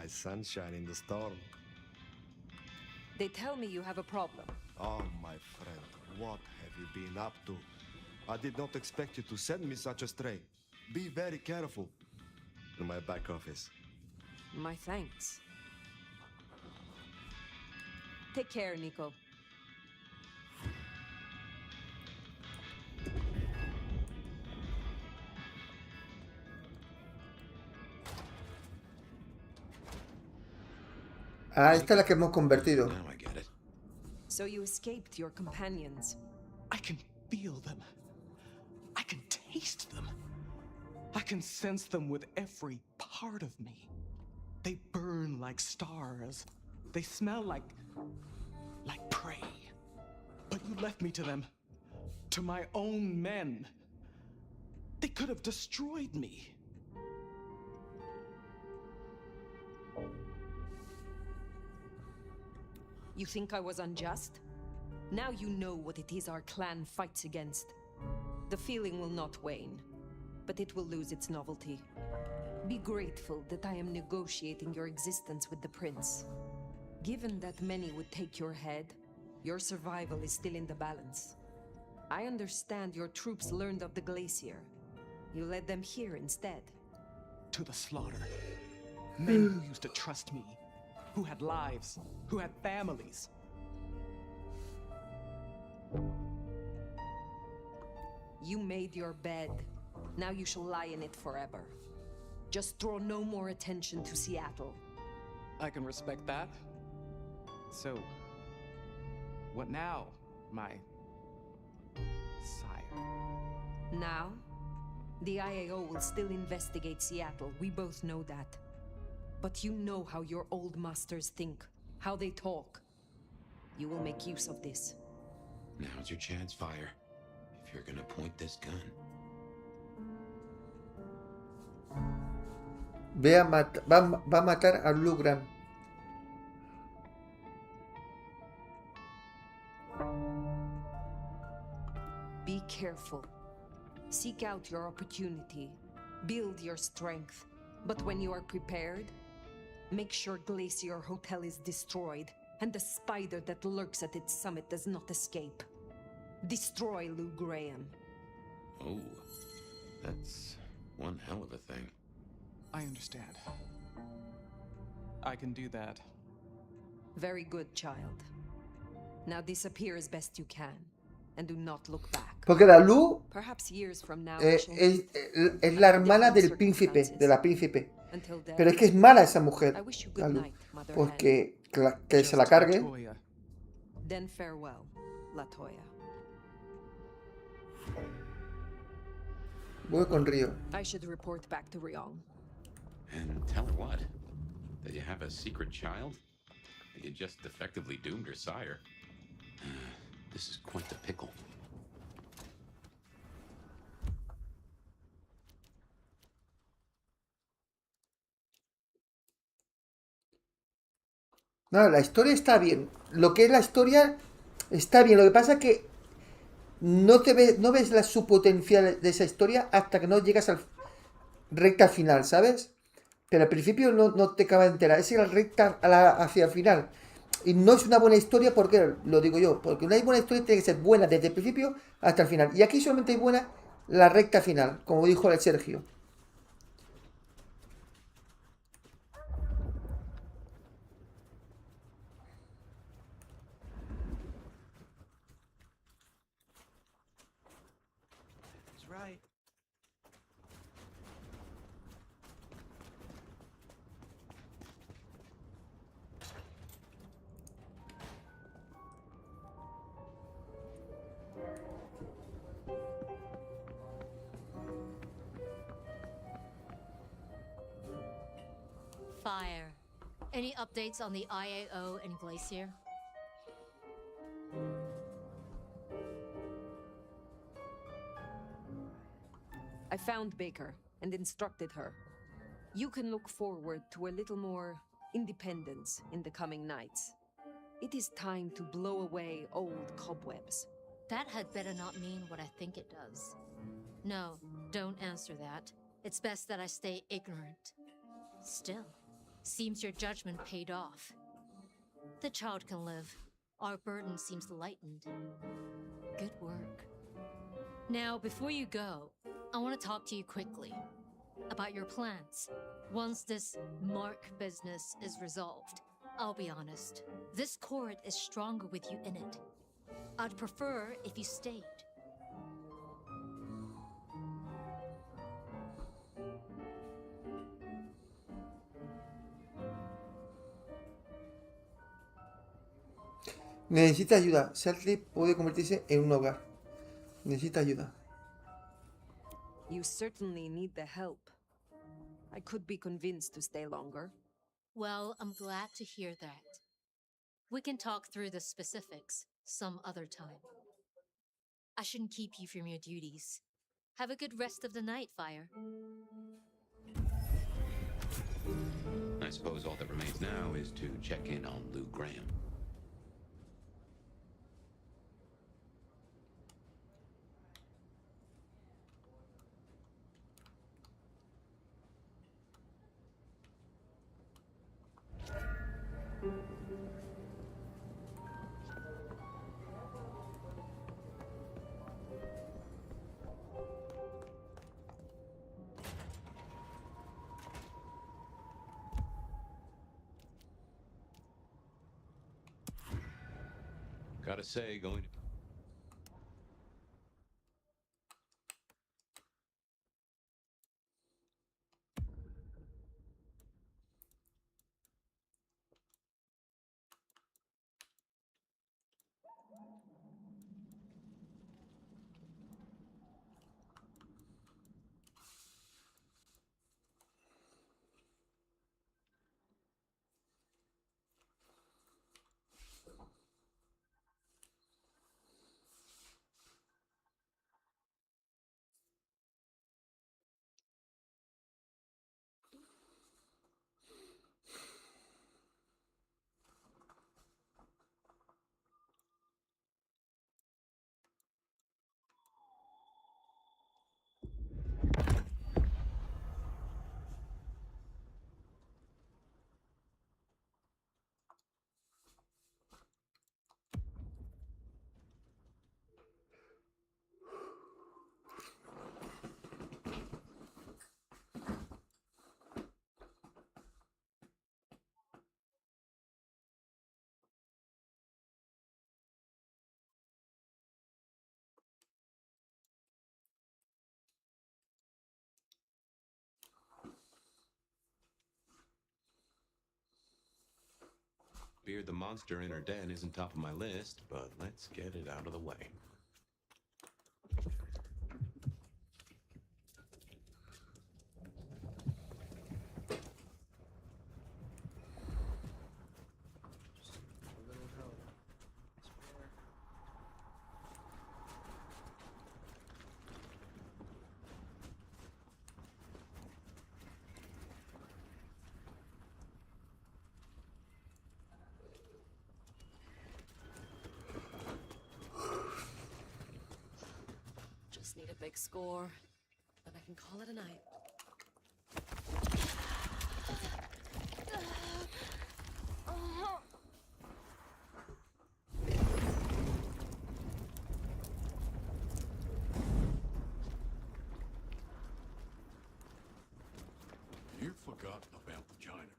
My sunshine in the storm. They tell me you have a problem. Oh, my friend, what have you been up to? I did not expect you to send me such a stray. Be very careful. In my back office. My thanks. Take care, Nico. Ah, esta es la que hemos convertido. Now I get it. So you escaped your companions. I can feel them. I can taste them. I can sense them with every part of me. They burn like stars. They smell like prey. But you left me to them. To my own men. They could have destroyed me. You think I was unjust? Now you know what it is our clan fights against. The feeling will not wane, but it will lose its novelty. Be grateful that I am negotiating your existence with the prince. Given that many would take your head, your survival is still in the balance. I understand your troops learned of the glacier. You led them here instead. To the slaughter. Men who used to trust me. Who had lives. Who had families. You made your bed. Now you shall lie in it forever. Just draw no more attention to Seattle. I can respect that. So, what now, my sire? Now, the IAO will still investigate Seattle. We both know that. But you know how your old masters think, how they talk. You will make use of this. Now's your chance, Fire. If you're gonna point this gun. Va a matar a Lou Graham. Be careful. Seek out your opportunity. Build your strength. But when you are prepared, make sure Glacier Hotel is destroyed and the spider that lurks at its summit does not escape. Destroy Lou Graham. Oh, that's one hell of a thing. I understand. I can do that. Very good, child. Now disappear as best you can, and do not look back. Porque la Lou Perhaps years from now, es la hermana del príncipe, de la príncipe. Pero es que es mala esa mujer, la Lou. Porque que se la cargue. Then farewell, Latoya. Voy con Río. I should report back to Rion. And tell her what? That you have a secret child? That you just effectively doomed her sire? This is quite the pickle. No, la historia está bien. Lo que es la historia está bien. Lo que pasa es que no ves su potencial de esa historia hasta que no llegas al recta final, ¿sabes? Pero al principio no te acabas de enterar. Es la recta hacia el final. Y no es una buena historia porque, lo digo yo, porque una buena historia tiene que ser buena desde el principio hasta el final. Y aquí solamente hay buena la recta final, como dijo el Sergio. Right. Fire. Any updates on the IAO and Glacier? I found Baker and instructed her. You can look forward to a little more independence in the coming nights. It is time to blow away old cobwebs. That had better not mean what I think it does. No, don't answer that. It's best that I stay ignorant. Still, Seems your judgment paid off. The child can live. Our burden seems lightened. Good work. Now, before you go, I want to talk to you quickly about your plans. Once this Mark business is resolved, I'll be honest, this court is stronger with you in it. I'd prefer if you stayed. Necesita ayuda. Silky puede convertirse en un hogar. Necesita ayuda. You certainly need the help. I could be convinced to stay longer. Well, I'm glad to hear that. We can talk through the specifics some other time. I shouldn't keep you from your duties. Have a good rest of the night, Fire. I suppose all that remains now is to check in on Lou Graham. Gotta say, going to... Beard the monster in her den isn't top of my list, but let's get it out of the way. Just need a big score, then I can call it a night. You forgot about the giant.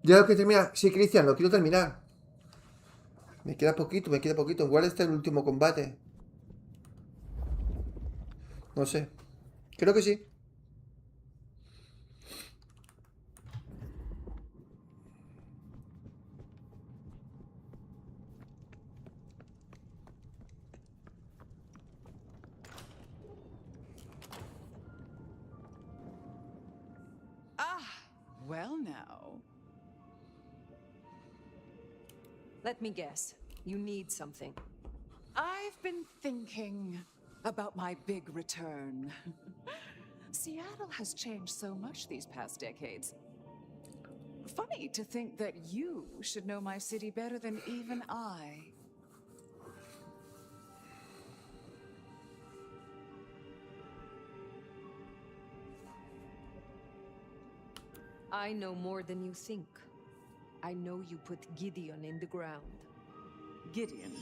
Ya lo que termina. Sí, Cristian, lo quiero terminar. Me queda poquito, me queda poquito. Igual este es el último combate. No sé. Creo que sí. Well, now. Let me guess. You need something. I've been thinking about my big return. Seattle has changed so much these past decades. Funny to think that you should know my city better than even I. I know more than you think. I know you put Gideon in the ground. Gideon?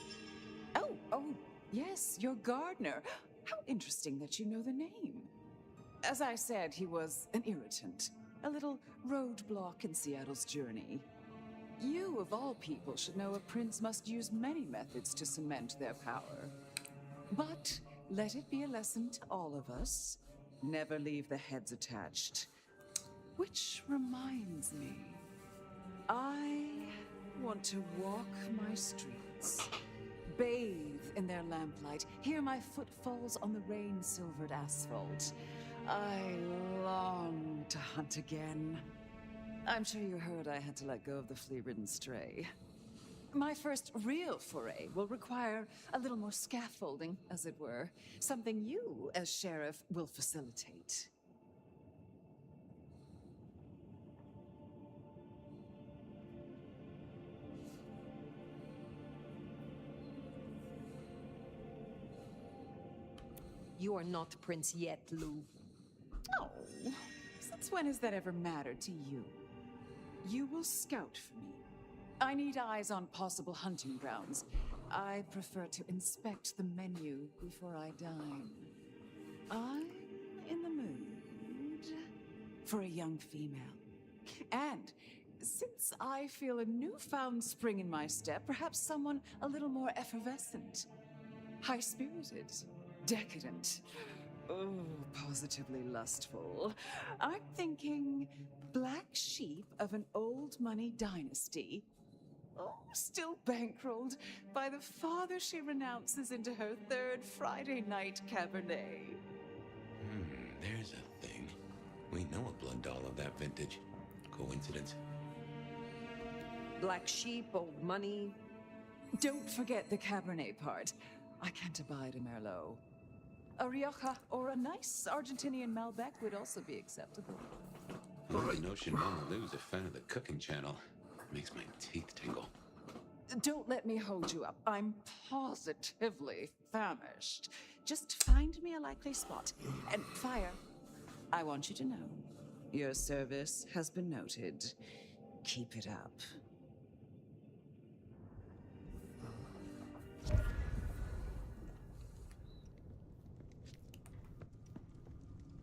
Oh, yes, your gardener. How interesting that you know the name. As I said, he was an irritant, a little roadblock in Seattle's journey. You, of all people, should know a prince must use many methods to cement their power. But let it be a lesson to all of us. Never leave the heads attached. Which reminds me, I want to walk my streets, bathe in their lamplight, hear my footfalls on the rain-silvered asphalt. I long to hunt again. I'm sure you heard I had to let go of the flea-ridden stray. My first real foray will require a little more scaffolding, as it were. Something you, as sheriff, will facilitate. You are not prince yet, Lou. Oh, since when has that ever mattered to you? You will scout for me. I need eyes on possible hunting grounds. I prefer to inspect the menu before I dine. I'm in the mood for a young female. And since I feel a newfound spring in my step, perhaps someone a little more effervescent, high-spirited, decadent. Oh, positively lustful. I'm thinking black sheep of an old money dynasty. Oh, still bankrolled by the father she renounces into her third Friday night Cabernet. There's a thing. We know a blood doll of that vintage. Coincidence? Black sheep, old money. Don't forget the Cabernet part. I can't abide a Merlot. A Rioja or a nice Argentinian Malbec would also be acceptable. The notion Mama Lou's a fan of the cooking channel makes my teeth tingle. Don't let me hold you up. I'm positively famished. Just find me a likely spot. And Fire, I want you to know, your service has been noted. Keep it up.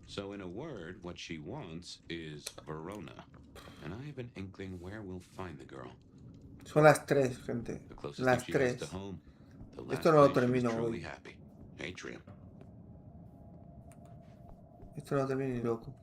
So in a word, what she wants is Verona. And I have an inkling where we'll find the girl. Son las 3, gente. The closest Las thing she has 3. to home. The last Esto no lo place she was termino truly hoy. happy. Atrium. Esto no lo termino ni loco.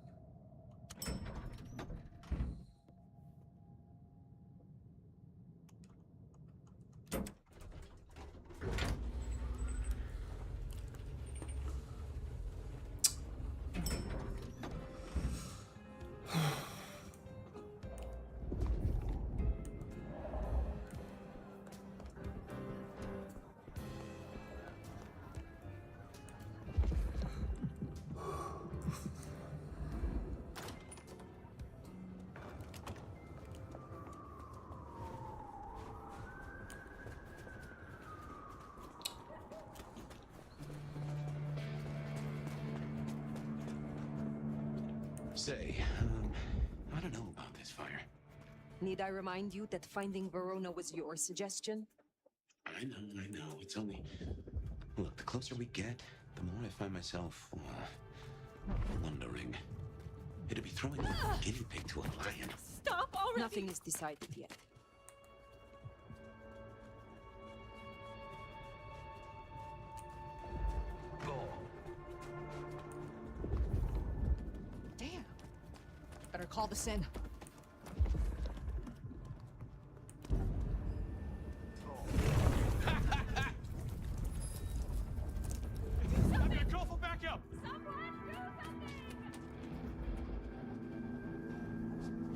Say, I don't know about this, Fire. Need I remind you that finding Verona was your suggestion? I know. It's only... Look, the closer we get, the more I find myself... wondering. It'd be throwing a guinea pig to a lion. Stop already! Nothing is decided yet. Damn. Better call this in. Call for backup! Someone do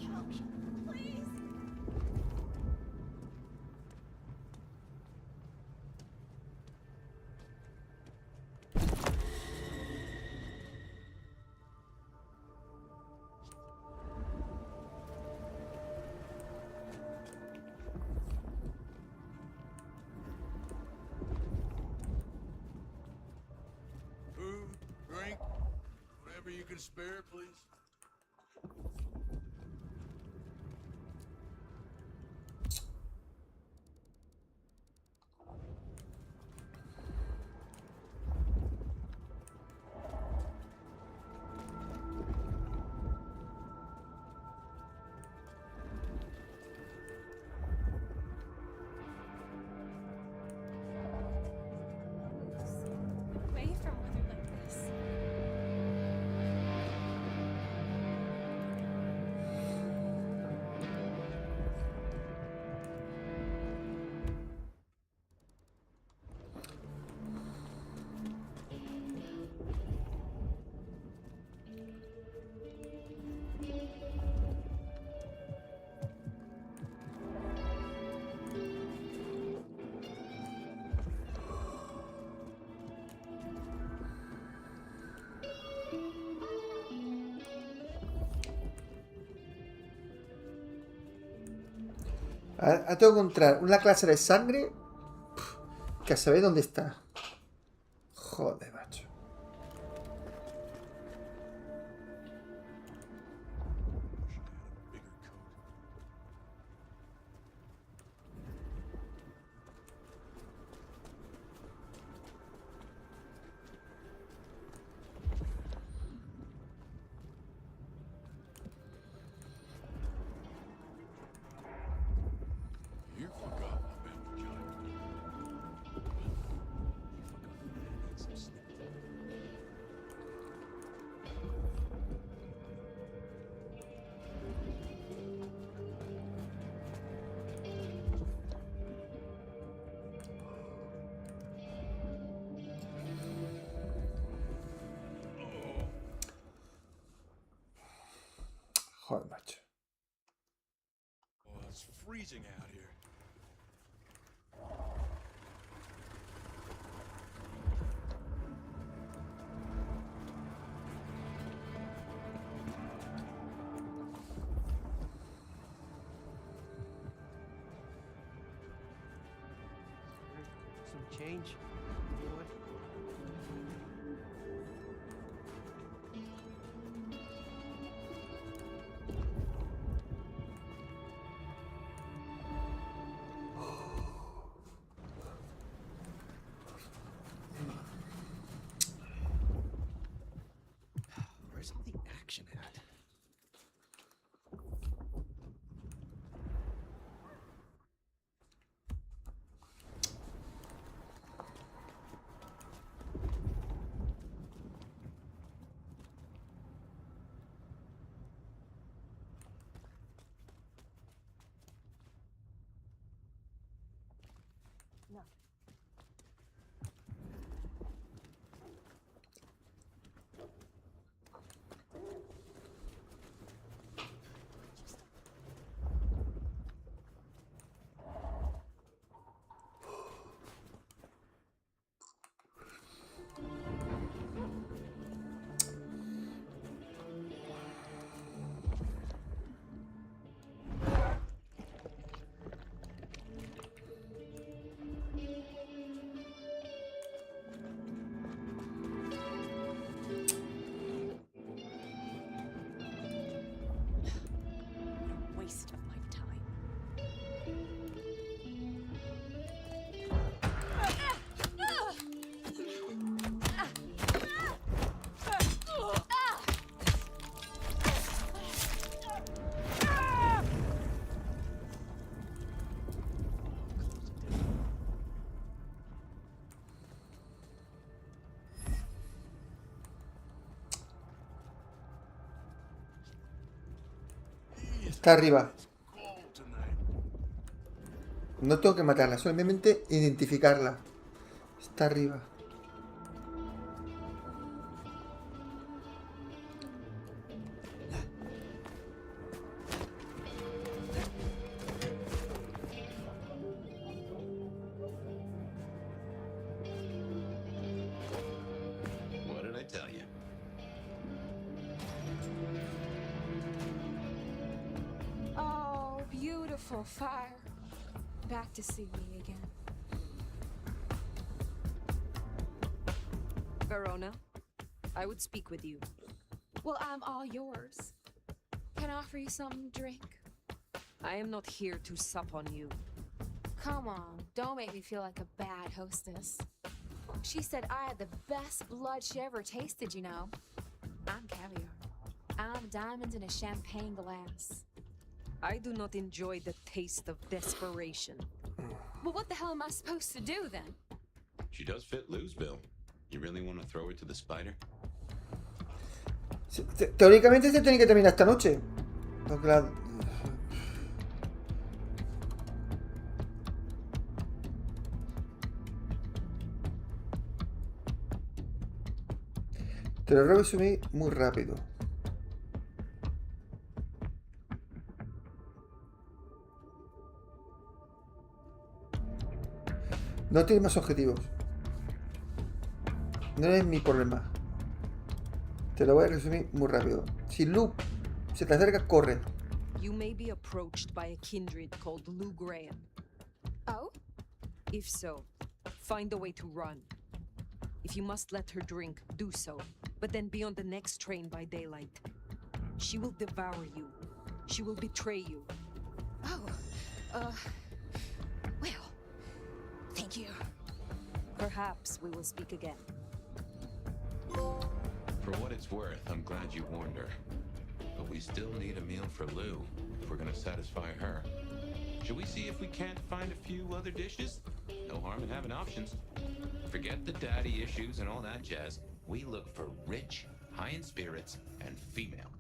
something! can spare, please? Away from weather like this. Tengo que encontrar una clase de sangre que a saber dónde está. Joder, macho. You forgot my vagina. Joder, macho. Oh, it's freezing out here. Some change, boy. Where's all the action at? Waste of my time. Está arriba. No tengo que matarla, solamente identificarla. Está arriba. What did I tell you? Oh, beautiful fire. Back to see me again. Verona, I would speak with you. Well, I'm all yours. Can I offer you something to drink? I am not here to sup on you. Come on, don't make me feel like a bad hostess. She said I had the best blood she ever tasted, you know. I'm caviar. I'm diamonds in a champagne glass. I do not enjoy the taste of desperation. Well, what the hell am I supposed to do then? She does fit Lou's bill. You really want to throw her to the spider? Teóricamente se tiene que terminar esta noche. Porque la... Te lo resumí muy rápido. No tienes más objetivos. No es mi problema. Te lo voy a resumir muy rápido. Si Lou se te acerca, corre. You may be approached by a kindred called Lou Graham. Oh? If so, find a way to run. If you must let her drink, do so. But then be on the next train by daylight. She will devour you. She will betray you. Oh, well, thank you. Perhaps we will speak again. For what it's worth, I'm glad you warned her. But we still need a meal for Lou if we're gonna satisfy her. Should we see if we can't find a few other dishes? No harm in having options. Forget the daddy issues and all that jazz. We look for rich, high in spirits, and female.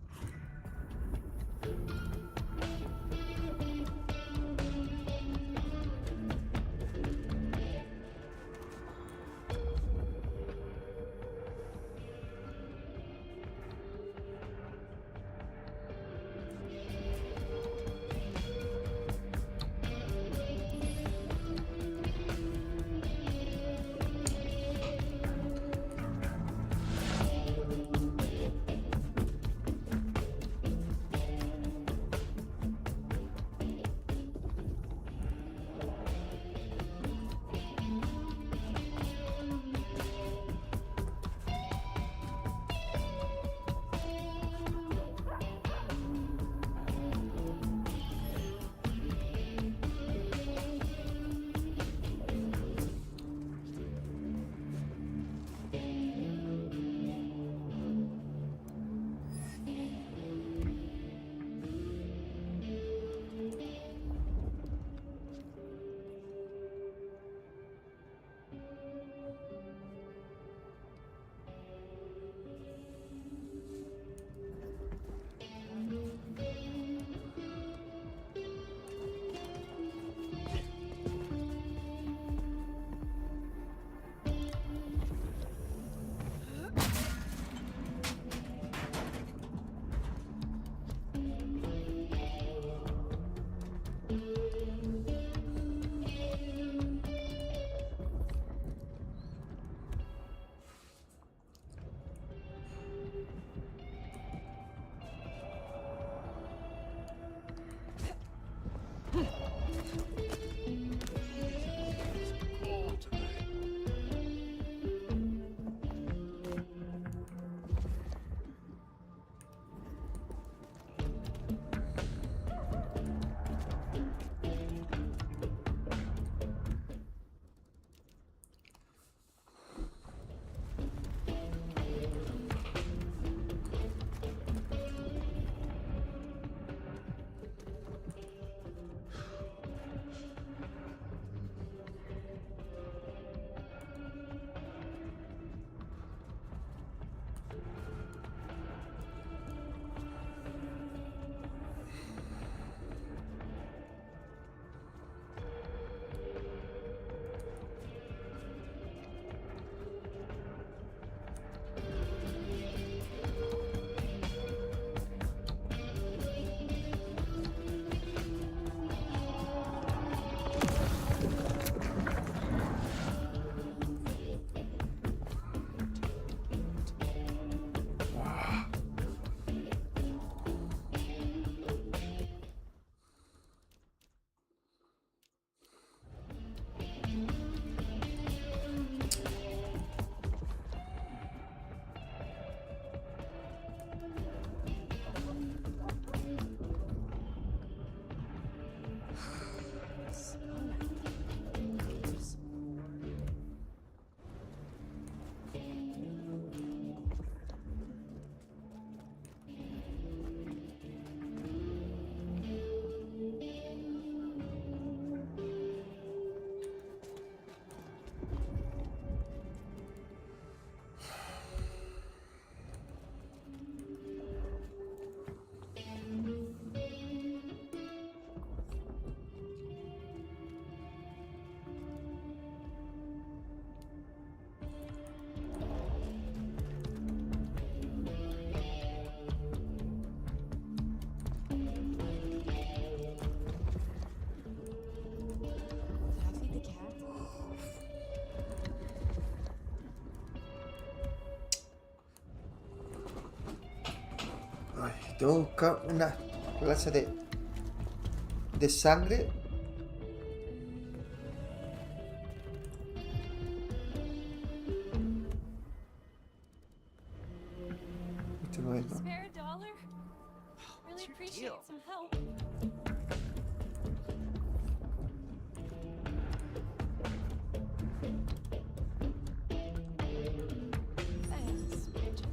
Tengo que buscar una clase de sangre. Este no es, ¿no? Spare a dollar? Really appreciate some help. Thanks, Richard.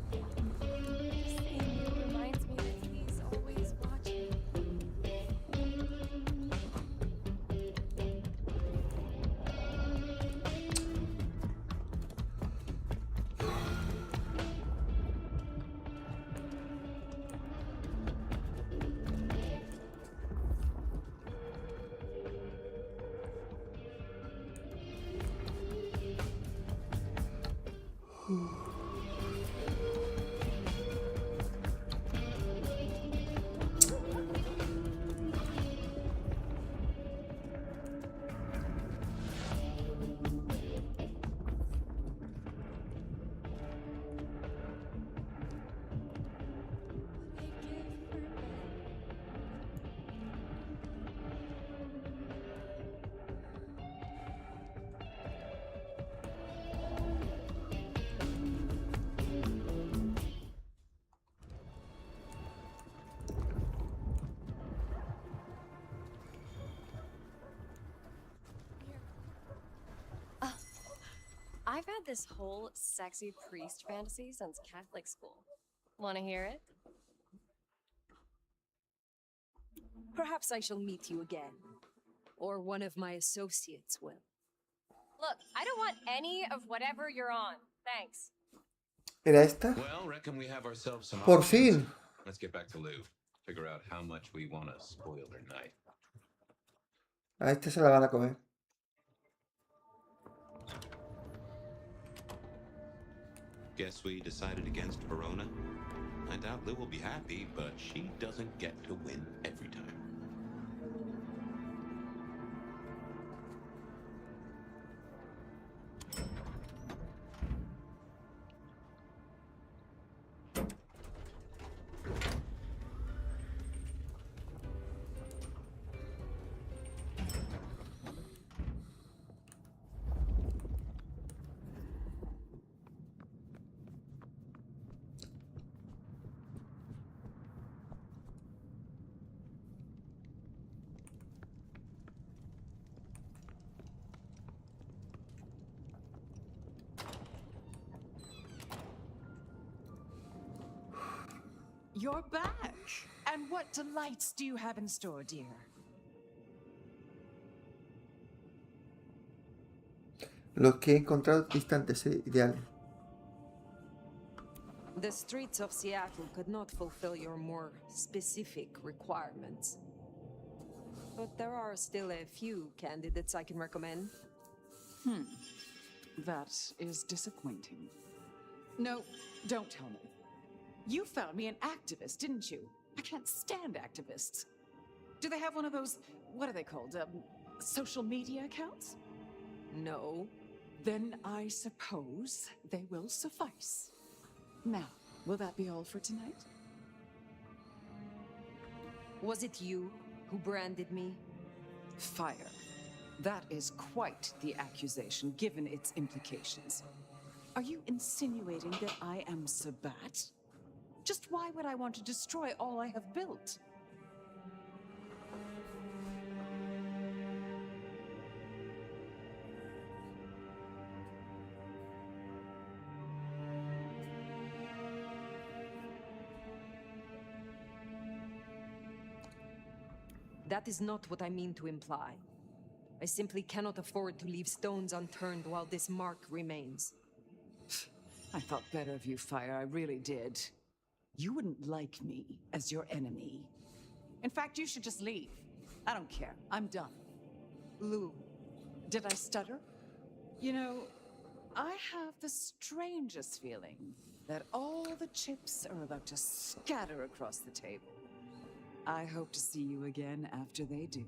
Just seeing you reminds me that he's always watching. I've had this whole sexy priest fantasy since Catholic school. Want to hear it? Perhaps I shall meet you again. Or one of my associates will. Look, I don't want any of whatever you're on. Thanks. ¿Era esta? Well, reckon we have ourselves some Por options. fin. Let's get back to Lou. Figure out how much we want to spoil her night. A esta se la van a comer. Guess we decided against Verona. I doubt Lou will be happy, but she doesn't get to win every time. You're back. And what delights do you have in store, dear? Los que he encontrado distantes ideales. The streets of Seattle could not fulfill your more specific requirements. But there are still a few candidates I can recommend. That is disappointing. No, don't tell me. You found me an activist, didn't you? I can't stand activists. Do they have one of those, what are they called, social media accounts? No. Then I suppose they will suffice. Now, will that be all for tonight? Was it you who branded me? Fire. That is quite the accusation, given its implications. Are you insinuating that I am Sabat? Just why would I want to destroy all I have built? That is not what I mean to imply. I simply cannot afford to leave stones unturned while this mark remains. I thought better of you, Fire, I really did. You wouldn't like me as your enemy. In fact, you should just leave. I don't care. I'm done. Lou. Did I stutter? You know, I have the strangest feeling that all the chips are about to scatter across the table. I hope to see you again after they do.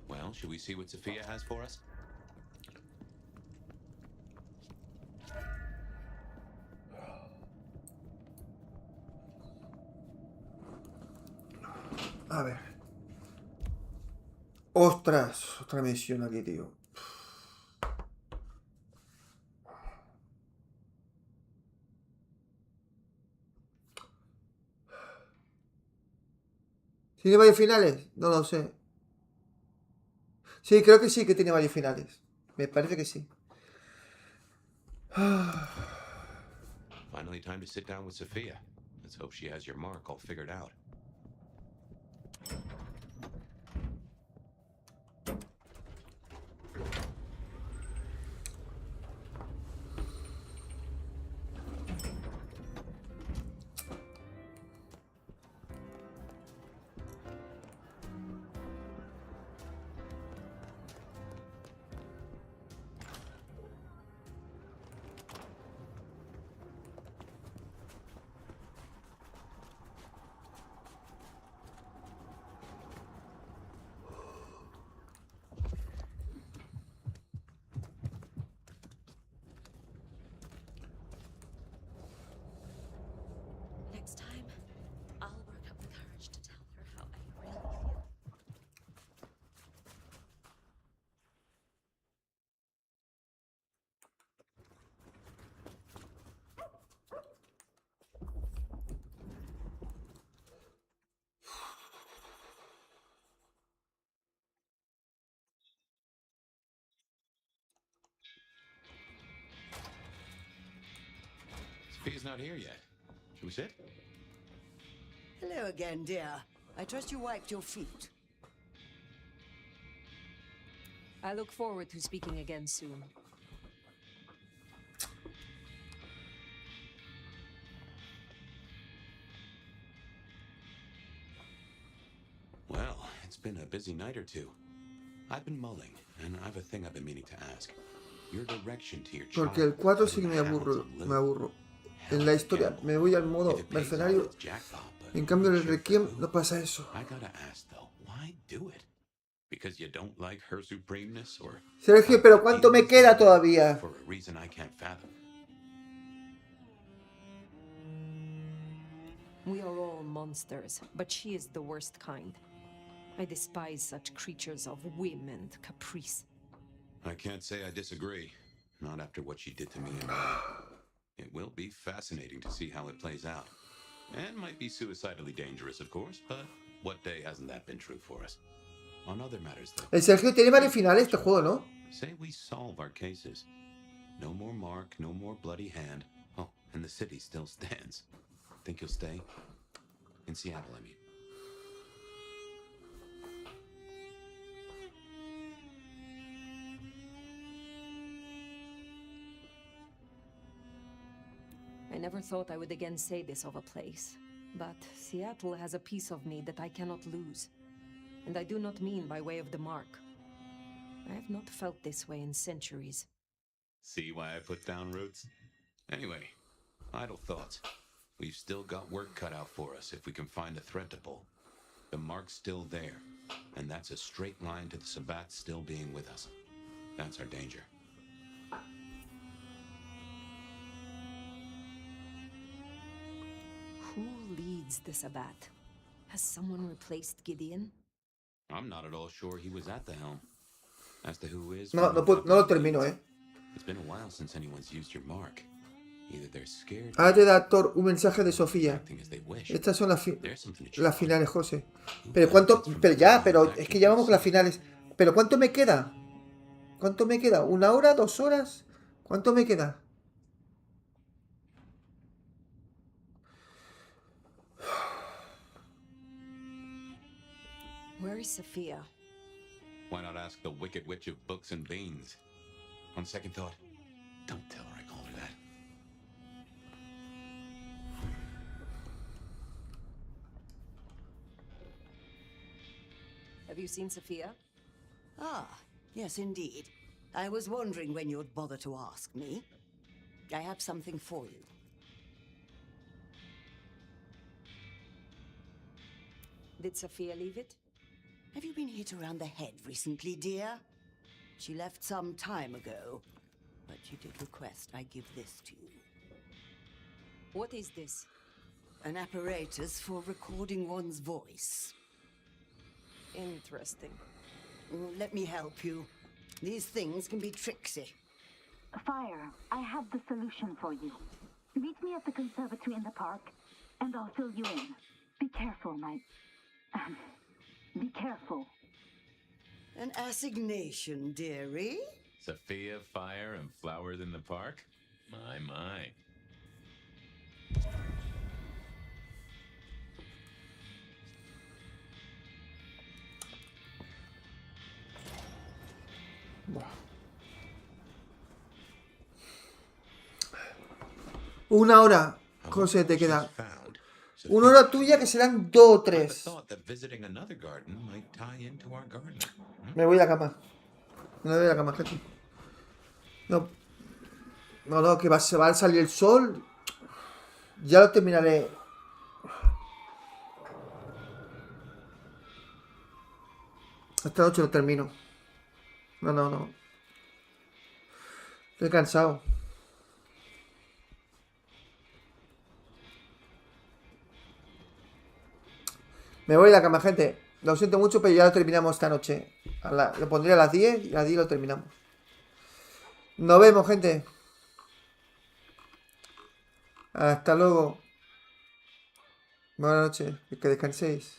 Well, should we see what Sophia has for us? A ver. Ostras, otra misión aquí, tío. ¿Tiene varios finales? No lo sé. Sí, creo que sí que tiene varios finales. Me parece que sí. Finally time to sit down with Sophia. Let's hope she has your mark all figured out. Next time, I'll work up the courage to tell her how I really feel. Sophia's not here yet. Should we sit? Hello again, dear. I trust you wiped your feet. I look forward to speaking again soon. Well, it's been a busy night or two. I've been mulling, and I've a thing I've been meaning to ask. Your direction to your child. Porque el 4 sí que me aburro. En la historia me voy al modo mercenario. En cambio en el Requiem no pasa eso. I gotta ask though, why do it? Because you don't like her supremeness, or Sergio, pero ¿cuánto me queda todavía? for a reason I can't fathom? We are all monsters, but she is the worst kind. I despise such creatures of whim and caprice. I can't say I disagree. Not after what she did to me and It will be fascinating to see how it plays out. And might be suicidally dangerous, of course, but what day hasn't that been true for us? On other matters, though. El Sergio tiene varios finales este juego, ¿no? Say we solve our cases. No more Mark, no more bloody hand. Oh, and the city still stands. Think you'll stay? In Seattle, I mean. I never thought I would again say this of a place, but Seattle has a piece of me that I cannot lose. And I do not mean by way of the mark. I have not felt this way in centuries. See why I put down roots? Anyway, idle thoughts. We've still got work cut out for us if we can find a thread to pull. The mark's still there, and that's a straight line to the Sabbats still being with us. That's our danger. Who leads the Sabbat? Has someone replaced Gideon? I'm not at all sure he was at the helm. As to who is... No lo termino, It's been a while since anyone's used your mark. Either they're scared... Ahora te da Thor un mensaje de Sofía. Estas son las finales, José. Pero cuánto... Pero es que ya vamos con las finales. Pero ¿cuánto me queda? ¿Cuánto me queda? ¿1 hora? ¿2 horas? ¿Cuánto me queda? Where is Sophia? Why not ask the Wicked Witch of Books and Beans? On second thought, don't tell her I called her that. Have you seen Sophia? Ah, yes indeed. I was wondering when you'd bother to ask me. I have something for you. Did Sophia leave it? Have you been hit around the head recently, dear? She left some time ago, but you did request I give this to you. What is this? An apparatus for recording one's voice. Interesting. Let me help you. These things can be tricksy. Fire, I have the solution for you. Meet me at the conservatory in the park, and I'll fill you in. Be careful, be careful. An assignation, dearie? Sophia, fire, and flowers in the park? My. Una hora, José, te queda. Una hora tuya que serán 2 o 3. Me voy a la cama. Me voy a la cama, gente. No, que se va a salir el sol. Ya lo terminaré. Esta noche lo termino. No. Estoy cansado. Me voy a la cama, gente. Lo siento mucho, pero ya lo terminamos esta noche. Lo pondré a las 10 y a las 10 lo terminamos. Nos vemos, gente. Hasta luego. Buenas noches. Que descanséis.